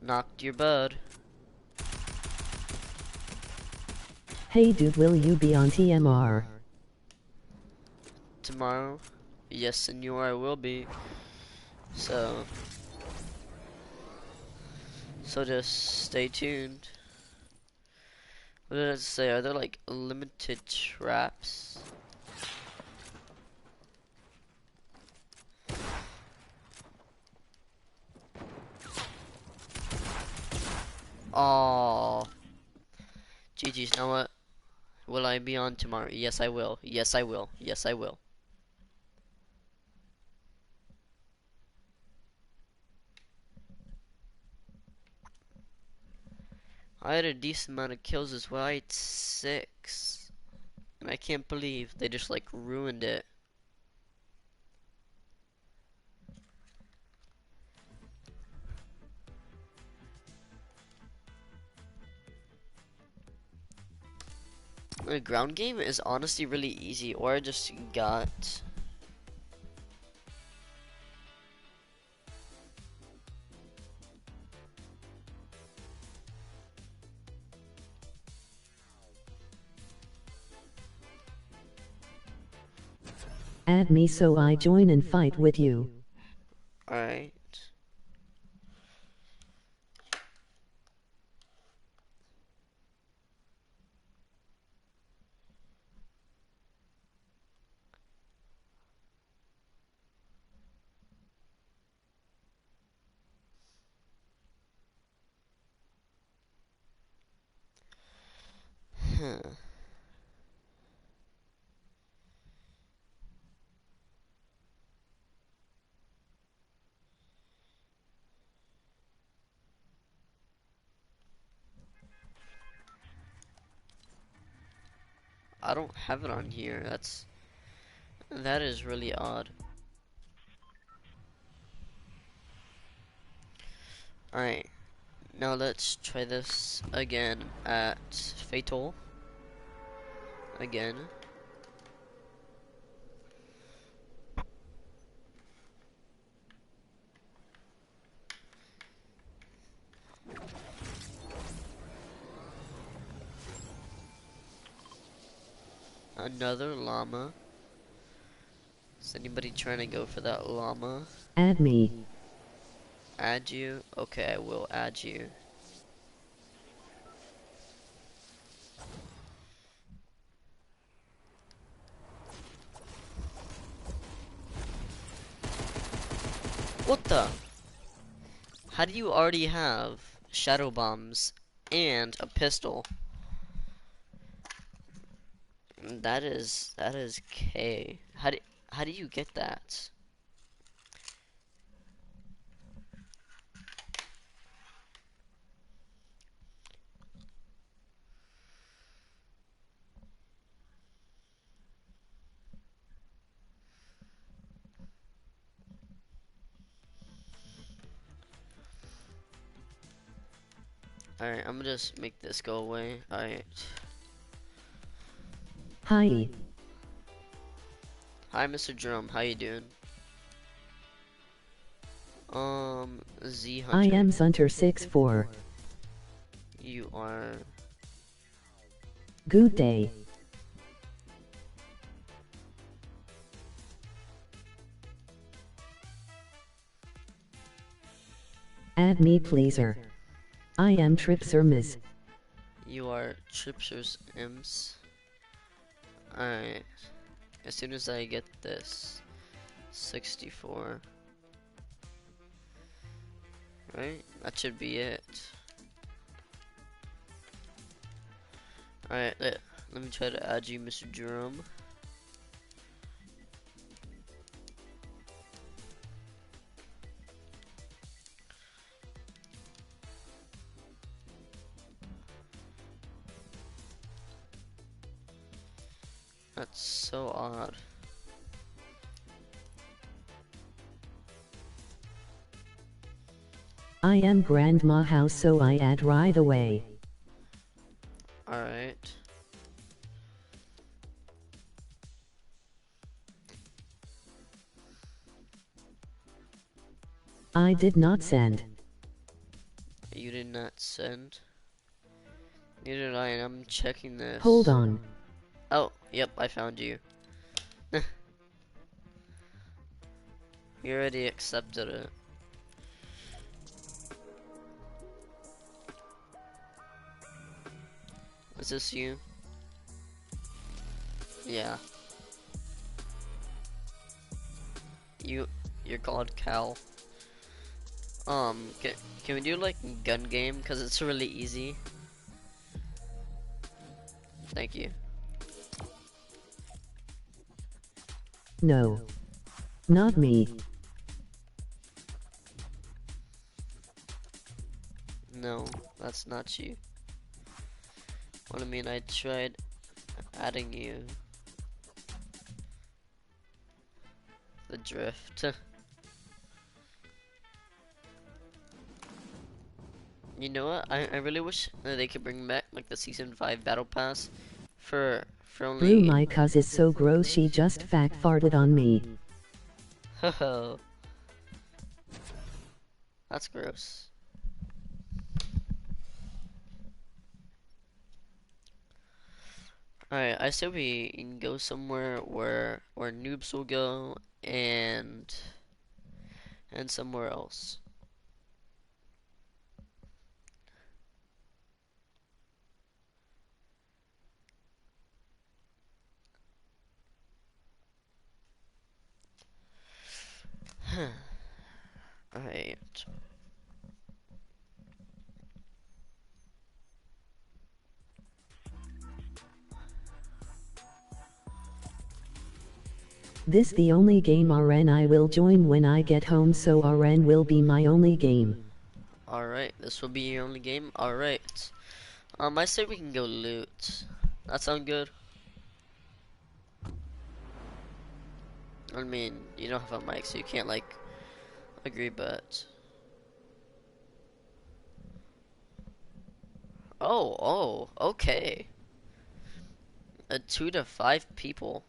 Knocked your bud. Hey dude, will you be on TMR? Tomorrow? Yes, senor, I will be. So just stay tuned. What did I say? Are there like limited traps? Oh, GG's, know what? Will I be on tomorrow? Yes, I will. Yes, I will. Yes, I will. I had a decent amount of kills as well. I had 6. And I can't believe they just like ruined it. The ground game is honestly really easy, or I just got Add me so I join and fight with you. alright. Huh. I don't have it on here. That is really odd. Alright. Now let's try this again at Fatal. Again. Another llama. Is anybody trying to go for that llama? Add me. Add you? Okay, I will add you. What the? How do you already have shadow bombs and a pistol? That is K. How do you get that? Alright, I'm gonna just make this go away. Alright. Hi. Hi, Mr. Drum. How you doing? Z Hunter. I am Zunter64. You are. Good day. Add me pleaser. I am Tripsermiz. You are Tripsers Imps. Alright. As soon as I get this 64. Right? That should be it. Alright, let me try to add you, Mr. Jerome. That's so odd. I am Grandma House, so I add right away. Alright. I did not send. You did not send? Neither did I, and I'm checking this. Hold on. Oh, yep, I found you. You already accepted it. Is this you? Yeah. You're called Cal. Can we do like gun game? Cause it's really easy. Thank you. No. Not me. No, that's not you. What I mean, I tried adding you. The drift. You know what? I really wish that they could bring back like the season 5 battle pass for Brew, only. my cuz is so gross, she just fact farted on me. Ho. That's gross. Alright, I say we can go somewhere where noobs will go and somewhere else. Alright. This the only game RN I will join when I get home, so RN will be my only game. Alright, this will be your only game? Alright. I say we can go loot. That sound good? I mean, you don't have a mic, so you can't, like, agree, but... Oh, okay. 2 to 5 people.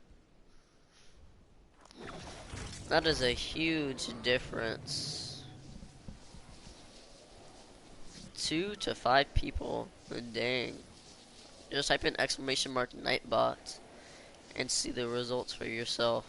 That is a huge difference. 2 to 5 people. Dang. Just type in !Nightbot and see the results for yourself.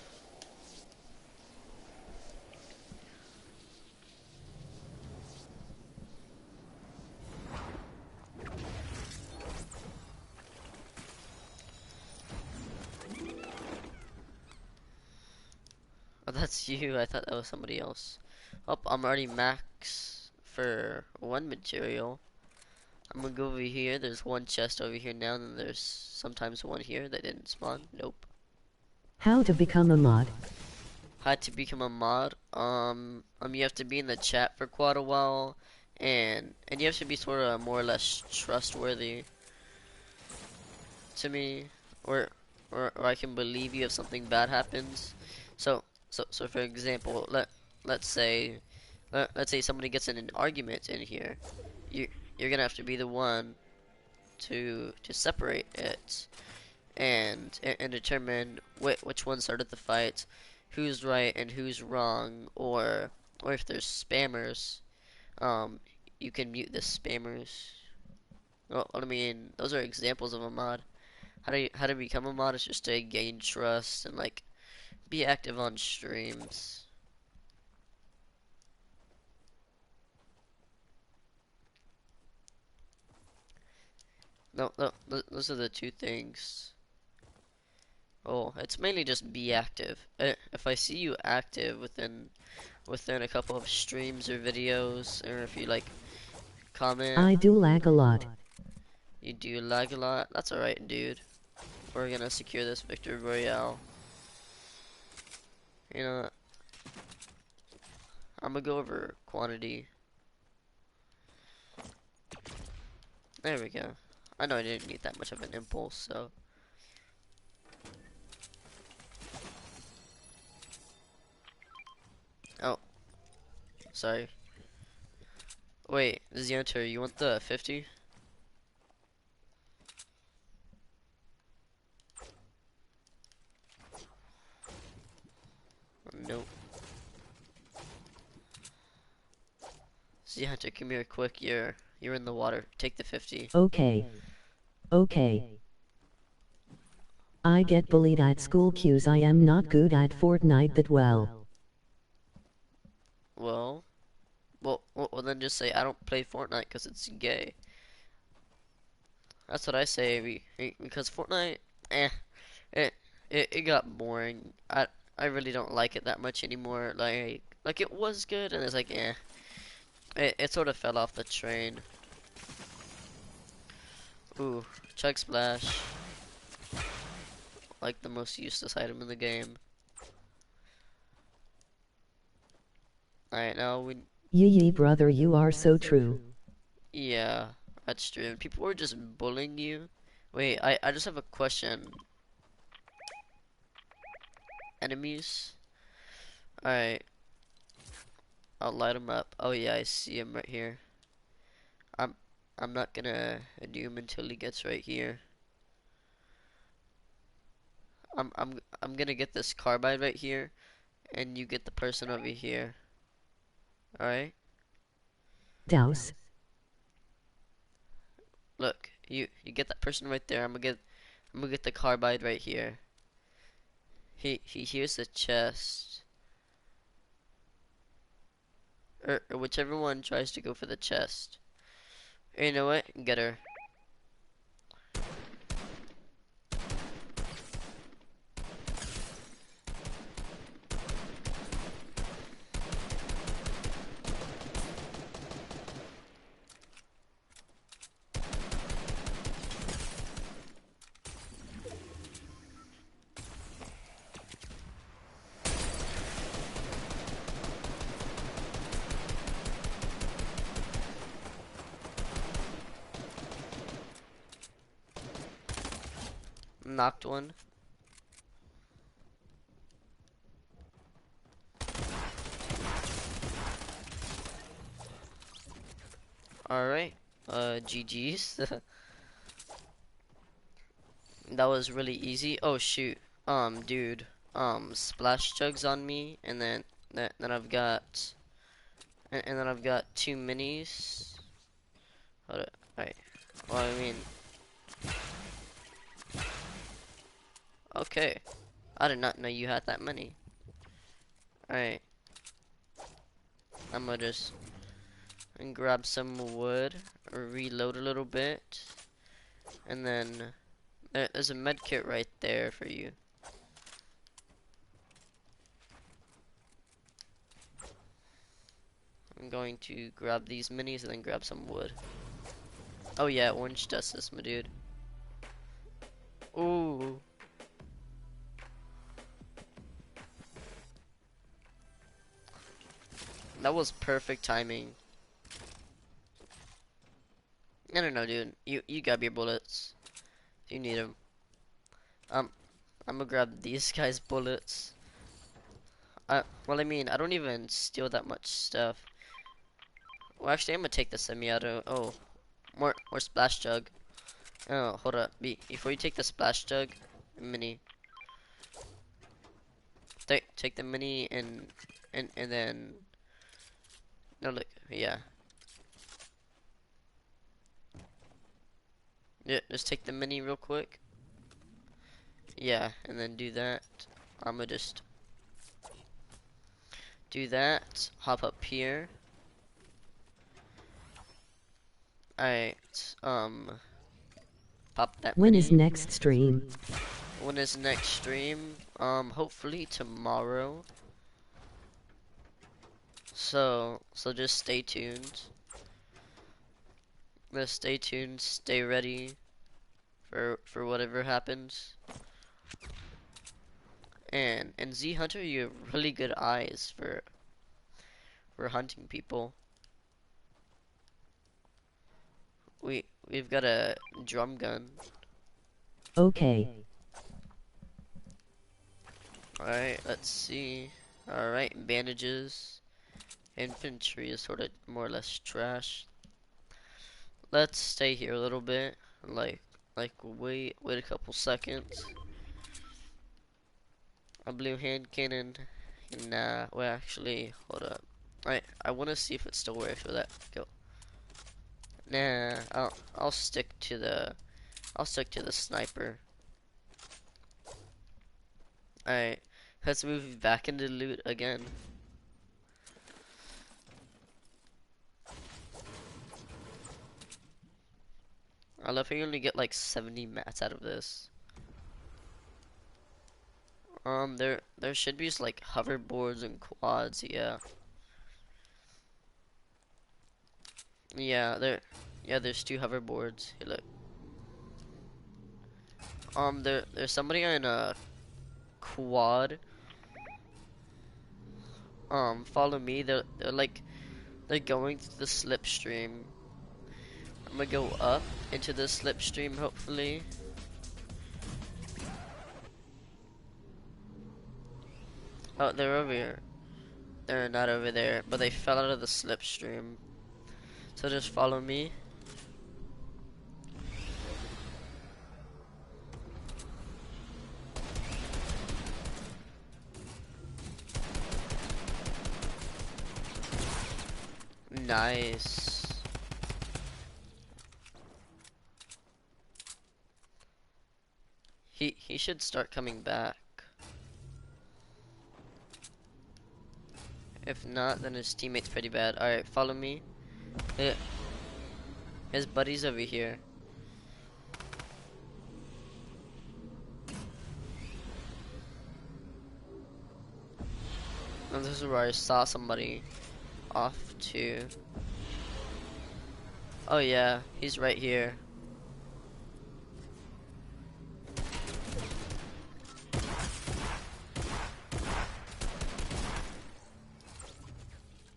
Oh, that's you. I thought that was somebody else. Oh, I'm already max for 1 material. I'm gonna go over here. There's 1 chest over here now, and then there's sometimes 1 here that didn't spawn. Nope. How to become a mod? How to become a mod? You have to be in the chat for quite a while, and you have to be sort of more or less trustworthy to me, or I can believe you if something bad happens. So for example, let's say somebody gets in an argument in here. You're gonna have to be the one to separate it and determine which one started the fight, who's right and who's wrong, or if there's spammers, you can mute the spammers. Well, I mean, those are examples of a mod. How to become a mod is just to gain trust and like be active on streams. No, those are the 2 things. Oh, it's mainly just be active. If I see you active within a couple of streams or videos, or if you like comment. I do lag a lot. You do lag a lot? That's alright, dude. We're gonna secure this victory royale. You know, I'm gonna go over quantity. There we go. I know I didn't need that much of an impulse, so. Oh. Sorry. Wait, Zianter, you want the 50? Nope. Zianter, come here quick. You're in the water. Take the 50. Okay. I get bullied at school cues. I am not good at Fortnite that well. Well, then just say I don't play Fortnite because it's gay. That's what I say. Because Fortnite, it got boring. I really don't like it that much anymore. Like it was good, and it's like it sort of fell off the train. Ooh, chug splash. like the most useless item in the game. Alright, now we... Yee brother, you are so true. Yeah, that's true. People were just bullying you. Wait, I just have a question. Enemies? Alright. I'll light them up. Oh yeah, I see him right here. I'm not gonna do him until he gets right here. I'm gonna get this carbide right here, and you get the person over here. Alright? Douse. Look, you get that person right there. I'm gonna get the carbide right here. He hears the chest. Or whichever one tries to go for the chest. You know what? Get her. Knocked one. Alright. GG's. That was really easy. Oh shoot. Dude. Splash jugs on me, and then I've got and then I've got 2 minis. Hold up. Alright. Well, I mean, okay. I did not know you had that many. Alright. I'm gonna just grab some wood, reload a little bit, and then there's a med kit right there for you. I'm going to grab these minis and then grab some wood. Oh yeah, orange justice, my dude. Ooh. That was perfect timing. No, dude. You grab your bullets. You need them. I'm gonna grab these guys' bullets. Well, I mean, I don't even steal that much stuff. Well, actually, I'm gonna take the semi-auto. Oh, more splash jug. Oh, hold up. Before you take the splash jug, mini. Take the mini and then. No, look. Yeah. Yeah, just take the mini real quick. Yeah, and then do that. I'm gonna just do that. Hop up here. Alright. Pop that When mini. is next stream? When is next stream? Hopefully tomorrow. So just stay tuned. Just stay tuned. Stay ready for whatever happens. And Z Hunter, you have really good eyes for hunting people. We've got a drum gun. Okay. Alright, let's see. Alright, bandages. Infantry is sort of more or less trash. Let's stay here a little bit. Like wait a couple seconds. A blue hand cannon. Nah, well actually, hold up. Alright, I wanna see if it still works with that. Go. Nah, I'll stick to the sniper. Alright, let's move back into loot again. I love how you only get like 70 mats out of this. There should be like hoverboards and quads, yeah. Yeah, there's 2 hoverboards. Here, look. There's somebody in a quad. Follow me. They're going to the slipstream. I'm gonna go up into the slipstream, hopefully. Oh, they're over here. They're not over there, but they fell out of the slipstream. So just follow me. Nice. He should start coming back. If not, then his teammate's pretty bad. Alright, follow me. His buddy's over here. And this is where I saw somebody off to. Oh yeah, he's right here.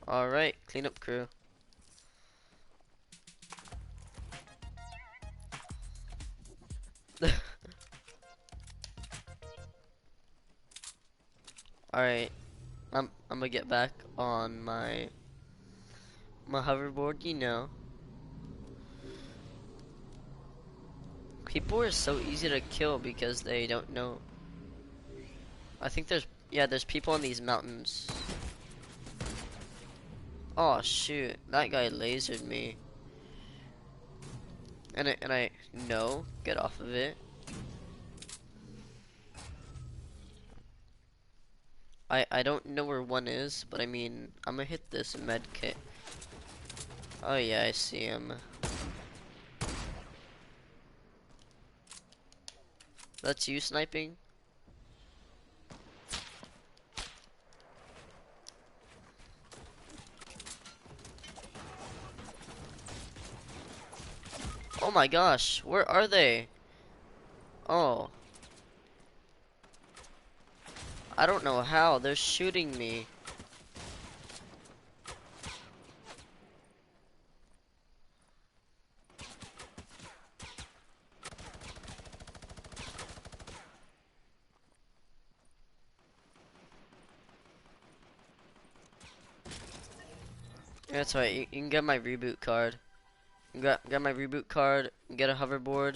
Alright, cleanup crew. Alright, I'm gonna get back on my hoverboard, you know. People are so easy to kill because they don't know. I think there's people on these mountains. Oh shoot, that guy lasered me. And I no, get off of it. I don't know where one is, but I mean, I'm gonna hit this med kit. Oh yeah, I see him. That's you sniping? Oh my gosh, where are they? Oh. I don't know how, they're shooting me. That's right, you can get my reboot card. Get my reboot card, get a hoverboard,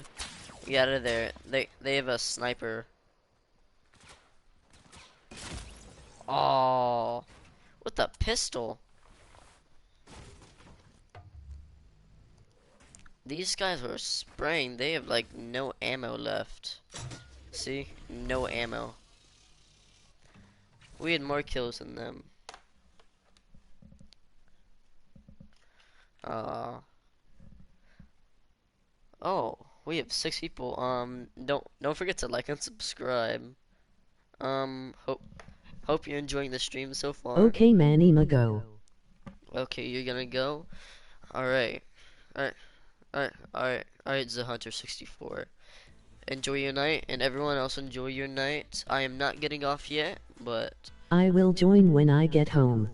get out of there. They have a sniper. Oh, with a pistol. These guys were spraying. They have like no ammo left. See, no ammo. We had more kills than them. Oh, we have 6 people. Don't forget to like and subscribe. Hope you're enjoying the stream so far. Okay, Manny Mago. Okay, you're gonna go. All right, The Hunter 64. Enjoy your night, and everyone else enjoy your night. I am not getting off yet, but I will join when I get home.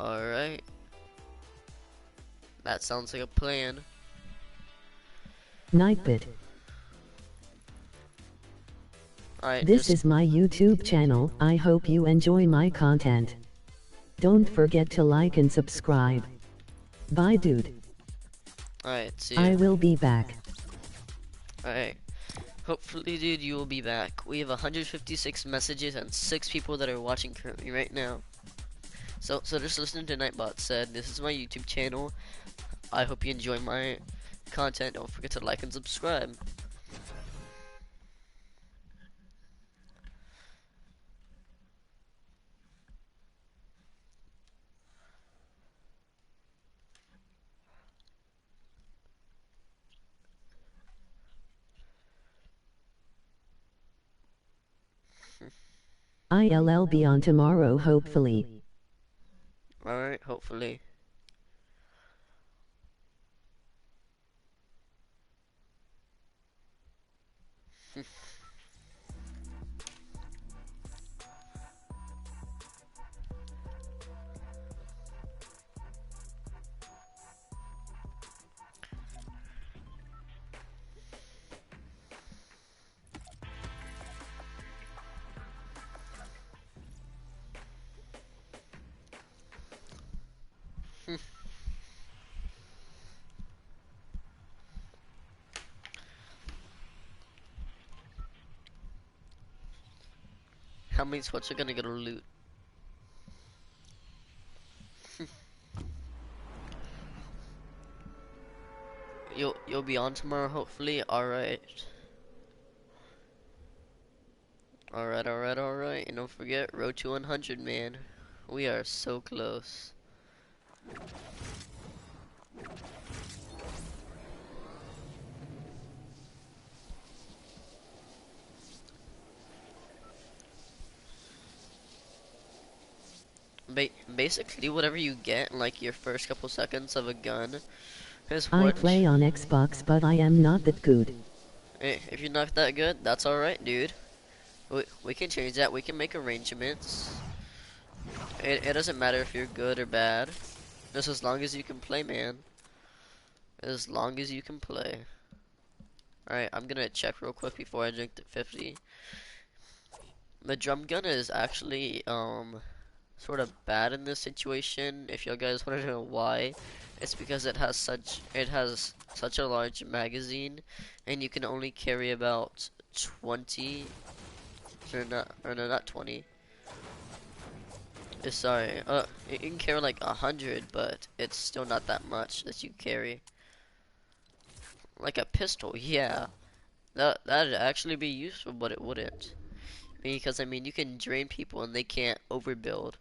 all right. That sounds like a plan. Nightbit. Alright, This is my YouTube channel. I hope you enjoy my content. Don't forget to like and subscribe. Bye, dude. Alright, see ya. I will be back. Alright. Hopefully, dude, you will be back. We have 156 messages and 6 people that are watching currently right now. So just listen to Nightbot said, this is my YouTube channel. I hope you enjoy my content. Don't forget to like and subscribe. I'll be on tomorrow, hopefully. Alright, hopefully. How many sweats are gonna go to loot? You'll be on tomorrow, hopefully. All right. All right, all right, all right. And don't forget, road to 100, man. We are so close. Basically, whatever you get in like your first couple seconds of a gun is I what. play on Xbox, but I am not that good. If you're not that good, that's alright, dude. We can change that. We can make arrangements. It doesn't matter if you're good or bad. Just as long as you can play, man. As long as you can play. Alright, I'm gonna check real quick before I drink the 50. The drum gun is actually, sort of bad in this situation. If you guys want to know why, it's because it has such a large magazine, and you can only carry about 20, or no, not 20. Sorry, you can carry like 100, but it's still not that much that you carry. Like a pistol, yeah, that'd actually be useful, but it wouldn't, because I mean you can drain people and they can't overbuild.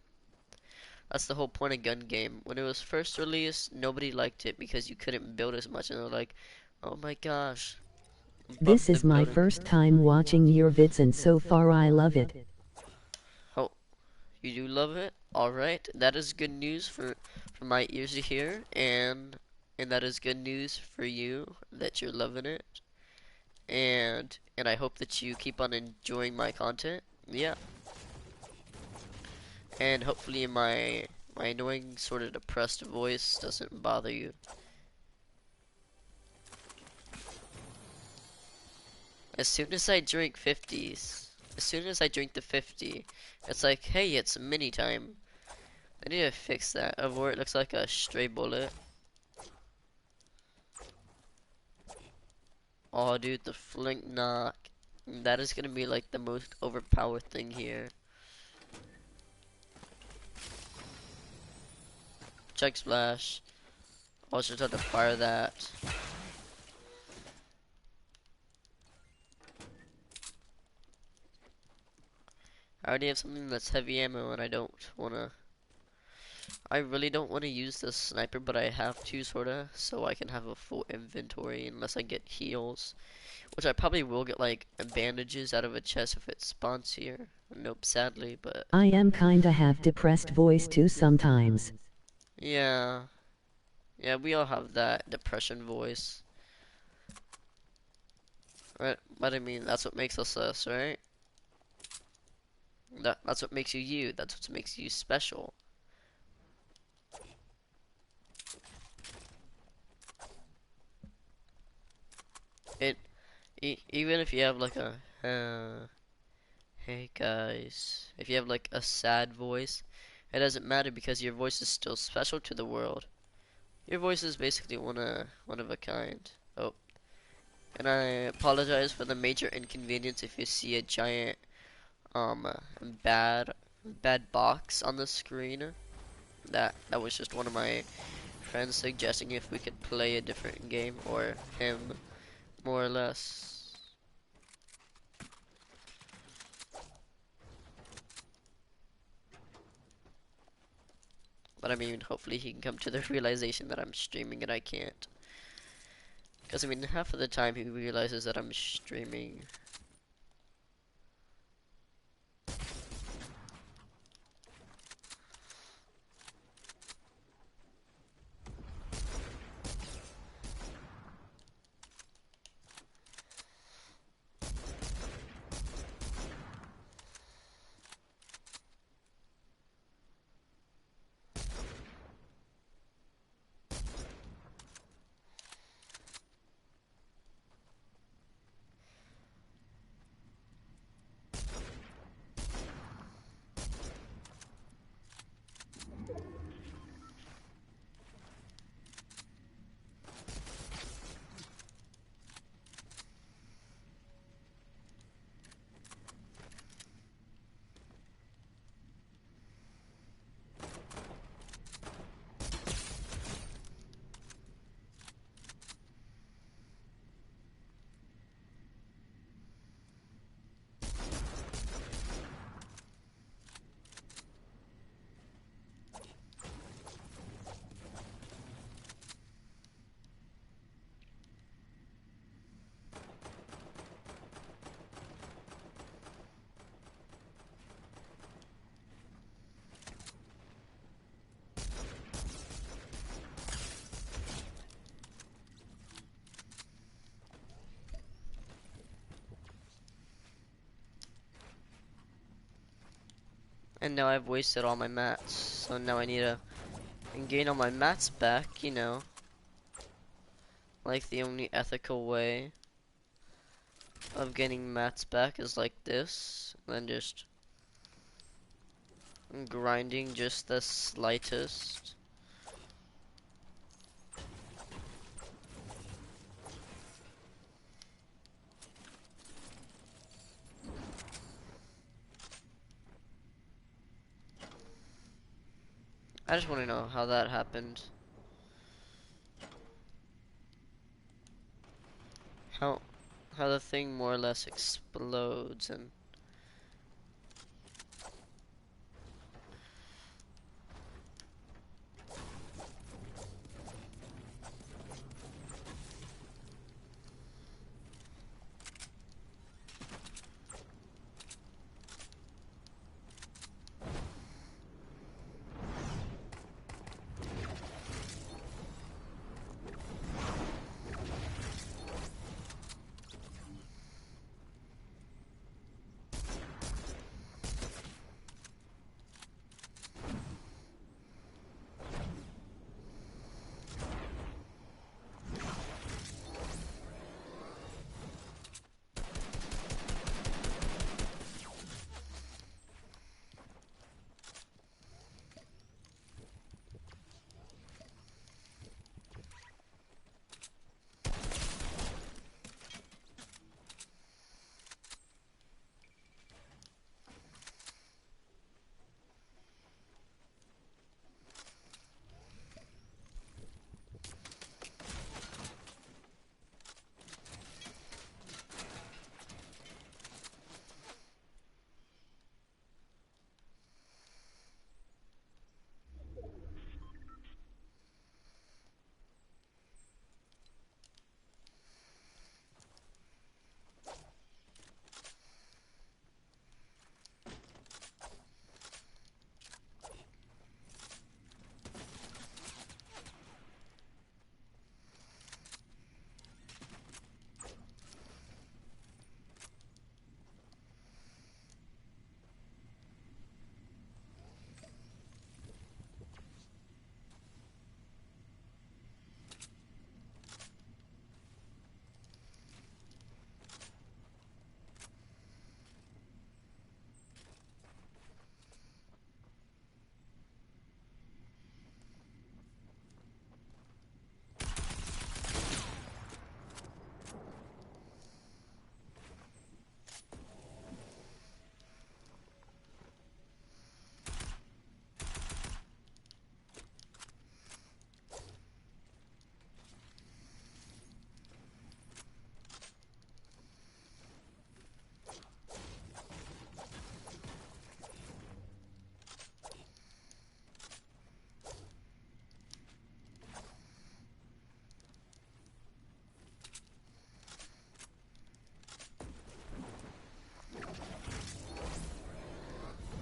That's the whole point of gun game. When it was first released, nobody liked it because you couldn't build as much, and they're like, "Oh my gosh." This is my first time watching your vids, and so far I love it. Oh, you do love it? All right, that is good news for my ears to hear, and that is good news for you that you're loving it, and I hope that you keep on enjoying my content. Yeah. And hopefully my annoying sort of depressed voice doesn't bother you. As soon as I drink 50s, as soon as I drink the 50, it's like, hey, it's mini time. I need to fix that, or it looks like a stray bullet. Oh, dude, the flink knock. That is gonna be like the most overpowered thing here. Chug splash. Also try to fire that. I already have something that's heavy ammo, and I really don't wanna use this sniper, but I have to sorta, so I can have a full inventory unless I get heals. Which I probably will get like bandages out of a chest if it spawns here. Nope, sadly, but I am kinda have depressed voice too sometimes. yeah. Yeah, we all have that depression voice. Right, but I mean, that's what makes us us, right? That's what makes you you. That's what makes you special. Even if you have like a, hey guys, if you have like a sad voice, it doesn't matter because your voice is still special to the world. Your voice is basically one of a kind. Oh, and I apologize for the major inconvenience if you see a giant bad box on the screen. That was just one of my friends suggesting if we could play a different game, or him, more or less. But I mean, hopefully he can come to the realization that I'm streaming and I can't. Because I mean, half of the time he realizes that I'm streaming. And now I've wasted all my mats. So now I need to gain all my mats back, you know. Like the only ethical way of getting mats back is like this. And then just grinding just the slightest. I just want to know how that happened. How the thing more or less explodes and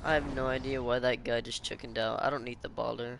I have no idea why that guy just chickened out. I don't need the baller.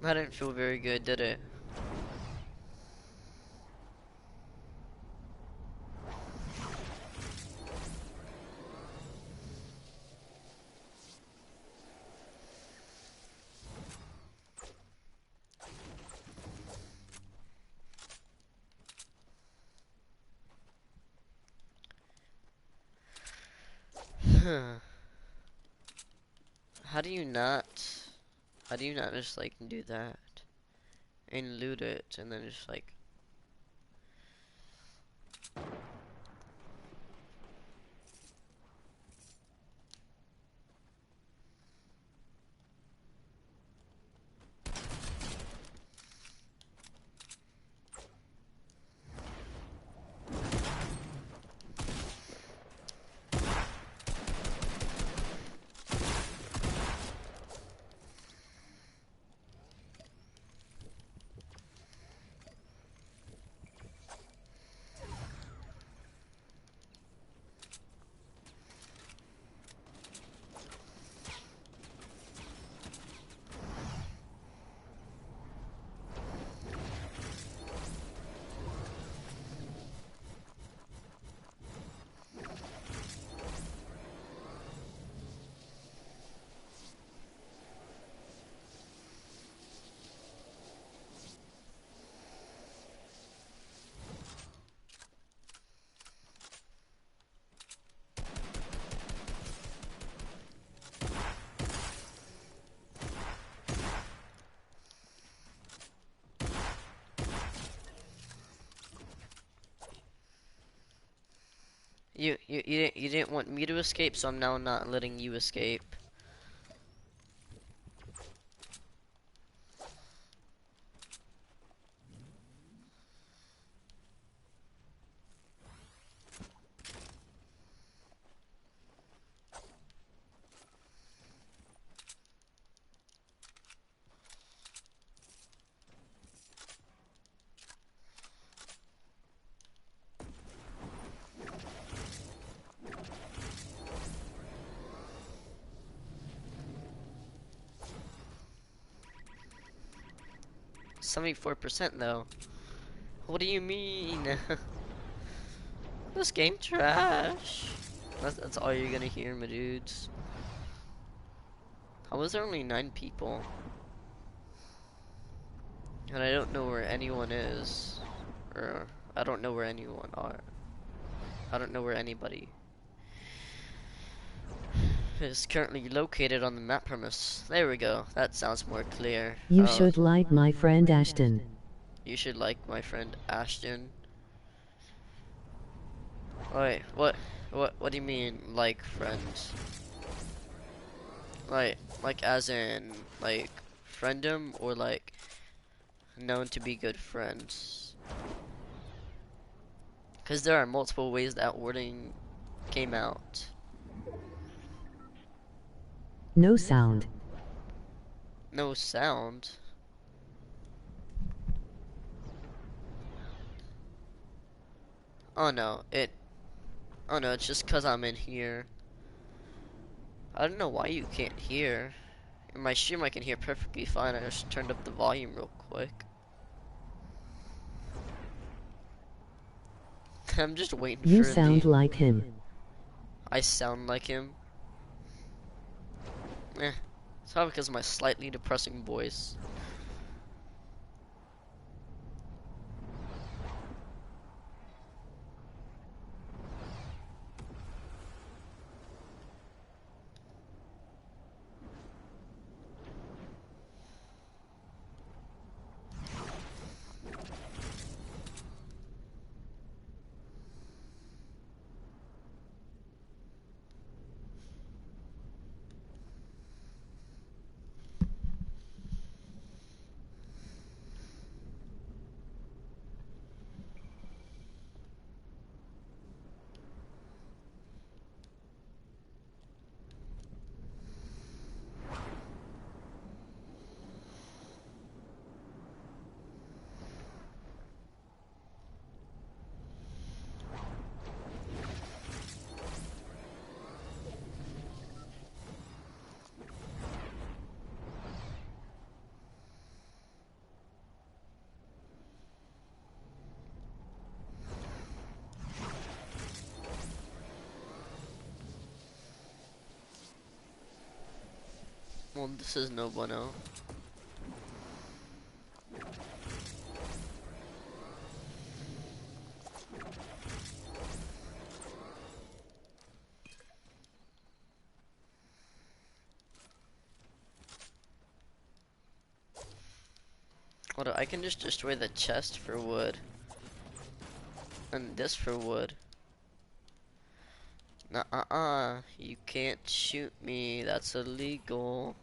That didn't feel very good, did it? How do you not? How do you not just like do that and loot it and then just like? You didn't want me to escape, so I'm now not letting you escape. $74% though. What do you mean? This game trash. That's all you're gonna hear, my dudes. How was there only 9 people? And I don't know where anyone is. Or, I don't know where anyone are. I don't know where anybody is currently located on the map premise. There we go. That sounds more clear. You should like my friend Ashton. You should like my friend Ashton. Wait, what do you mean, like friends? Like as in, like, friendom, or like known to be good friends? Because there are multiple ways that wording came out. No sound. No sound? Oh no, it's just cause I'm in here. I don't know why you can't hear. In my stream I can hear perfectly fine. I just turned up the volume real quick. I'm just waiting You for sound like him. I sound like him? It's probably because of my slightly depressing voice. Well, this is no bueno. Hold on, I can just destroy the chest for wood. And this for wood. Nuh-uh, you can't shoot me, that's illegal.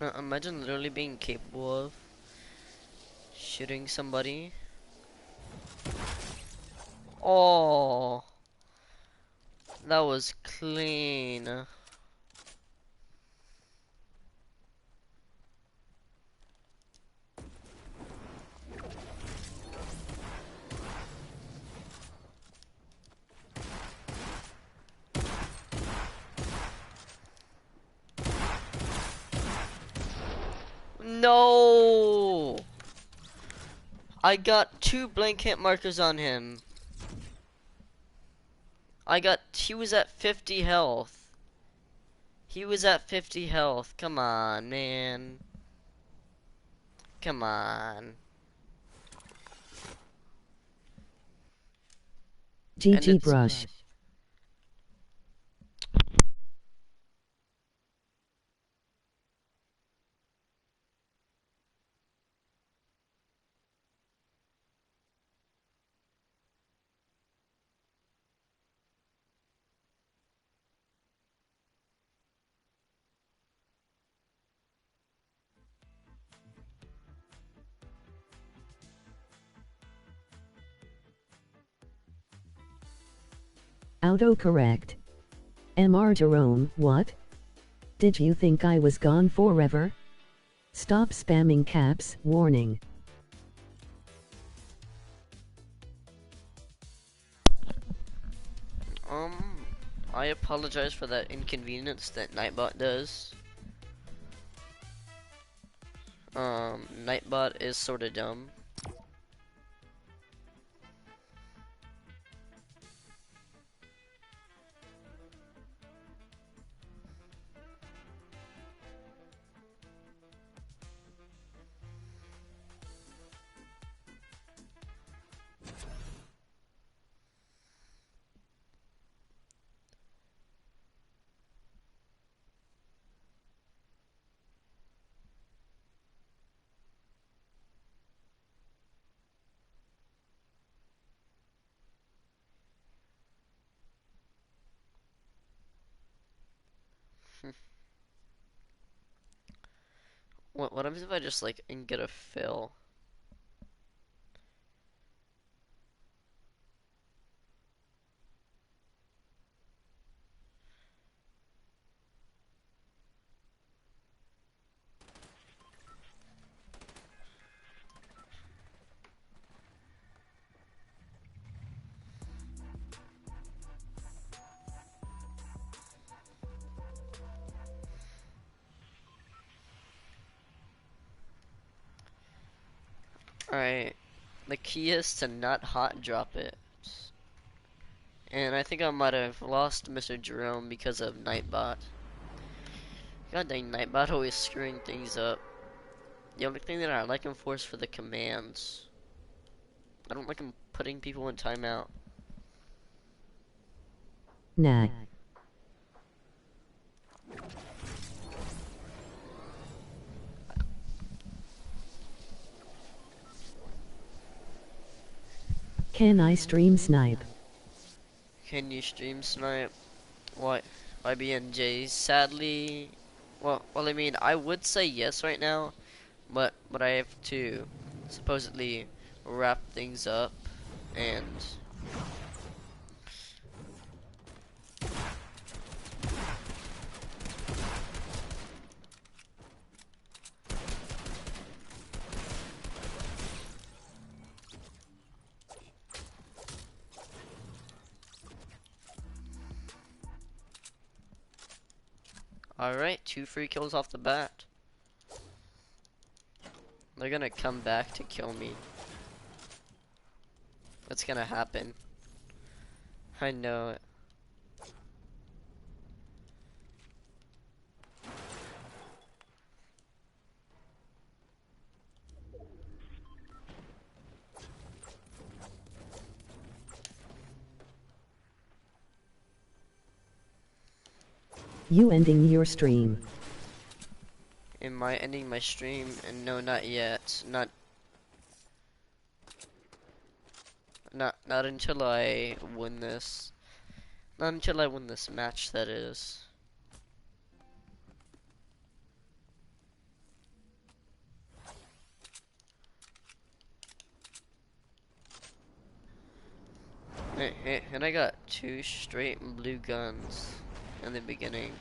Imagine literally being capable of shooting somebody. Oh, that was clean. No! I got 2 blank hit markers on him. He was at 50 health. He was at 50 health. Come on, man. Come on. GG Brush. Autocorrect. MR Jerome, what? Did you think I was gone forever? Stop spamming caps, warning. I apologize for that inconvenience that Nightbot does. Nightbot is sorta dumb. What happens if I just like and get a fill? Alright, the key is to not hot drop it. And I think I might have lost Mr. Jerome because of Nightbot. God dang, Nightbot always screwing things up. The only thing that I like him for is for the commands. I don't like him putting people in timeout. Nah. Can I stream snipe? Can you stream snipe? What? YBNJ? Sadly, well, I mean, I would say yes right now, but I have to supposedly wrap things up and. Alright, 2 free kills off the bat. They're gonna come back to kill me. That's gonna happen. I know it. You ending your stream. Am I ending my stream? And no, not yet. Not until I win this. Not until I win this match, that is. And I got 2 straight blue guns in the beginning.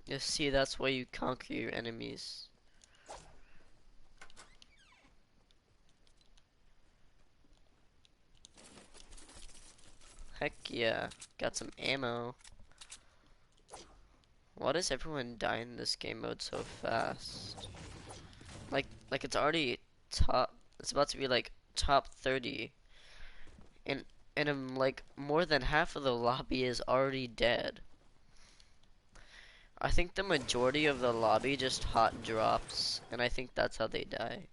You see, that's why you conquer your enemies. Heck yeah, got some ammo. Why does everyone die in this game mode so fast? Like it's already top, it's about to be like top 30. And I'm like, more than half of the lobby is already dead. I think the majority of the lobby just hot drops, and I think that's how they die.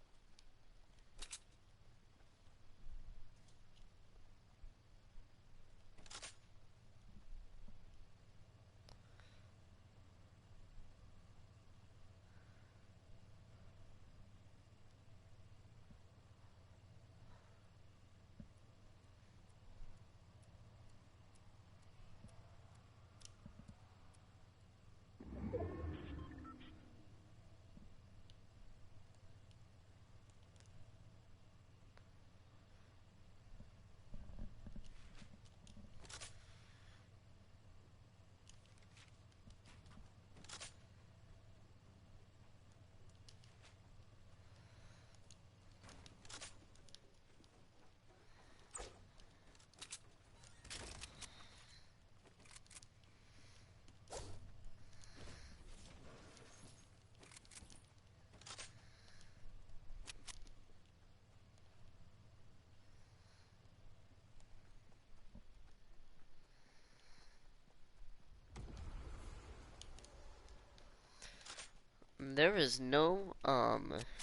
There is no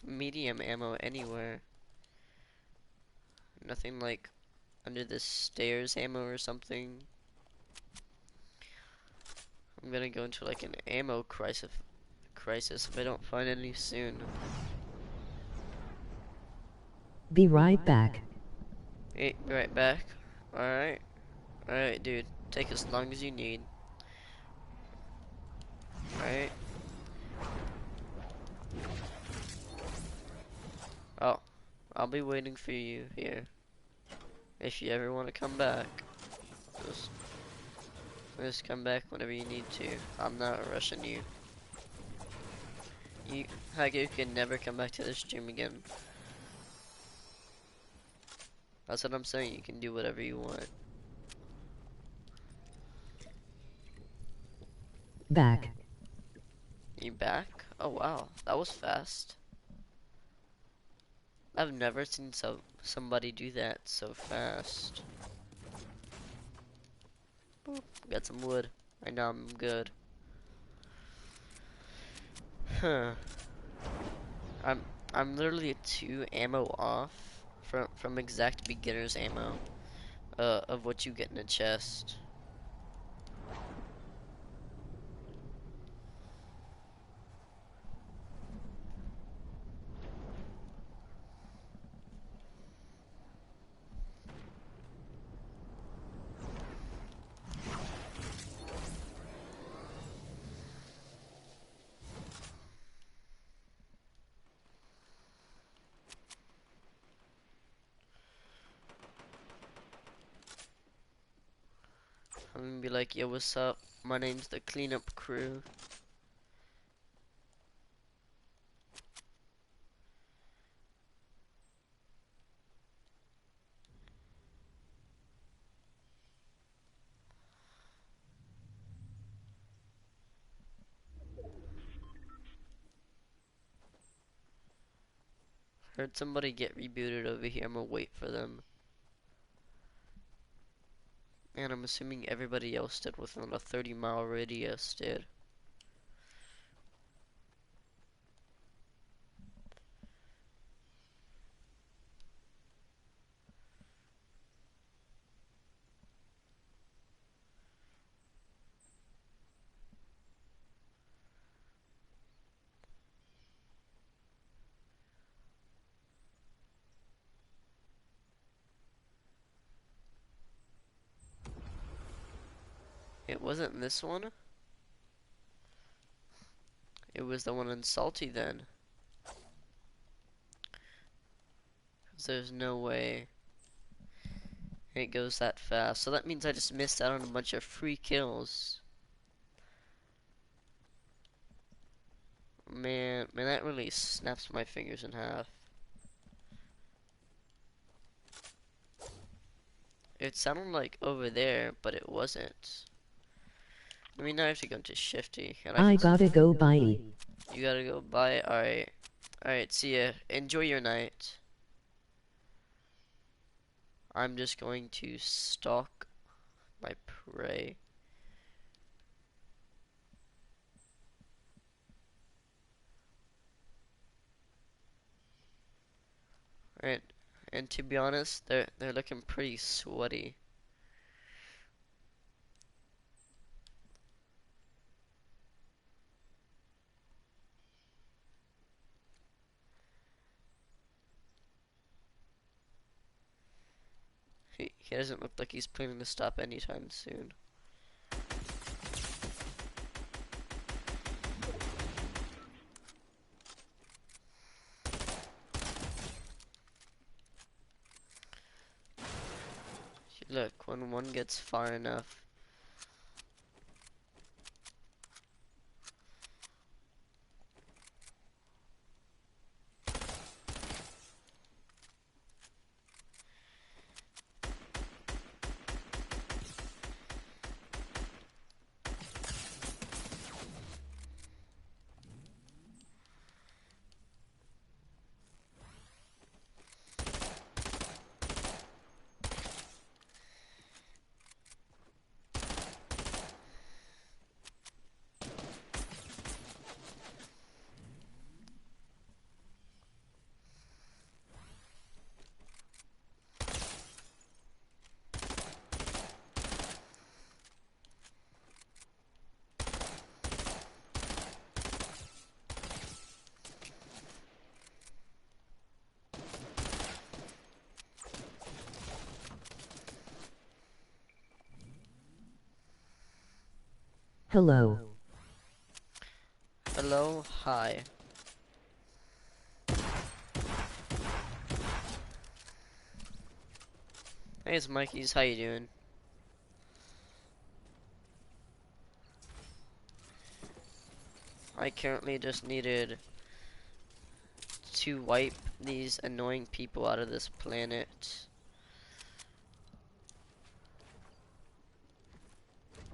medium ammo anywhere. Nothing like under the stairs ammo or something. I'm gonna go into like an ammo crisis if I don't find any soon. Be right back. Hey, be right back. Alright. Alright, dude. Take as long as you need. Alright. Oh. I'll be waiting for you here. If you ever want to come back. Just come back whenever you need to. I'm not rushing you. You can never come back to this stream again. That's what I'm saying. You can do whatever you want. Back. You back? Oh wow, that was fast. I've never seen somebody do that so fast. Boop, got some wood. Right now I'm good. Huh. I'm literally 2 ammo off from exact beginner's ammo of what you get in a chest. and be like, yo, what's up? My name's the cleanup crew. Heard somebody get rebooted over here. I'm gonna wait for them. And I'm assuming everybody else did within a 30-mile radius did. It wasn't this one. It was the one in Salty then. 'Cause there's no way it goes that fast. So that means I just missed out on a bunch of free kills. Man, that really snaps my fingers in half. It sounded like over there, but it wasn't. I mean, I have to go into Shifty. And I gotta go bye. You gotta go bye? Alright. Alright, see ya. Enjoy your night. I'm just going to stalk my prey. Alright, and to be honest, they're looking pretty sweaty. He doesn't look like he's planning to stop anytime soon. Look, when one gets far enough. Hello. Hello, hi. Hey, it's Mikey's. How you doing? I currently just needed to wipe these annoying people out of this planet.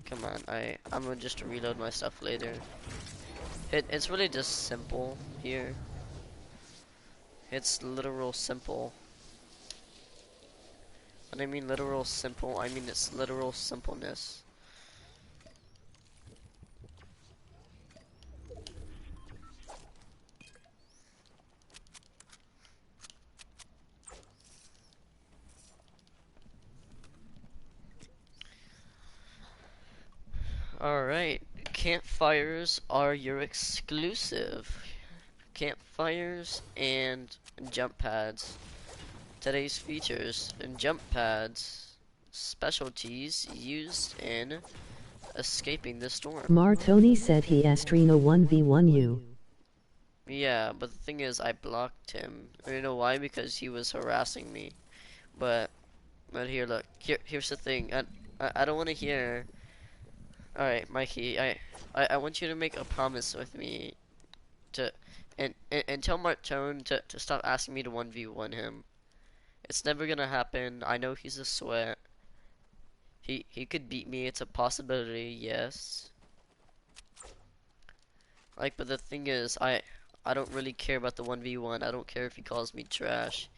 Come on, I'm gonna just reload my stuff later. It's really just simple here. It's literal simple. When I mean literal simple, I mean it's literal simpleness. Alright, campfires are your exclusive. Campfires and jump pads. Today's features and jump pads. Specialties used in escaping the storm. Martoni said he Astrino 1v1 you. Yeah, but the thing is, I blocked him. You know why? Because he was harassing me. But here, look. Here's the thing. I don't want to hear All right, Mikey. I want you to make a promise with me to, and tell Martone to stop asking me to 1v1 him. It's never gonna happen. I know he's a sweat. He could beat me. It's a possibility, yes. Like, but the thing is, I don't really care about the 1v1. I don't care if he calls me trash.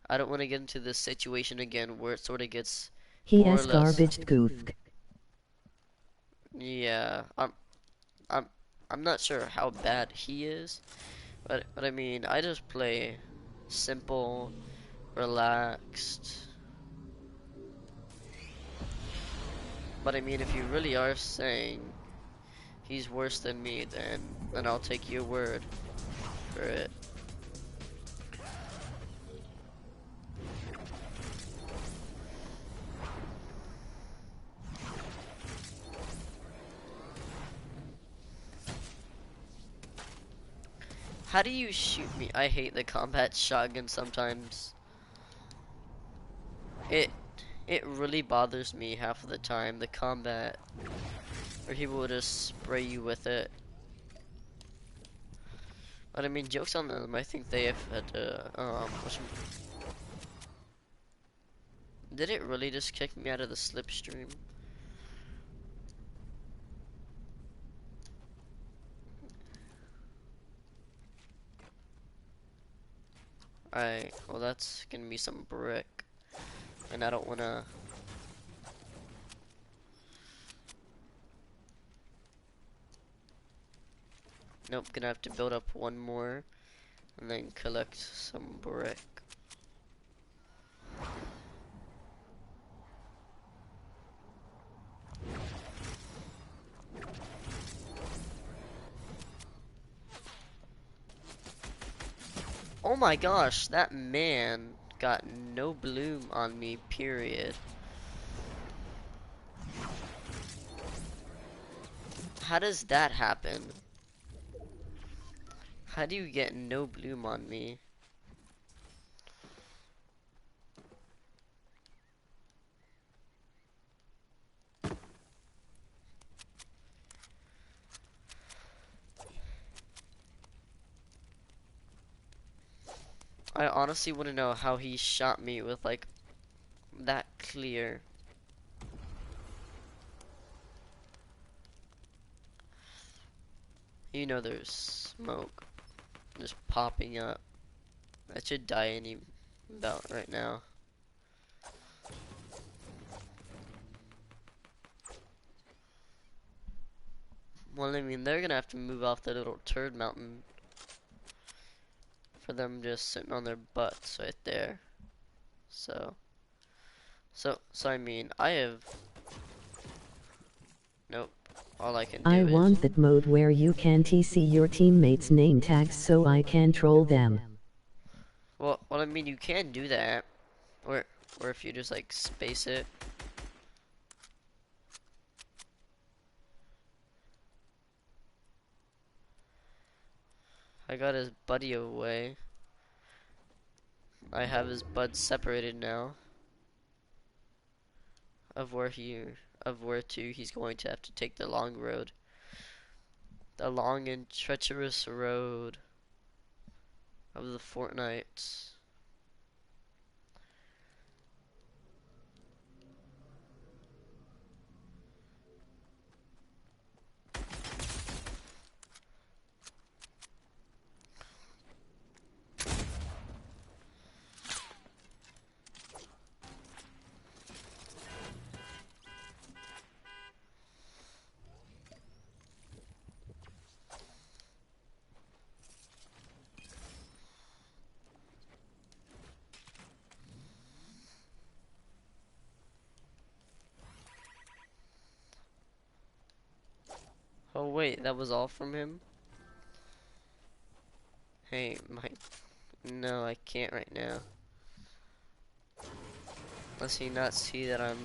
I don't want to get into this situation again where it sort of gets He more or has less. garbage goof. Yeah, I'm not sure how bad he is, but I mean, I just play simple, relaxed. But I mean, if you really are saying he's worse than me, then I'll take your word for it. How do you shoot me? I hate the combat shotgun sometimes. It really bothers me half of the time, the combat, where people will just spray you with it. But I mean, jokes on them. I think they have had to did it really just kick me out of the slipstream? Alright, well that's gonna be some brick. And I don't wanna. Nope, gonna have to build up one more and then collect some brick. Oh my gosh, that man got no bloom on me, period. How does that happen? How do you get no bloom on me? I honestly want to know how he shot me with like that clear. You know there's smoke just popping up. I should die any about right now. Well, I mean, they're gonna have to move off the little turd mountain for them just sitting on their butts right there. So I mean, I have. Nope. All I can do I is. want that mode where you can see your teammates' name tags so I can troll them. Well, I mean, you can do that, or if you just like space it. I got his buddy away. I have his buds separated now. Of where to he's going to have to take the long road. The long and treacherous road of the Fortnite. Oh wait, that was all from him? Hey, Mike. No, I can't right now. Unless he not see that I'm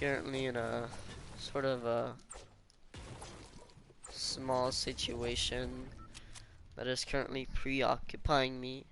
currently in a sort of a small situation that is currently preoccupying me.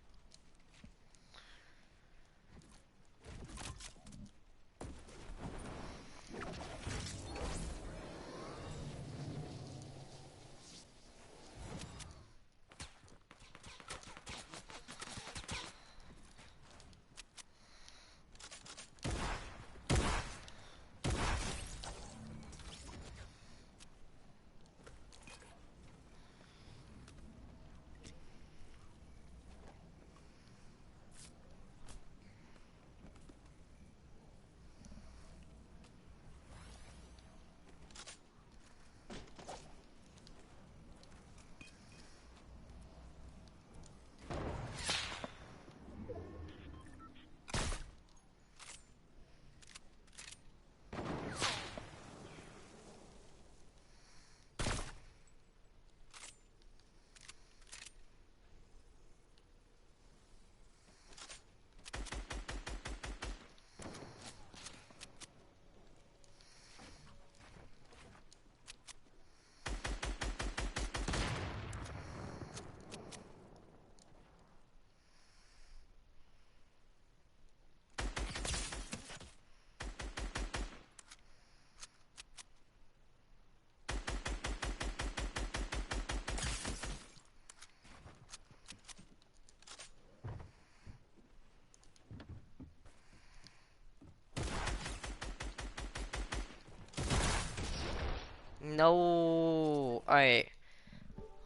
No. Alright.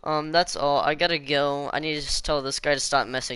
That's all. I gotta go. I need to just tell this guy to stop messing